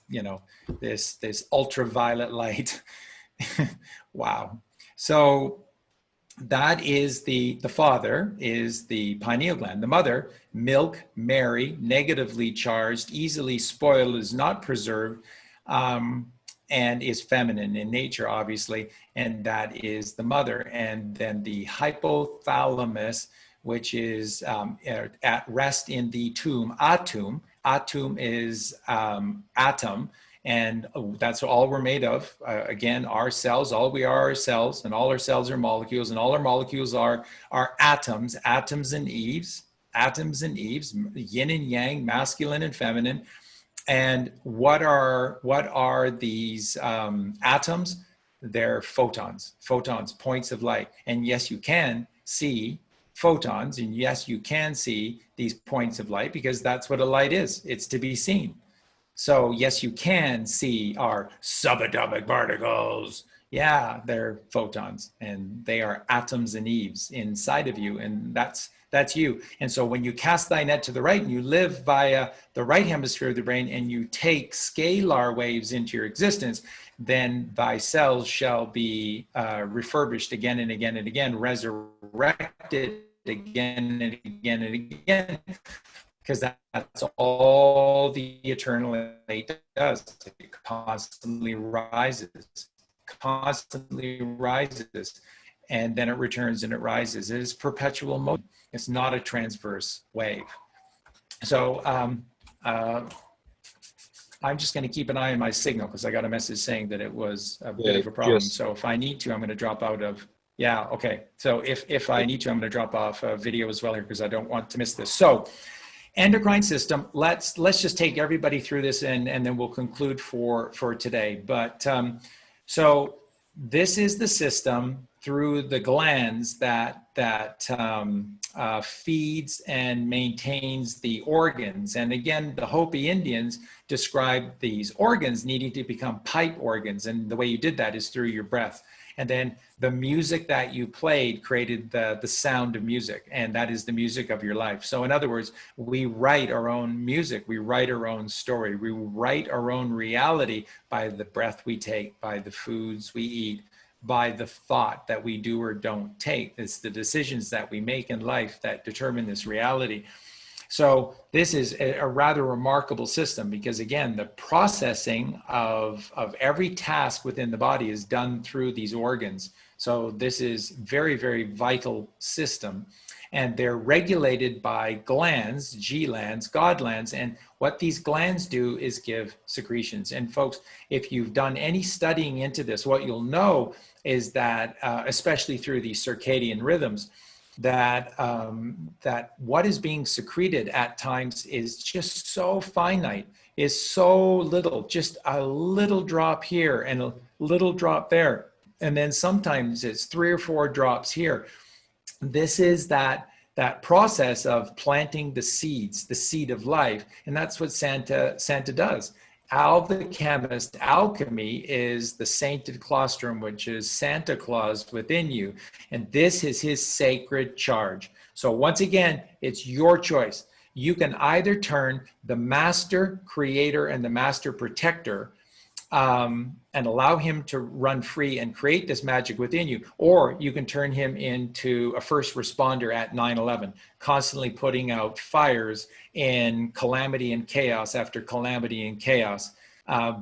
Speaker 1: this ultraviolet light. Wow. So that is the father is the pineal gland. The mother, milk, Mary, negatively charged, easily spoiled, is not preserved, and is feminine in nature, obviously, and that is the mother. And then the hypothalamus, which is at rest in the tomb, atum. Atum is atom, and that's all we're made of. Again, our cells, all we are cells, and all our cells are molecules, and all our molecules are atoms, atoms and eves, yin and yang, masculine and feminine. And what are these atoms? They're photons, points of light. And yes, you can see photons, and yes, you can see these points of light, because that's what a light is. It's to be seen. So yes, you can see our subatomic particles. Yeah, they're photons, and they are atoms and eves inside of you, and that's you. And so when you cast thy net to the right and you live via the right hemisphere of the brain and you take scalar waves into your existence, then thy cells shall be refurbished again and again and again, resurrected again and again and again, because that's all the eternal light does. It constantly rises, and then it returns and it rises. It is perpetual motion. It's not a transverse wave. So I'm just going to keep an eye on my signal because I got a message saying that it was a bit
Speaker 2: Yeah,
Speaker 1: of a problem.
Speaker 2: just
Speaker 1: So if I need to, I'm going to drop out of, yeah, okay. So if I need to, I'm going to drop off a video as well here because I don't want to miss this. So endocrine system, let's just take everybody through this and then we'll conclude for today. But so this is the system through the glands that feeds and maintains the organs. And again, the Hopi Indians described these organs needing to become pipe organs. And the way you did that is through your breath. And then the music that you played created the sound of music, and that is the music of your life. So in other words, we write our own music, we write our own story, we write our own reality by the breath we take, by the foods we eat, by the thought that we do or don't take. It's the decisions that we make in life that determine this reality. So this is a rather remarkable system because, again, the processing of every task within the body is done through these organs. So this is very, very vital system. And they're regulated by glands, G-lands, God-lands. And what these glands do is give secretions. And folks, if you've done any studying into this, what you'll know is that, especially through these circadian rhythms, that what is being secreted at times is just so finite, is so little, just a little drop here and a little drop there. And then sometimes it's 3 or 4 drops here. This is that process of planting the seeds, the seed of life. And that's what Santa does. Al the chemist, alchemy is the sainted claustrum, which is Santa Claus within you. And this is his sacred charge. So once again, it's your choice. You can either turn the master creator and the master protector and allow him to run free and create this magic within you, or you can turn him into a first responder at 9/11, constantly putting out fires in calamity and chaos after calamity and chaos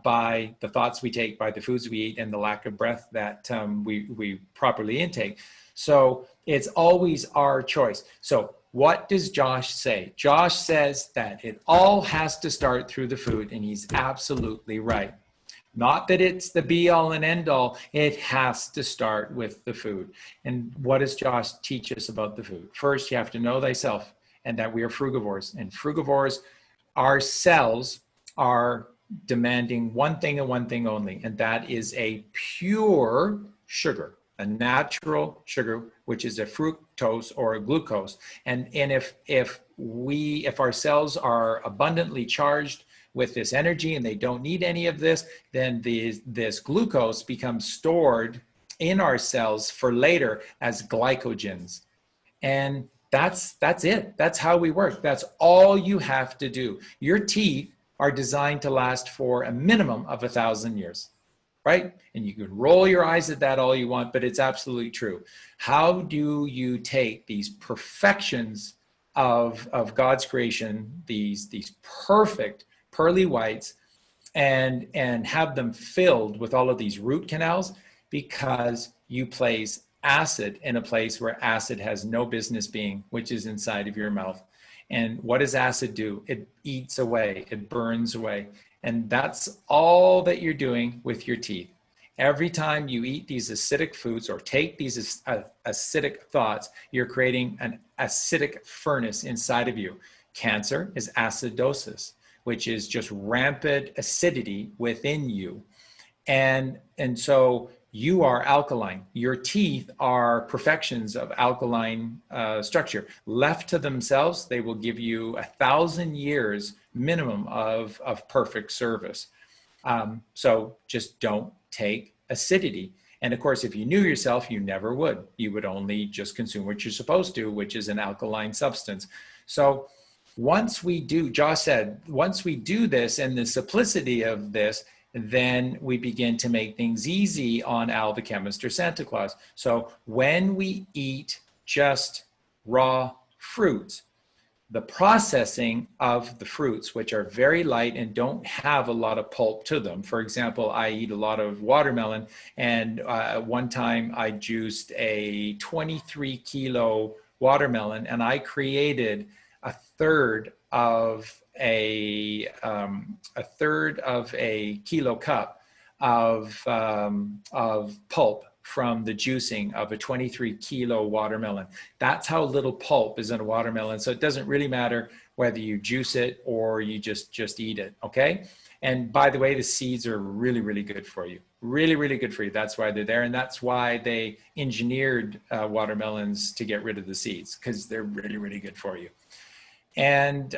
Speaker 1: by the thoughts we take, by the foods we eat, and the lack of breath that we properly intake. So it's always our choice. So what does Josh say? Josh says that it all has to start through the food, and he's absolutely right. Not that it's the be all and end all. It has to start with the food. And what does Josh teach us about the food? First, you have to know thyself and that we are frugivores. And frugivores, our cells are demanding one thing and one thing only, and that is a pure sugar, a natural sugar, which is a fructose or a glucose. And if our cells are abundantly charged with this energy and they don't need any of this, then this glucose becomes stored in our cells for later as glycogens. And that's it. That's how we work. That's all you have to do. Your teeth are designed to last for a minimum of 1,000 years, right? And you can roll your eyes at that all you want, but it's absolutely true. How do you take these perfections of God's creation, these perfect pearly whites, and have them filled with all of these root canals? Because you place acid in a place where acid has no business being, which is inside of your mouth. And what does acid do? It eats away, it burns away. And that's all that you're doing with your teeth. Every time you eat these acidic foods or take these acidic thoughts, you're creating an acidic furnace inside of you. Cancer is acidosis, which is just rampant acidity within you. And so you are alkaline. Your teeth are perfections of alkaline structure. Left to themselves, they will give you 1,000 years minimum of perfect service. So just don't take acidity. And of course, if you knew yourself, you never would. You would only just consume what you're supposed to, which is an alkaline substance. So once we do, Josh said, once we do this and the simplicity of this, then we begin to make things easy on Al the chemist or Santa Claus. So when we eat just raw fruits, the processing of the fruits, which are very light and don't have a lot of pulp to them. For example, I eat a lot of watermelon, and one time I juiced a 23-kilo watermelon, and I created 1/3 of a third of a kilo cup of pulp from the juicing of a 23 kilo watermelon. That's how little pulp is in a watermelon. So it doesn't really matter whether you juice it or you just eat it, okay? And by the way, the seeds are really, really good for you. Really, really good for you. That's why they're there. And that's why they engineered watermelons to get rid of the seeds, because they're really, really good for you. And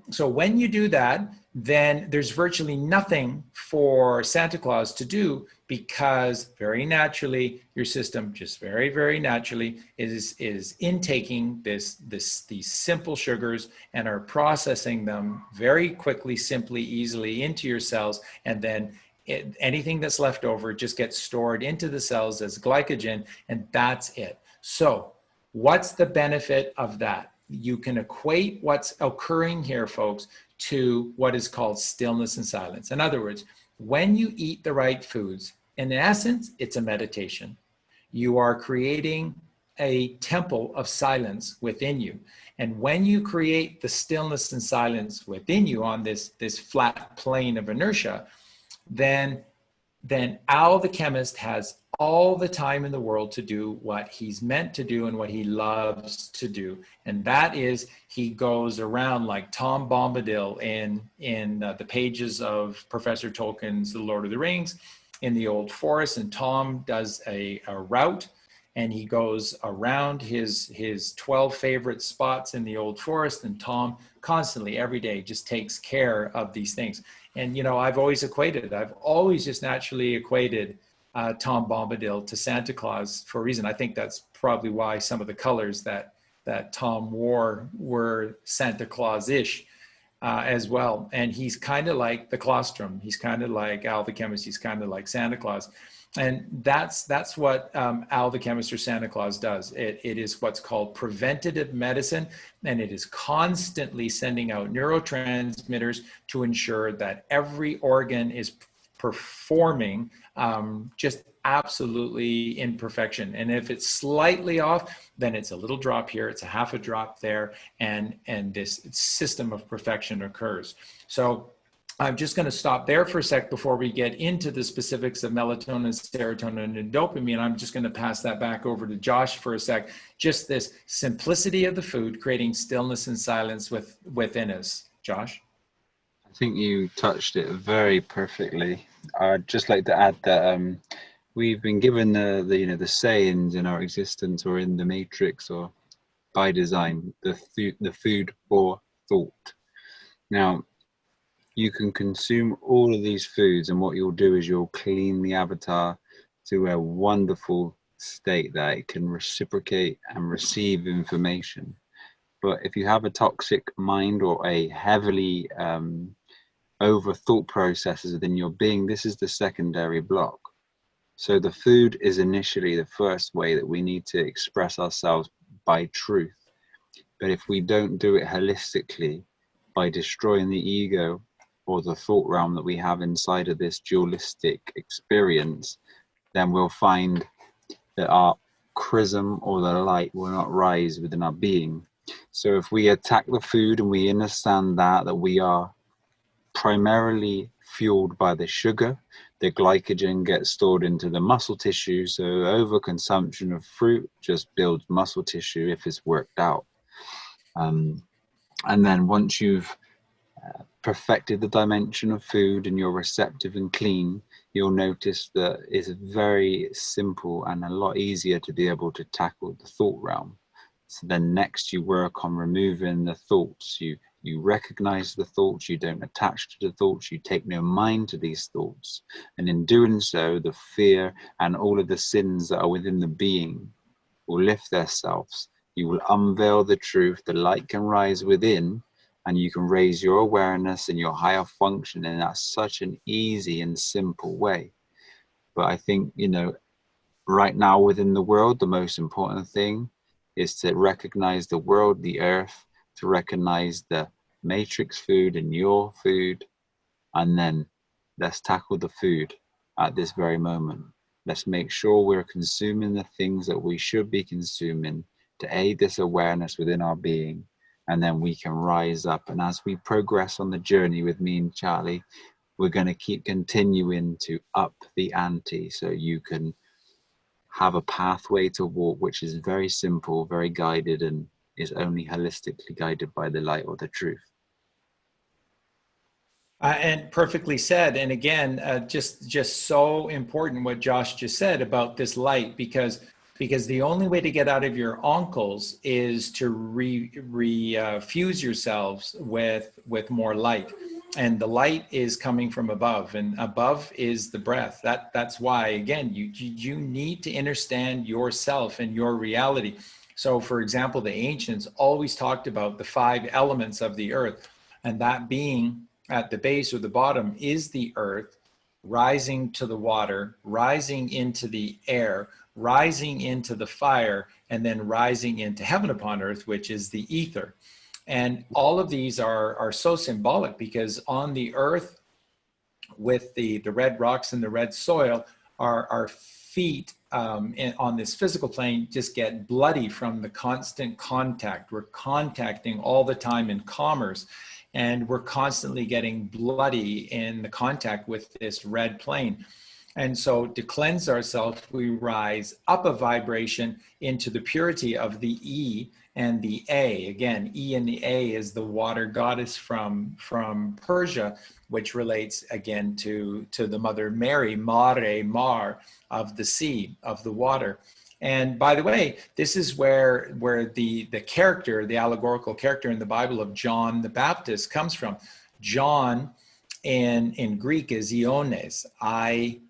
Speaker 1: so when you do that, then there's virtually nothing for Santa Claus to do, because very naturally your system just very, very naturally is intaking these simple sugars and are processing them very quickly, simply, easily into your cells. And then anything that's left over just gets stored into the cells as glycogen, and that's it. So what's the benefit of that? You can equate what's occurring here, folks, to what is called stillness and silence. In other words, when you eat the right foods, in essence, it's a meditation. You are creating a temple of silence within you. And when you create the stillness and silence within you on this flat plane of inertia, then Al the chemist has all the time in the world to do what he's meant to do and what he loves to do. And that is, he goes around like Tom Bombadil in the pages of Professor Tolkien's The Lord of the Rings in the Old Forest. And Tom does a route, and he goes around his 12 favorite spots in the Old Forest. And Tom constantly, every day, just takes care of these things. And, you know, I've always just naturally equated Tom Bombadil to Santa Claus for a reason. I think that's probably why some of the colors that Tom wore were Santa Claus-ish as well. And he's kind of like the colostrum. He's kind of like Al the chemist. He's kind of like Santa Claus. And that's what Al the chemist or Santa Claus does. It is what's called preventative medicine, and it is constantly sending out neurotransmitters to ensure that every organ is performing just absolutely in perfection. And if it's slightly off, then it's a little drop here, it's a half a drop there, and this system of perfection occurs. So I'm just going to stop there for a sec before we get into the specifics of melatonin, serotonin, and dopamine. I'm just going to pass that back over to Josh for a sec. Just this simplicity of the food, creating stillness and silence within us. Josh?
Speaker 2: I think you touched it very perfectly. I'd just like to add that we've been given the sayings in our existence, or in the matrix, or by design, the food for thought. Now, you can consume all of these foods, and what you'll do is you'll clean the avatar to a wonderful state that it can reciprocate and receive information. But if you have a toxic mind or a heavily over thought processes within your being, this is the secondary block. So the food is initially the first way that we need to express ourselves by truth. But if we don't do it holistically, by destroying the ego or the thought realm that we have inside of this dualistic experience, then we'll find that our chrism or the light will not rise within our being. So if we attack the food and we understand that we are primarily fueled by the sugar, the glycogen gets stored into the muscle tissue. So overconsumption of fruit just builds muscle tissue if it's worked out. And then once you've perfected the dimension of food and you're receptive and clean, you'll notice that it's very simple and a lot easier to be able to tackle the thought realm. So then next you work on removing the thoughts. You recognize the thoughts, you don't attach to the thoughts, you take no mind to these thoughts. And in doing so, the fear and all of the sins that are within the being will lift themselves. You will unveil the truth, the light can rise within, and you can raise your awareness and your higher function in that such an easy and simple way. But I think, right now within the world, the most important thing is to recognize the world, the earth, to recognize the matrix food and your food, and then let's tackle the food at this very moment. Let's make sure we're consuming the things that we should be consuming to aid this awareness within our being, and then we can rise up. And as we progress on the journey with me and Charlie, we're going to keep continuing to up the ante, so you can have a pathway to walk which is very simple, very guided, and is only holistically guided by the light or the truth.
Speaker 1: And perfectly said. And again, just so important what Josh just said about this light, because the only way to get out of your uncles is to refuse yourselves with more light. And the light is coming from above, and above is the breath. That's why, again, you need to understand yourself and your reality. So, for example, the ancients always talked about the 5 elements of the earth, and that being at the base or the bottom is the earth, rising to the water, rising into the air, rising into the fire, and then rising into heaven upon earth, which is the ether. And all of these are so symbolic, because on the earth, with the red rocks and the red soil, our feet on this physical plane just get bloody from the constant contact. We're contacting all the time in commerce, and we're constantly getting bloody in the contact with this red plane. And so to cleanse ourselves, we rise up a vibration into the purity of the E and the A. Again, E and the A is the water goddess from Persia, which relates again to the Mother Mary, Mare, Mar, of the sea, of the water. And by the way, this is where the character, the allegorical character in the Bible of John the Baptist comes from. John in Greek is Ioannes, Ioannes,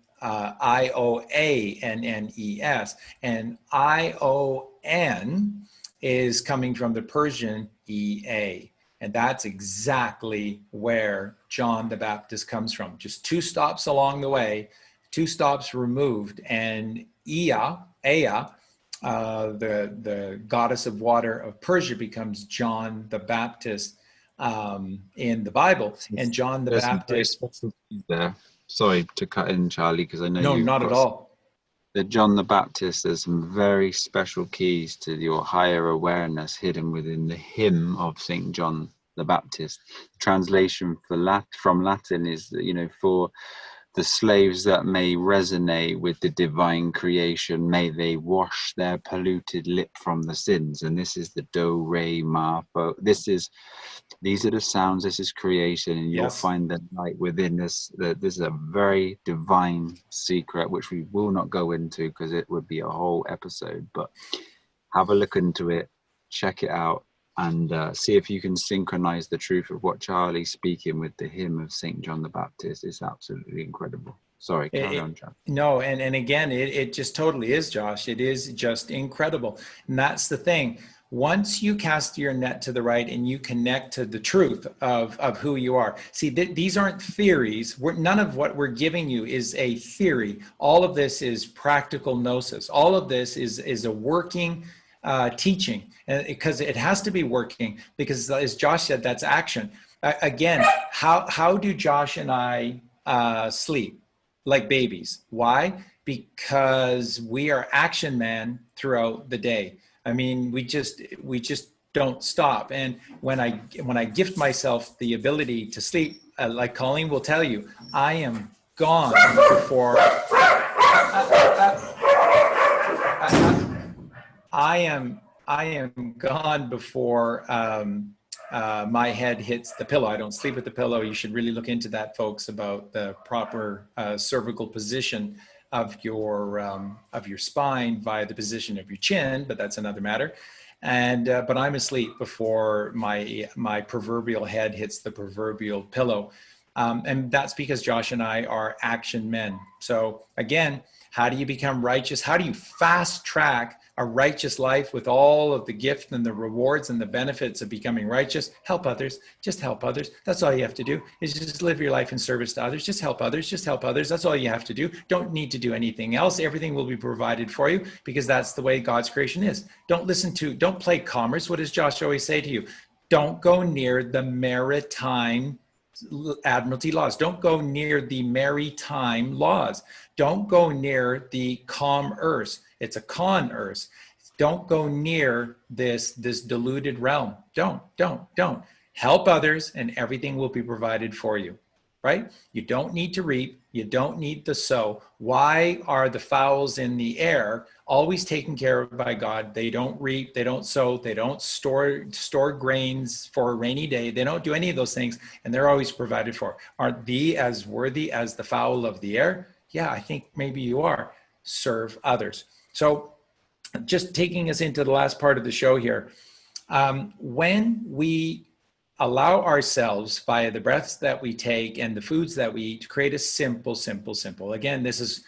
Speaker 1: and Ion is coming from the Persian Ea. And that's exactly where John the Baptist comes from. Just 2 stops along the way, 2 stops removed, and Ea, the goddess of water of Persia, becomes John the Baptist in the Bible. And John the Baptist...
Speaker 2: There. Sorry to cut in, Charlie, because I know
Speaker 1: No, not at all.
Speaker 2: That John the Baptist, there's some very special keys to your higher awareness hidden within the hymn of St. John the Baptist. Translation from Latin is, for the slaves that may resonate with the divine creation, may they wash their polluted lip from the sins. And this is the do, re, ma, fa. These are the sounds. This is creation, and you'll find the light within this. This is a very divine secret, which we will not go into because it would be a whole episode. But have a look into it, check it out, and see if you can synchronize the truth of what Charlie's speaking with the hymn of St. John the Baptist. It's absolutely incredible. Sorry, carry on, Charlie.
Speaker 1: No, and again, it just totally is, Josh. It is just incredible. And that's the thing. Once you cast your net to the right and you connect to the truth of who you are. See, these aren't theories. None of what we're giving you is a theory. All of this is practical gnosis. All of this is a working teaching, because it has to be working, because as Josh said, that's action. Again, how do Josh and I sleep? Like babies. Why? Because we are action man throughout the day. I mean, we just don't stop. And when I gift myself the ability to sleep, like Colleen will tell you, I am gone before I am gone before my head hits the pillow. I don't sleep with the pillow. You should really look into that, folks, about the proper cervical position of your spine via the position of your chin, but that's another matter. And but I'm asleep before my proverbial head hits the proverbial pillow, and that's because Josh and I are action men. So again, how do you become righteous? How do you fast track a righteous life with all of the gift and the rewards and the benefits of becoming righteous? Help others. Just help others. That's all you have to do, is just live your life in service to others. Just help others. Just help others. That's all you have to do. Don't need to do anything else. Everything will be provided for you, because that's the way God's creation is. Don't play commerce. What does Josh always say to you? Don't go near the maritime admiralty laws. Don't go near the maritime laws. Don't go near the com earth. It's a con earth. Don't go near this diluted realm. Don't. Help others and everything will be provided for you, right? You don't need to reap. You don't need to sow. Why are the fowls in the air always taken care of by God? They don't reap, they don't sow, they don't store grains for a rainy day. They don't do any of those things, and they're always provided for. Aren't thee as worthy as the fowl of the air? Yeah, I think maybe you are. Serve others. So just taking us into the last part of the show here, when we allow ourselves via the breaths that we take and the foods that we eat to create a simple. Again, this is,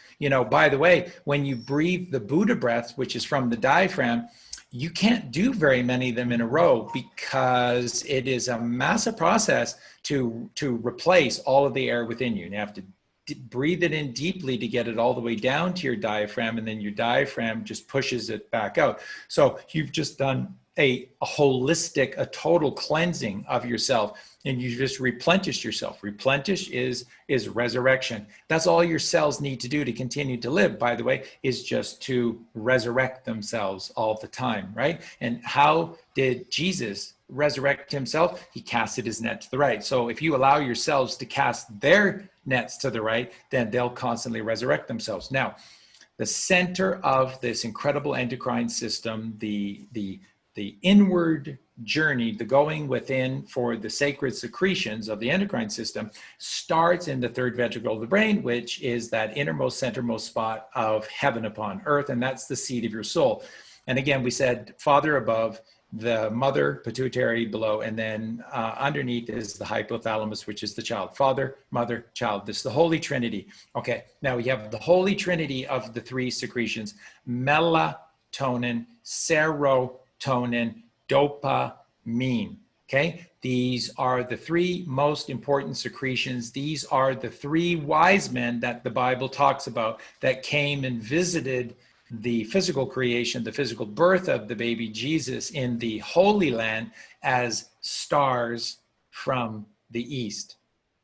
Speaker 1: by the way, when you breathe the Buddha breath, which is from the diaphragm, you can't do very many of them in a row because it is a massive process to replace all of the air within you. And you have to breathe it in deeply to get it all the way down to your diaphragm, and then your diaphragm just pushes it back out. So you've just done a holistic, a total cleansing of yourself, and you just replenish yourself. Replenish is resurrection. That's all your cells need to do to continue to live, by the way, is just to resurrect themselves all the time, right? And how did Jesus resurrect himself? He casted his net to the right. So if you allow yourselves to cast their nets to the right, then they'll constantly resurrect themselves. Now, the center of this incredible endocrine system, the inward journey, the going within for the sacred secretions of the endocrine system, starts in the third ventricle of the brain, which is that innermost, centermost spot of heaven upon earth, and that's the seat of your soul. And again, we said father above, the mother, pituitary below, and then underneath is the hypothalamus, which is the child. Father, mother, child. This is the Holy Trinity. Okay, now we have the Holy Trinity of the three secretions: melatonin, serotonin, dopamine. Okay, these are the three most important secretions. These are the three wise men that the Bible talks about that came and visited the physical creation, the physical birth of the baby Jesus in the Holy Land as stars from the east.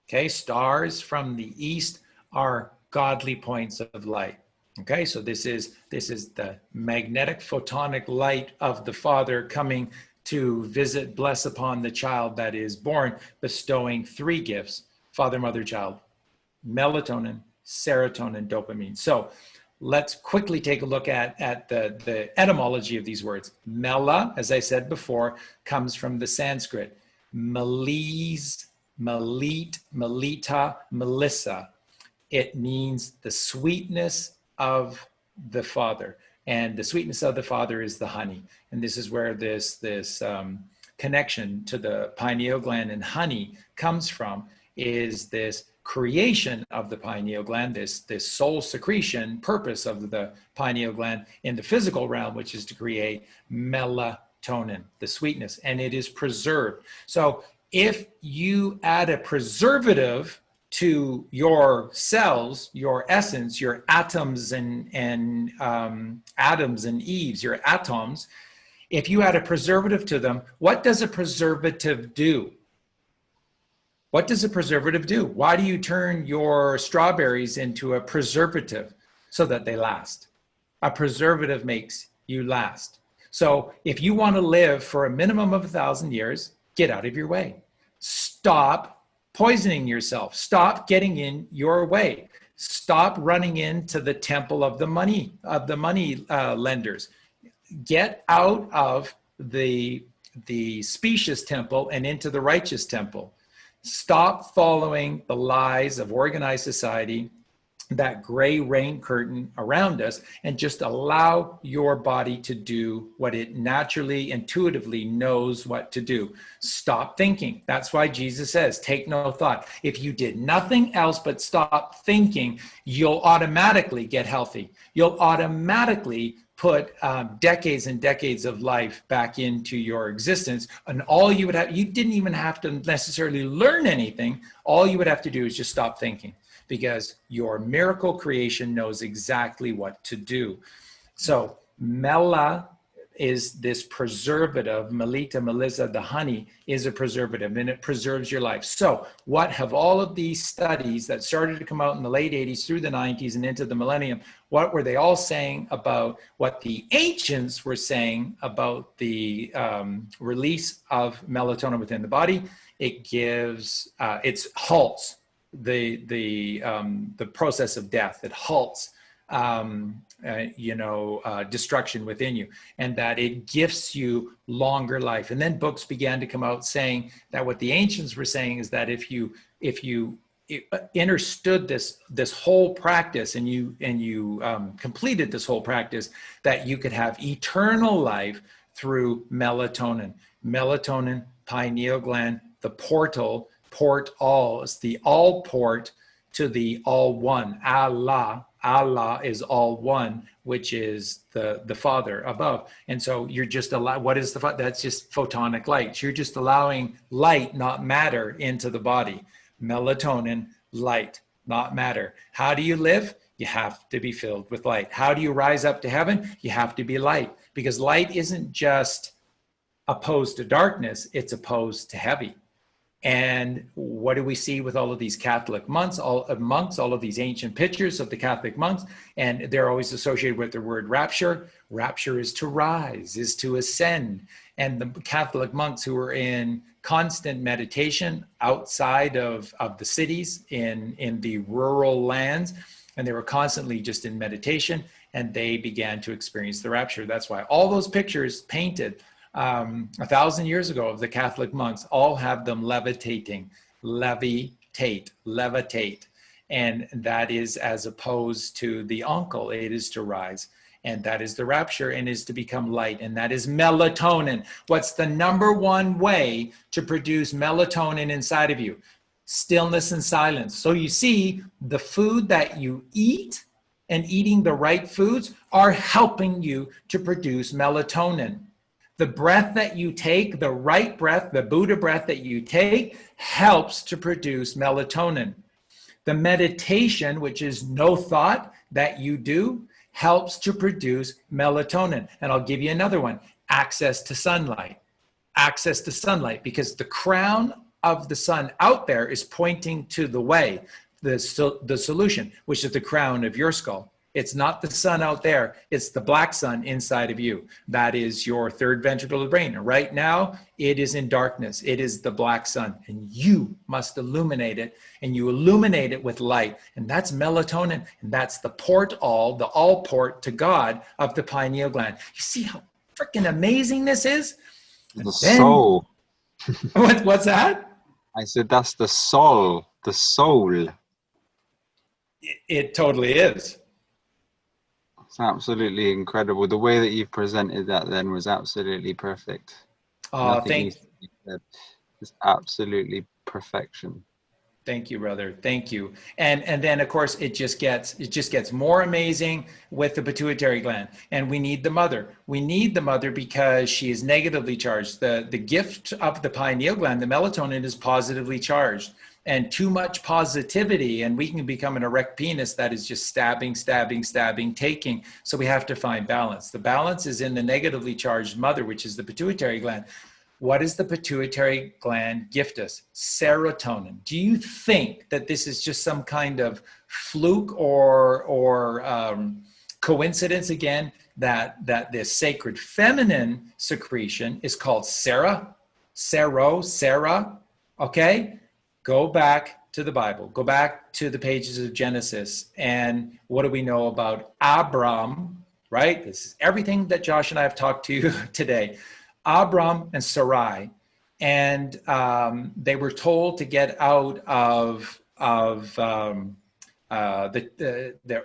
Speaker 1: Okay, stars from the east are godly points of light. Okay, so this is the magnetic photonic light of the Father coming to visit, bless upon the child that is born, bestowing three gifts: father, mother, child, melatonin, serotonin, dopamine. So let's quickly take a look at the etymology of these words. Mela, as I said before, comes from the Sanskrit. Melis, melit, melita, melissa. It means the sweetness of the Father. And the sweetness of the Father is the honey. And this is where this connection to the pineal gland and honey comes from, is this creation of the pineal gland, this soul secretion purpose of the pineal gland in the physical realm, which is to create melatonin, the sweetness, and it is preserved. So if you add a preservative to your cells, your essence, your atoms and Adams and Eves, your atoms, if you add a preservative to them, what does a preservative do? What does a preservative do? Why do you turn your strawberries into a preservative? So that they last. A preservative makes you last. So if you want to live for a minimum of 1,000 years, get out of your way. Stop poisoning yourself. Stop getting in your way. Stop running into the temple of the money lenders. Get out of the specious temple and into the righteous temple. Stop following the lies of organized society, that gray rain curtain around us, and just allow your body to do what it naturally, intuitively knows what to do. Stop thinking. That's why Jesus says, take no thought. If you did nothing else but stop thinking, you'll automatically get healthy. You'll automatically put decades and decades of life back into your existence. And all you would have, you didn't even have to necessarily learn anything. All you would have to do is just stop thinking, because your miracle creation knows exactly what to do. So mela is this preservative. Melita, melissa, the honey is a preservative, and it preserves your life. So what have all of these studies that started to come out in the late 80s through the 90s and into the millennium, what were they all saying about what the ancients were saying about the release of melatonin within the body? It gives, it halts the process of death. It halts destruction within you, and that it gifts you longer life. And then books began to come out saying that what the ancients were saying is that if you understood this whole practice and you completed this whole practice, that you could have eternal life through melatonin. Melatonin, pineal gland, the port all. It's the all port to the all one. Allah is all one, which is the Father above. And so you're just what is that's just photonic light. You're just allowing light, not matter, into the body. Melatonin, light, not matter. How do you live? You have to be filled with light. How do you rise up to heaven? You have to be light, because light isn't just opposed to darkness, it's opposed to heavy. And what do we see with all of these Catholic monks, all of these ancient pictures of the Catholic monks? And they're always associated with the word rapture. Rapture is to rise, is to ascend. And the Catholic monks who were in constant meditation outside of the cities, in the rural lands, and they were constantly just in meditation, and they began to experience the rapture. That's why all those pictures painted 1,000 years ago of the Catholic monks all have them levitating, levitate. And that is as opposed to the uncle, it is to rise. And that is the rapture, and is to become light. And that is melatonin. What's the number one way to produce melatonin inside of you? Stillness and silence. So you see, the food that you eat and eating the right foods are helping you to produce melatonin. The breath that you take, the right breath, the Buddha breath that you take, helps to produce melatonin. The meditation, which is no thought that you do, helps to produce melatonin. And I'll give you another one: access to sunlight. Access to sunlight, because the crown of the sun out there is pointing to the way, the solution, which is the crown of your skull. It's not the sun out there. It's the black sun inside of you. That is your third ventricle of the brain. And right now, it is in darkness. It is the black sun. And you must illuminate it. And you illuminate it with light. And that's melatonin. And that's the all port to God of the pineal gland. You see how freaking amazing this is?
Speaker 2: The soul.
Speaker 1: What's that?
Speaker 2: I said that's the soul. The soul.
Speaker 1: It totally is.
Speaker 2: It's absolutely incredible. The way that you've presented that then was absolutely perfect.
Speaker 1: Thank you.
Speaker 2: It's absolutely perfection.
Speaker 1: Thank you, brother. Thank you. And then of course it just gets more amazing with the pituitary gland. And we need the mother. We need the mother because she is negatively charged. The gift of the pineal gland, the melatonin, is positively charged. And too much positivity, and we can become an erect penis that is just stabbing, taking. So we have to find balance. The balance is in the negatively charged mother, which is the pituitary gland. What does the pituitary gland gift us? Serotonin. Do you think that this is just some kind of fluke or coincidence again, that this sacred feminine secretion is called Sarah, okay? Go back to the Bible. Go back to the pages of Genesis. And what do we know about Abram, right? This is everything that Josh and I have talked to you today. Abram and Sarai. And they were told to get out of the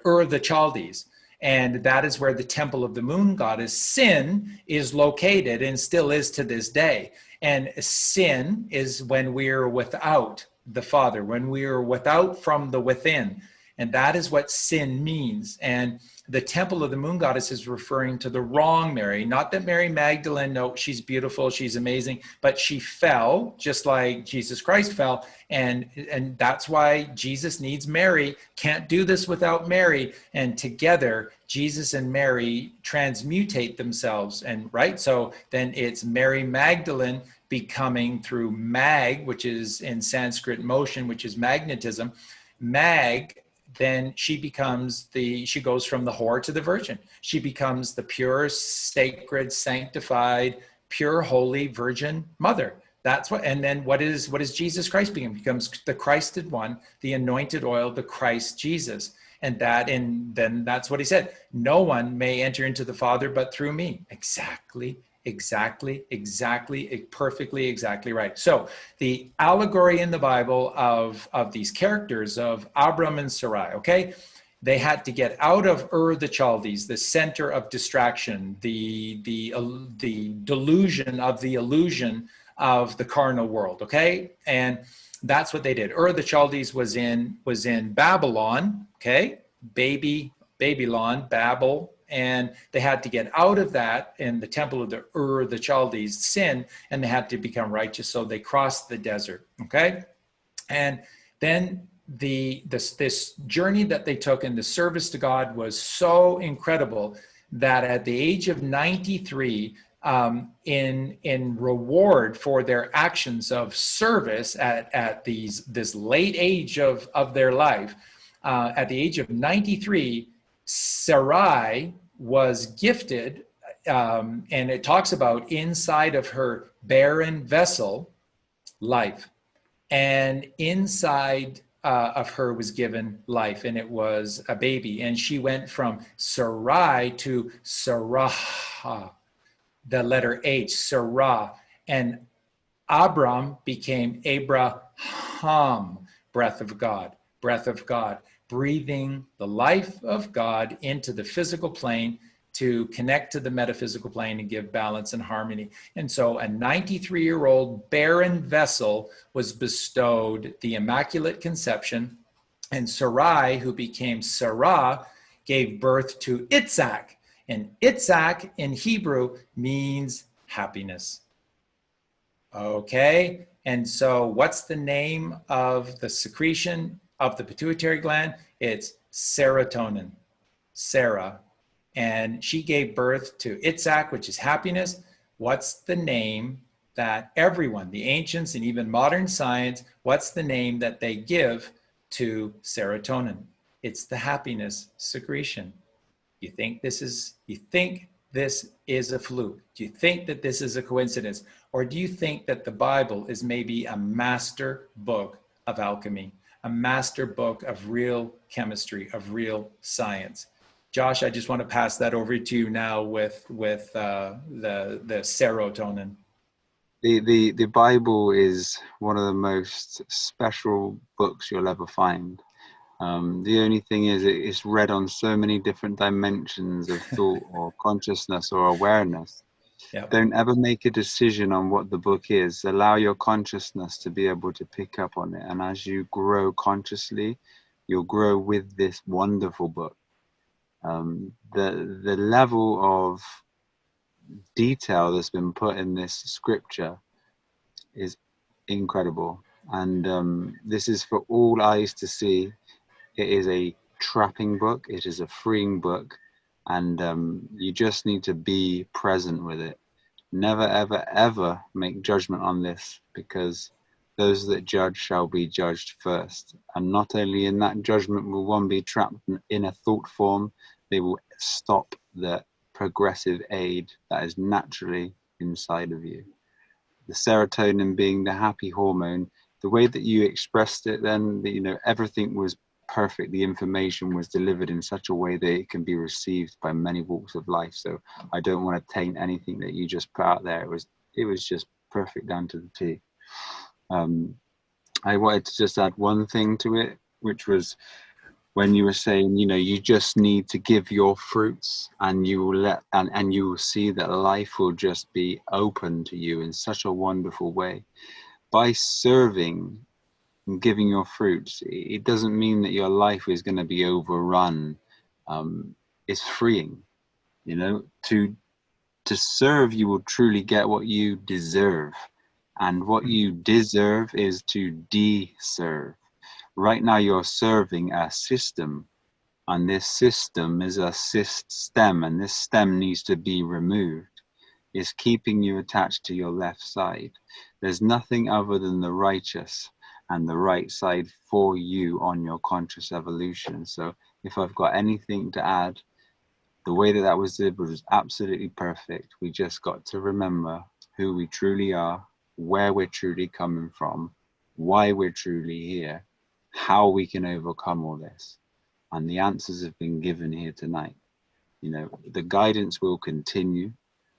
Speaker 1: Ur of the Chaldees. And that is where the temple of the moon goddess, Sin, is located and still is to this day. And sin is when we're without the Father, when we're without from the within. And that is what sin means. And the temple of the moon goddess is referring to the wrong Mary, not that Mary Magdalene, no, she's beautiful, she's amazing, but she fell just like Jesus Christ fell. And that's why Jesus needs Mary, can't do this without Mary. And together, Jesus and Mary transmutate themselves. And right, so then it's Mary Magdalene becoming through mag, which is in Sanskrit motion, which is magnetism, mag, then she goes from the whore to the virgin. She becomes the pure, sacred, sanctified, pure, holy Virgin Mother. That's what, and then what is Jesus Christ become? Becomes the Christed one, the anointed oil, the Christ Jesus. And then that's what he said. No one may enter into the Father but through me. Exactly, perfectly, exactly right. So the allegory in the Bible of these characters of Abram and Sarai, okay? They had to get out of the Chaldees, the center of distraction, the delusion of the illusion of the carnal world, okay? And that's what they did. The Chaldees was in Babylon, okay? Babylon, Babel. And they had to get out of that in the temple of the Chaldees sin, and they had to become righteous. So they crossed the desert. Okay. And then this journey that they took in the service to God was so incredible that at the age of 93, in reward for their actions of service at this late age of their life, at the age of 93, Sarai was gifted, and it talks about inside of her barren vessel, life. And inside of her was given life, and it was a baby. And she went from Sarai to Sarah, the letter H, Sarah. And Abram became Abraham, breath of God, breathing the life of God into the physical plane to connect to the metaphysical plane and give balance and harmony. And so a 93-year-old barren vessel was bestowed the Immaculate Conception, and Sarai, who became Sarah, gave birth to Itzhak. And Itzhak in Hebrew means happiness. Okay, and so what's the name of the secretion of the pituitary gland? It's serotonin, Sarah. And she gave birth to Itzhak, which is happiness. What's the name that everyone, the ancients and even modern science, what's the name that they give to serotonin? It's the happiness secretion. You think this is a fluke? Do you think that this is a coincidence? Or do you think that the Bible is maybe a master book of alchemy, a master book of real chemistry, of real science? Josh, I just want to pass that over to you now with the serotonin.
Speaker 2: The Bible is one of the most special books you'll ever find. The only thing is it's read on so many different dimensions of thought or consciousness or awareness. Yep. Don't ever make a decision on what the book is. Allow your consciousness to be able to pick up on it. And as you grow consciously, you'll grow with this wonderful book. The level of detail that's been put in this scripture is incredible. And this is for all eyes to see. It is a trapping book. It is a freeing book. And you just need to be present with it. Never, ever, ever make judgment on this, because those that judge shall be judged first. And not only in that judgment will one be trapped in a thought form, they will stop the progressive aid that is naturally inside of you. The serotonin being the happy hormone, the way that you expressed it then, everything was perfect. The information was delivered in such a way that it can be received by many walks of life. So I don't want to taint anything that you just put out there. It was just perfect down to the T. I wanted to just add one thing to it, which was when you were saying, you just need to give your fruits, and you will and you will see that life will just be open to you in such a wonderful way. By serving and giving your fruits, it doesn't mean that your life is going to be overrun. It's freeing, you know, to serve. You will truly get what you deserve, and what you deserve is to de-serve. Right now you're serving a system, and this system is a stem, and this stem needs to be removed. It's keeping you attached to your left side. There's nothing other than the righteous and the right side for you on your conscious evolution. So if I've got anything to add, the way that that was did was absolutely perfect. We just got to remember who we truly are, where we're truly coming from, why we're truly here, how we can overcome all this. And the answers have been given here tonight. You know, the guidance will continue.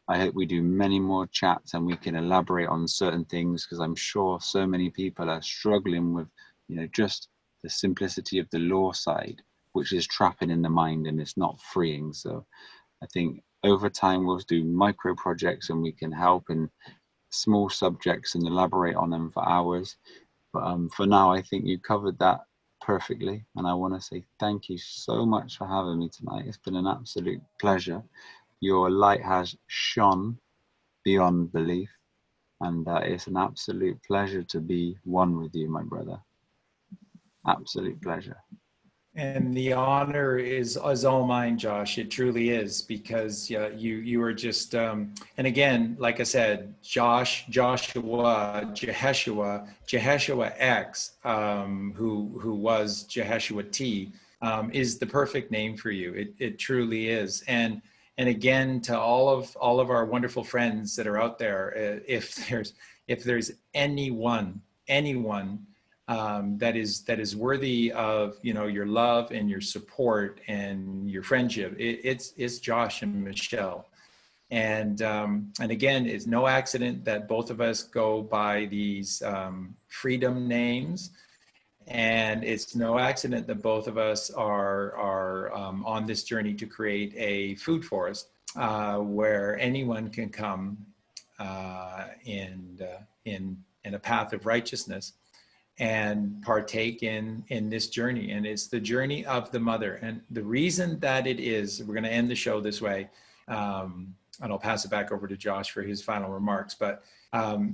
Speaker 2: I hope we do many more chats and we can elaborate on certain things, because I'm sure so many people are struggling with, you know, just the simplicity of the law side, which is trapping in the mind and it's not freeing. So I think over time we'll do micro projects and we can help in small subjects and elaborate on them for hours. But for now, I think you covered that perfectly. And I want to say thank you so much for having me tonight. It's been an absolute pleasure. Your light has shone beyond belief. And it's an absolute pleasure to be one with you, my brother. Absolute pleasure.
Speaker 1: And the honor is all mine, Josh. It truly is, because you are just, and again, like I said, Joshua, Jeheshua X, who was Jeheshua T, is the perfect name for you. It truly is. And again, to all of our wonderful friends that are out there, if there's anyone that is worthy of, you know, your love and your support and your friendship, it's Josh and Michelle. And again, it's no accident that both of us go by these freedom names, and it's no accident that both of us are on this journey to create a food forest where anyone can come in a path of righteousness and partake in this journey. And it's the journey of the mother. And the reason that it is, we're going to end the show this way, and I'll pass it back over to Josh for his final remarks. But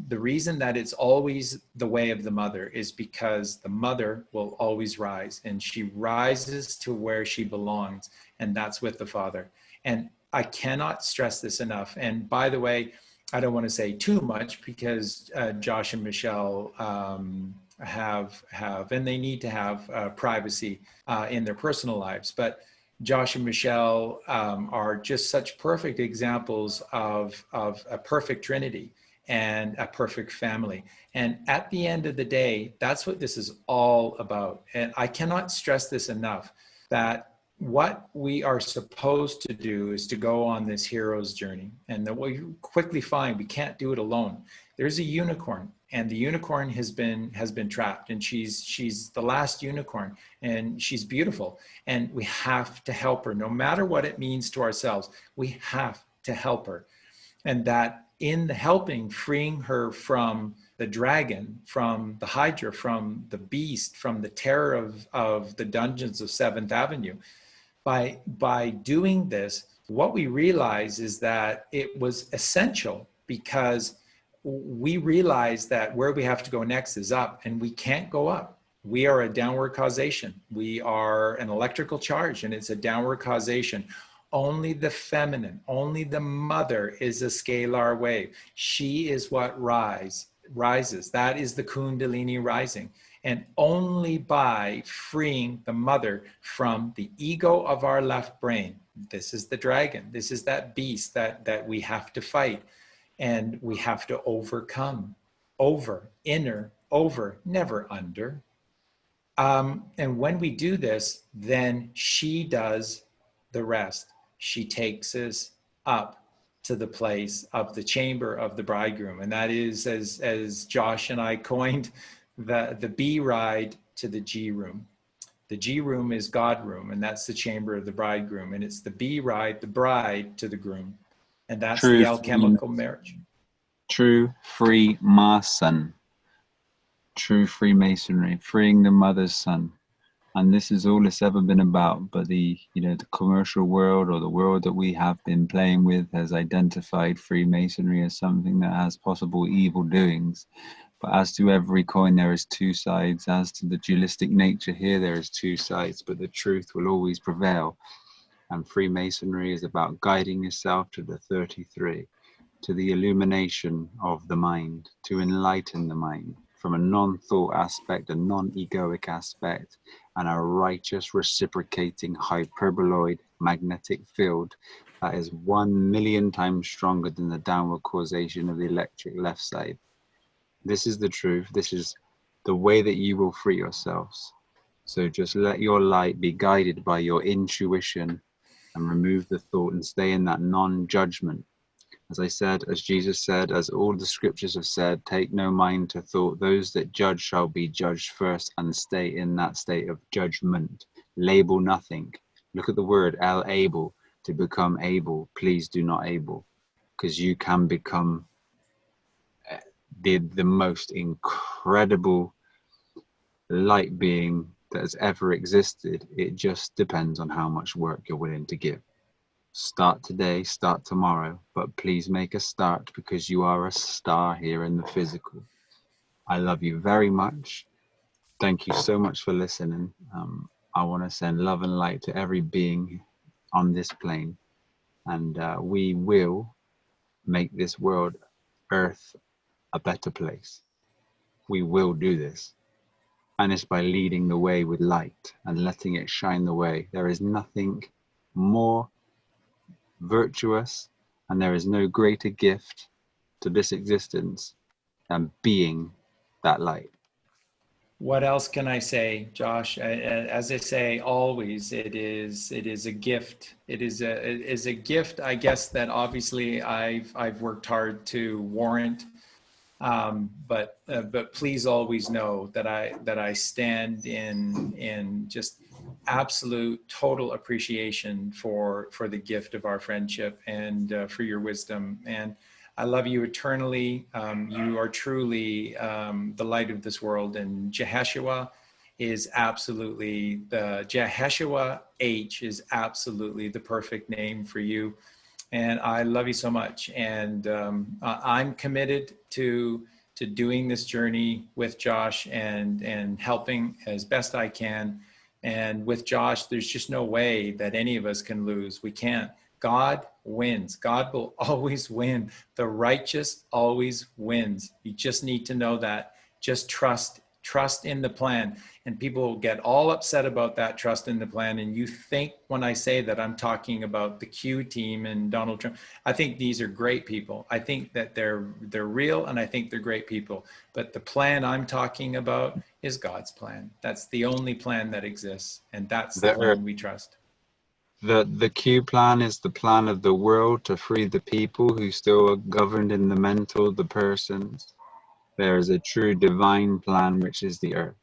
Speaker 1: the reason that it's always the way of the mother is because the mother will always rise, and she rises to where she belongs, and that's with the Father. And I cannot stress this enough. And by the way, I don't want to say too much, because Josh and Michelle have and they need to have privacy in their personal lives. But Josh and Michelle are just such perfect examples of a perfect Trinity and a perfect family. And at the end of the day, that's what this is all about. And I cannot stress this enough, that what we are supposed to do is to go on this hero's journey. And that we quickly find we can't do it alone. There's a unicorn, and the unicorn has been trapped, and she's the last unicorn, and she's beautiful, and we have to help her. No matter what it means to ourselves, we have to help her. And that in the helping, freeing her from the dragon, from the Hydra, from the beast, from the terror of the dungeons of 7th Avenue, by doing this, what we realize is that it was essential, because we realize that where we have to go next is up, and we can't go up. We are a downward causation. We are an electrical charge, and it's a downward causation. Only the feminine, only the mother is a scalar wave. She is what rises. That is the Kundalini rising. And only by freeing the mother from the ego of our left brain, this is the dragon, this is that beast that we have to fight, and we have to overcome. Over, inner, over, never under. And when we do this, then she does the rest. She takes us up to the place of the chamber of the bridegroom. And that is, as Josh and I coined, the B ride to the G room. The G room is God room, and that's the chamber of the bridegroom. And it's the B ride, the bride, to the groom. And that's the alchemical marriage.
Speaker 2: True free Mason. true Freemasonry, freeing the mother's son. And this is all it's ever been about. But the commercial world, or the world that we have been playing with, has identified Freemasonry as something that has possible evil doings. But as to every coin, there is two sides. As to the dualistic nature here, there is two sides, but the truth will always prevail. And Freemasonry is about guiding yourself to the 33, to the illumination of the mind, to enlighten the mind from a non-thought aspect, a non-egoic aspect, and a righteous, reciprocating, hyperboloid magnetic field that is 1,000,000 times stronger than the downward causation of the electric left side. This is the truth. This is the way that you will free yourselves. So just let your light be guided by your intuition and remove the thought and stay in that non-judgment. As I said, as Jesus said, as all the scriptures have said, take no mind to thought. Those that judge shall be judged first, and stay in that state of judgment. Label nothing. Look at the word able, to become able. Please do not able, because you can become the most incredible light being that has ever existed. It just depends on how much work you're willing to give. Start today, start tomorrow, but please make a start, because you are a star here in the physical. I love you very much. Thank you so much for listening. I want to send love and light to every being on this plane, and we will make this world, Earth, a better place. We will do this, and it's by leading the way with light and letting it shine the way. There is nothing more virtuous, and there is no greater gift to this existence than being that light.
Speaker 1: What else can I say, Josh? As I say always, it is a gift. It is a gift, I guess, that obviously I've worked hard to warrant. But please always know that I stand in just absolute total appreciation for the gift of our friendship, and for your wisdom. And I love you eternally. You are truly the light of this world, and Jeheshua is absolutely Jeheshua H is absolutely the perfect name for you. And I love you so much. And I'm committed to doing this journey with Josh, and helping as best I can. And with Josh, there's just no way that any of us can lose. We can't. God wins. God will always win. The righteous always wins. You just need to know that. Just trust in the plan. And people get all upset about that trust in the plan. And you think when I say that I'm talking about the Q team and Donald Trump, I think these are great people. I think that they're real, and I think they're great people. But the plan I'm talking about is God's plan. That's the only plan that exists. And that's the plan we trust.
Speaker 2: The Q plan is the plan of the world to free the people who still are governed in the mental, the persons. There is a true divine plan, which is the earth.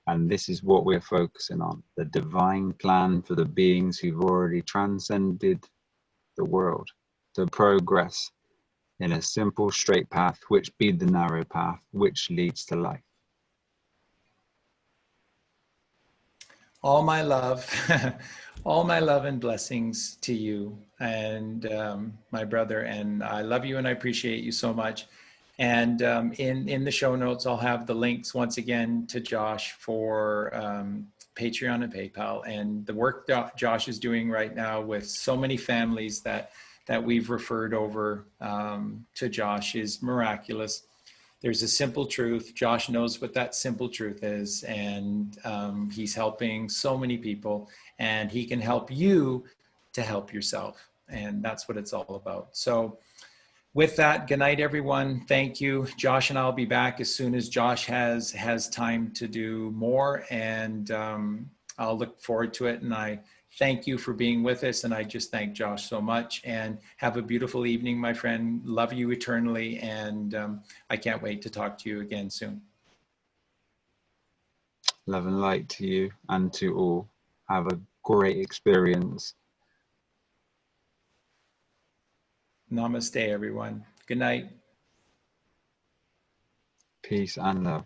Speaker 2: And this is what we're focusing on, the divine plan for the beings who've already transcended the world to progress in a simple straight path, which be the narrow path, which leads to life.
Speaker 1: All my love, all my love and blessings to you and my brother. And I love you and I appreciate you so much. And in the show notes, I'll have the links once again to Josh for Patreon and PayPal, and the work that Josh is doing right now with so many families that we've referred over to Josh is miraculous. There's a simple truth. Josh knows what that simple truth is, and he's helping so many people, and he can help you to help yourself. And that's what it's all about. So with that, good night, everyone. Thank you. Josh and I'll be back as soon as Josh has time to do more, and I'll look forward to it. And I thank you for being with us, and I just thank Josh so much. And have a beautiful evening, my friend. Love you eternally, and I can't wait to talk to you again soon.
Speaker 2: Love and light to you and to all. Have a great experience.
Speaker 1: Namaste, everyone. Good night.
Speaker 2: Peace and love.